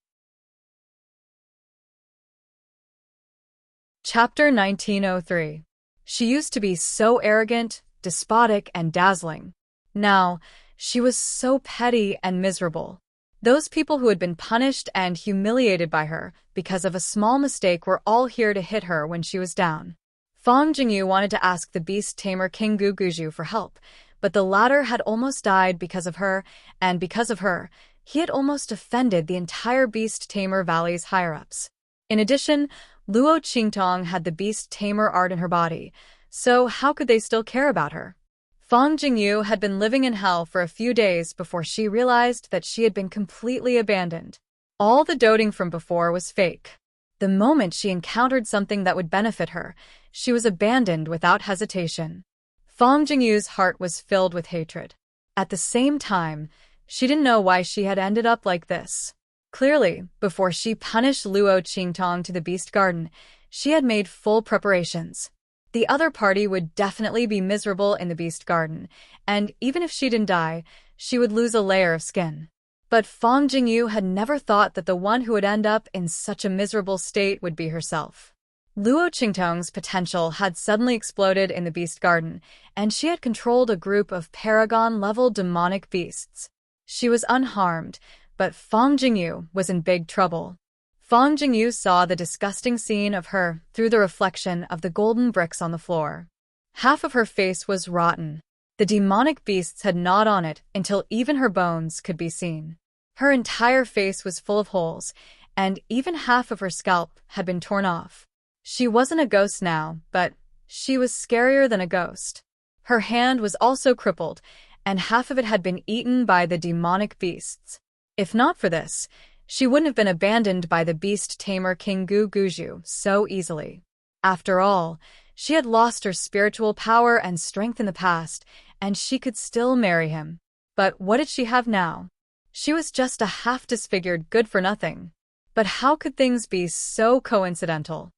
Chapter 1903. She used to be so arrogant, despotic, and dazzling. Now, she was so petty and miserable. Those people who had been punished and humiliated by her because of a small mistake were all here to hit her when she was down. Fong Jingyu wanted to ask the beast tamer King Guguju for help, but the latter had almost died because of her, and because of her, he had almost offended the entire Beast Tamer Valley's higher-ups. In addition, Luo Qingtong had the Beast Tamer art in her body, so how could they still care about her? Fong Jingyu had been living in hell for a few days before she realized that she had been completely abandoned. All the doting from before was fake. The moment she encountered something that would benefit her, she was abandoned without hesitation. Fong Jingyu's heart was filled with hatred. At the same time, she didn't know why she had ended up like this. Clearly, before she punished Luo Qingtong to the Beast Garden, she had made full preparations. The other party would definitely be miserable in the Beast Garden, and even if she didn't die, she would lose a layer of skin. But Fong Jingyu had never thought that the one who would end up in such a miserable state would be herself. Luo Qingtong's potential had suddenly exploded in the Beast Garden, and she had controlled a group of Paragon-level demonic beasts. She was unharmed, but Fong Jingyu was in big trouble. Fong Jingyu saw the disgusting scene of her through the reflection of the golden bricks on the floor. Half of her face was rotten. The demonic beasts had gnawed on it until even her bones could be seen. Her entire face was full of holes, and even half of her scalp had been torn off. She wasn't a ghost now, but she was scarier than a ghost. Her hand was also crippled, and half of it had been eaten by the demonic beasts. If not for this, she wouldn't have been abandoned by the beast tamer King Guguju so easily. After all, she had lost her spiritual power and strength in the past, and she could still marry him. But what did she have now? She was just a half-disfigured good-for-nothing. But how could things be so coincidental?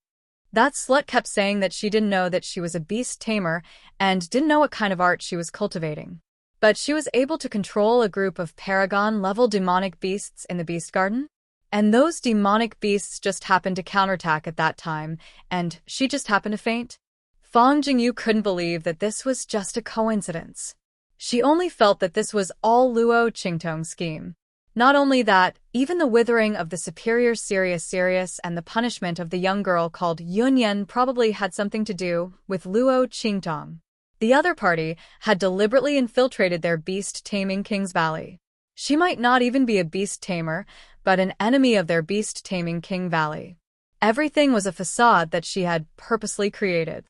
That slut kept saying that she didn't know that she was a beast tamer and didn't know what kind of art she was cultivating. But she was able to control a group of Paragon-level demonic beasts in the Beast Garden? And those demonic beasts just happened to counterattack at that time, and she just happened to faint? Fong Jingyu couldn't believe that this was just a coincidence. She only felt that this was all Luo Qingtong's scheme. Not only that, even the withering of the superior Sirius and the punishment of the young girl called Yunyan probably had something to do with Luo Qingtong. The other party had deliberately infiltrated their beast-taming King's Valley. She might not even be a beast tamer, but an enemy of their beast-taming King Valley. Everything was a facade that she had purposely created.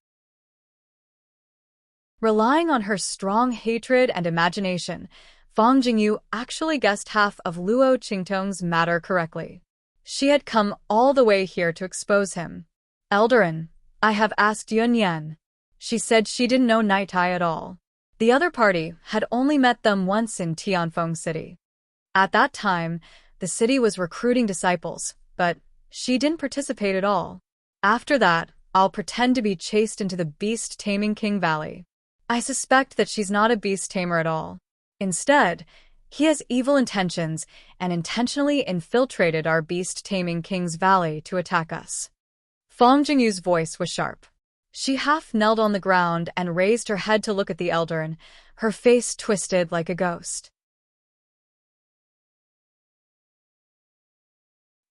Relying on her strong hatred and imagination, Fong Jingyu actually guessed half of Luo Qingtong's matter correctly. She had come all the way here to expose him. Eldarin, I have asked Yunyan. She said she didn't know Night Tai at all. The other party had only met them once in Tianfeng City. At that time, the city was recruiting disciples, but she didn't participate at all. After that, I'll pretend to be chased into the beast-taming King Valley. I suspect that she's not a beast tamer at all. Instead, he has evil intentions and intentionally infiltrated our beast-taming King's Valley to attack us. Fong Jingyu's voice was sharp. She half knelt on the ground and raised her head to look at the Eldarin, her face twisted like a ghost.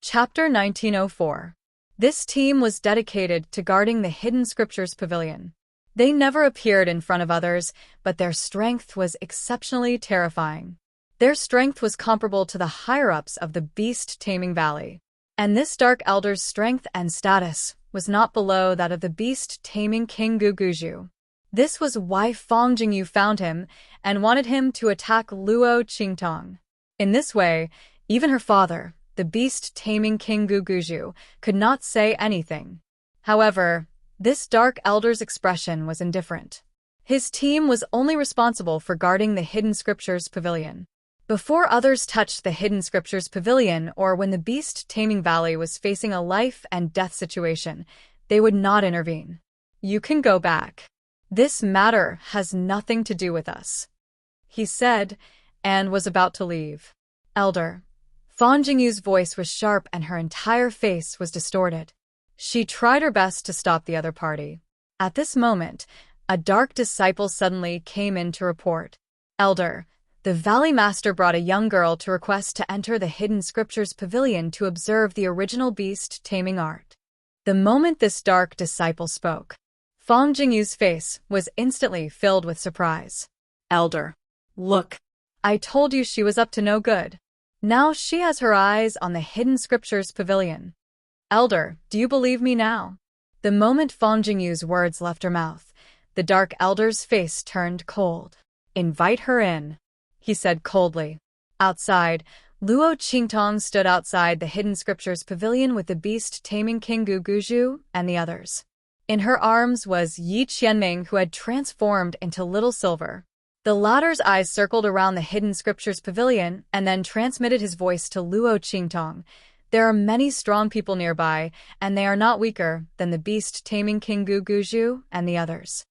Chapter 1904. This team was dedicated to guarding the Hidden Scriptures Pavilion. They never appeared in front of others, but their strength was exceptionally terrifying. Their strength was comparable to the higher-ups of the beast-taming valley. And this Dark Elder's strength and status was not below that of the beast-taming King Guguju. This was why Fong Jingyu found him and wanted him to attack Luo Qingtong. In this way, even her father, the beast-taming King Guguju, could not say anything. However, this Dark Elder's expression was indifferent. His team was only responsible for guarding the Hidden Scriptures Pavilion. Before others touched the Hidden Scriptures Pavilion or when the beast-taming valley was facing a life-and-death situation, they would not intervene. You can go back. This matter has nothing to do with us. he said, and was about to leave. Elder. Fang Jingyu's voice was sharp and her entire face was distorted. She tried her best to stop the other party. At this moment, a dark disciple suddenly came in to report. Elder. The Valley Master brought a young girl to request to enter the Hidden Scriptures Pavilion to observe the original beast taming art. The moment this dark disciple spoke, Fang Jingyu's face was instantly filled with surprise. Elder. Look. I told you she was up to no good. Now she has her eyes on the Hidden Scriptures Pavilion. Elder, do you believe me now? The moment Fang Jingyu's words left her mouth, the Dark Elder's face turned cold. Invite her in, he said coldly. Outside, Luo Qingtong stood outside the Hidden Scriptures Pavilion with the beast taming King Guguju and the others. In her arms was Yi Qianming, who had transformed into Little Silver. The latter's eyes circled around the Hidden Scriptures Pavilion and then transmitted his voice to Luo Qingtong. There are many strong people nearby, and they are not weaker than the beast taming King Guguju and the others.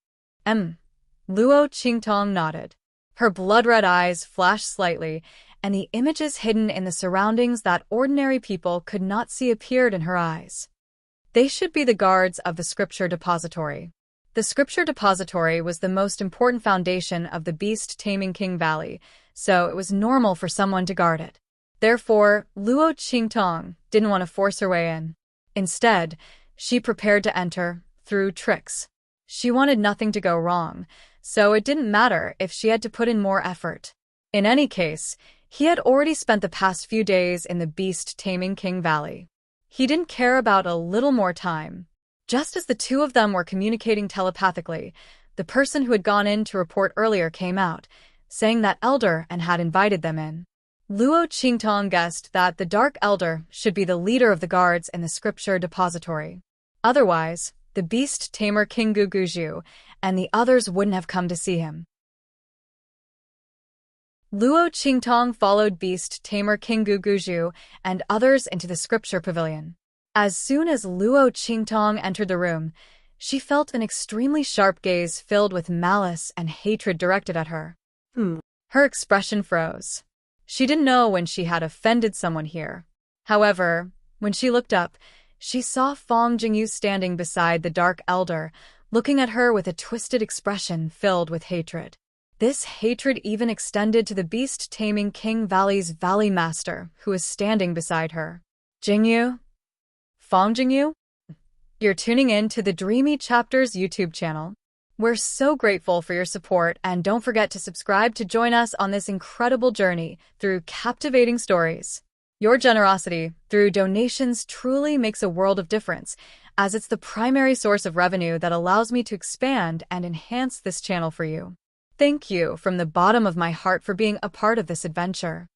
Luo Qingtong nodded. Her blood-red eyes flashed slightly, and the images hidden in the surroundings that ordinary people could not see appeared in her eyes. They should be the guards of the Scripture Depository. The Scripture Depository was the most important foundation of the beast-taming King Valley, so it was normal for someone to guard it. Therefore, Luo Qingtong didn't want to force her way in. Instead, she prepared to enter through tricks. She wanted nothing to go wrong, so it didn't matter if she had to put in more effort. In any case, he had already spent the past few days in the beast-taming King Valley. He didn't care about a little more time. Just as the two of them were communicating telepathically, the person who had gone in to report earlier came out, saying that Elder and had invited them in. Luo Qingtong guessed that the Dark Elder should be the leader of the guards in the Scripture Depository. Otherwise, the beast tamer King Guguju and the others wouldn't have come to see him. Luo Qingtong followed beast tamer King Guguju and others into the Scripture Pavilion. As soon as Luo Qingtong entered the room, she felt an extremely sharp gaze filled with malice and hatred directed at her. Her expression froze. She didn't know when she had offended someone here. However, when she looked up, she saw Fang Jingyu standing beside the Dark Elder, looking at her with a twisted expression filled with hatred. This hatred even extended to the beast-taming King Valley's Valley Master, who was standing beside her. Jingyu? Fang Jingyu? You're tuning in to the Dreamy Chapters YouTube channel. We're so grateful for your support, and don't forget to subscribe to join us on this incredible journey through captivating stories. Your generosity through donations truly makes a world of difference, as it's the primary source of revenue that allows me to expand and enhance this channel for you. Thank you from the bottom of my heart for being a part of this adventure.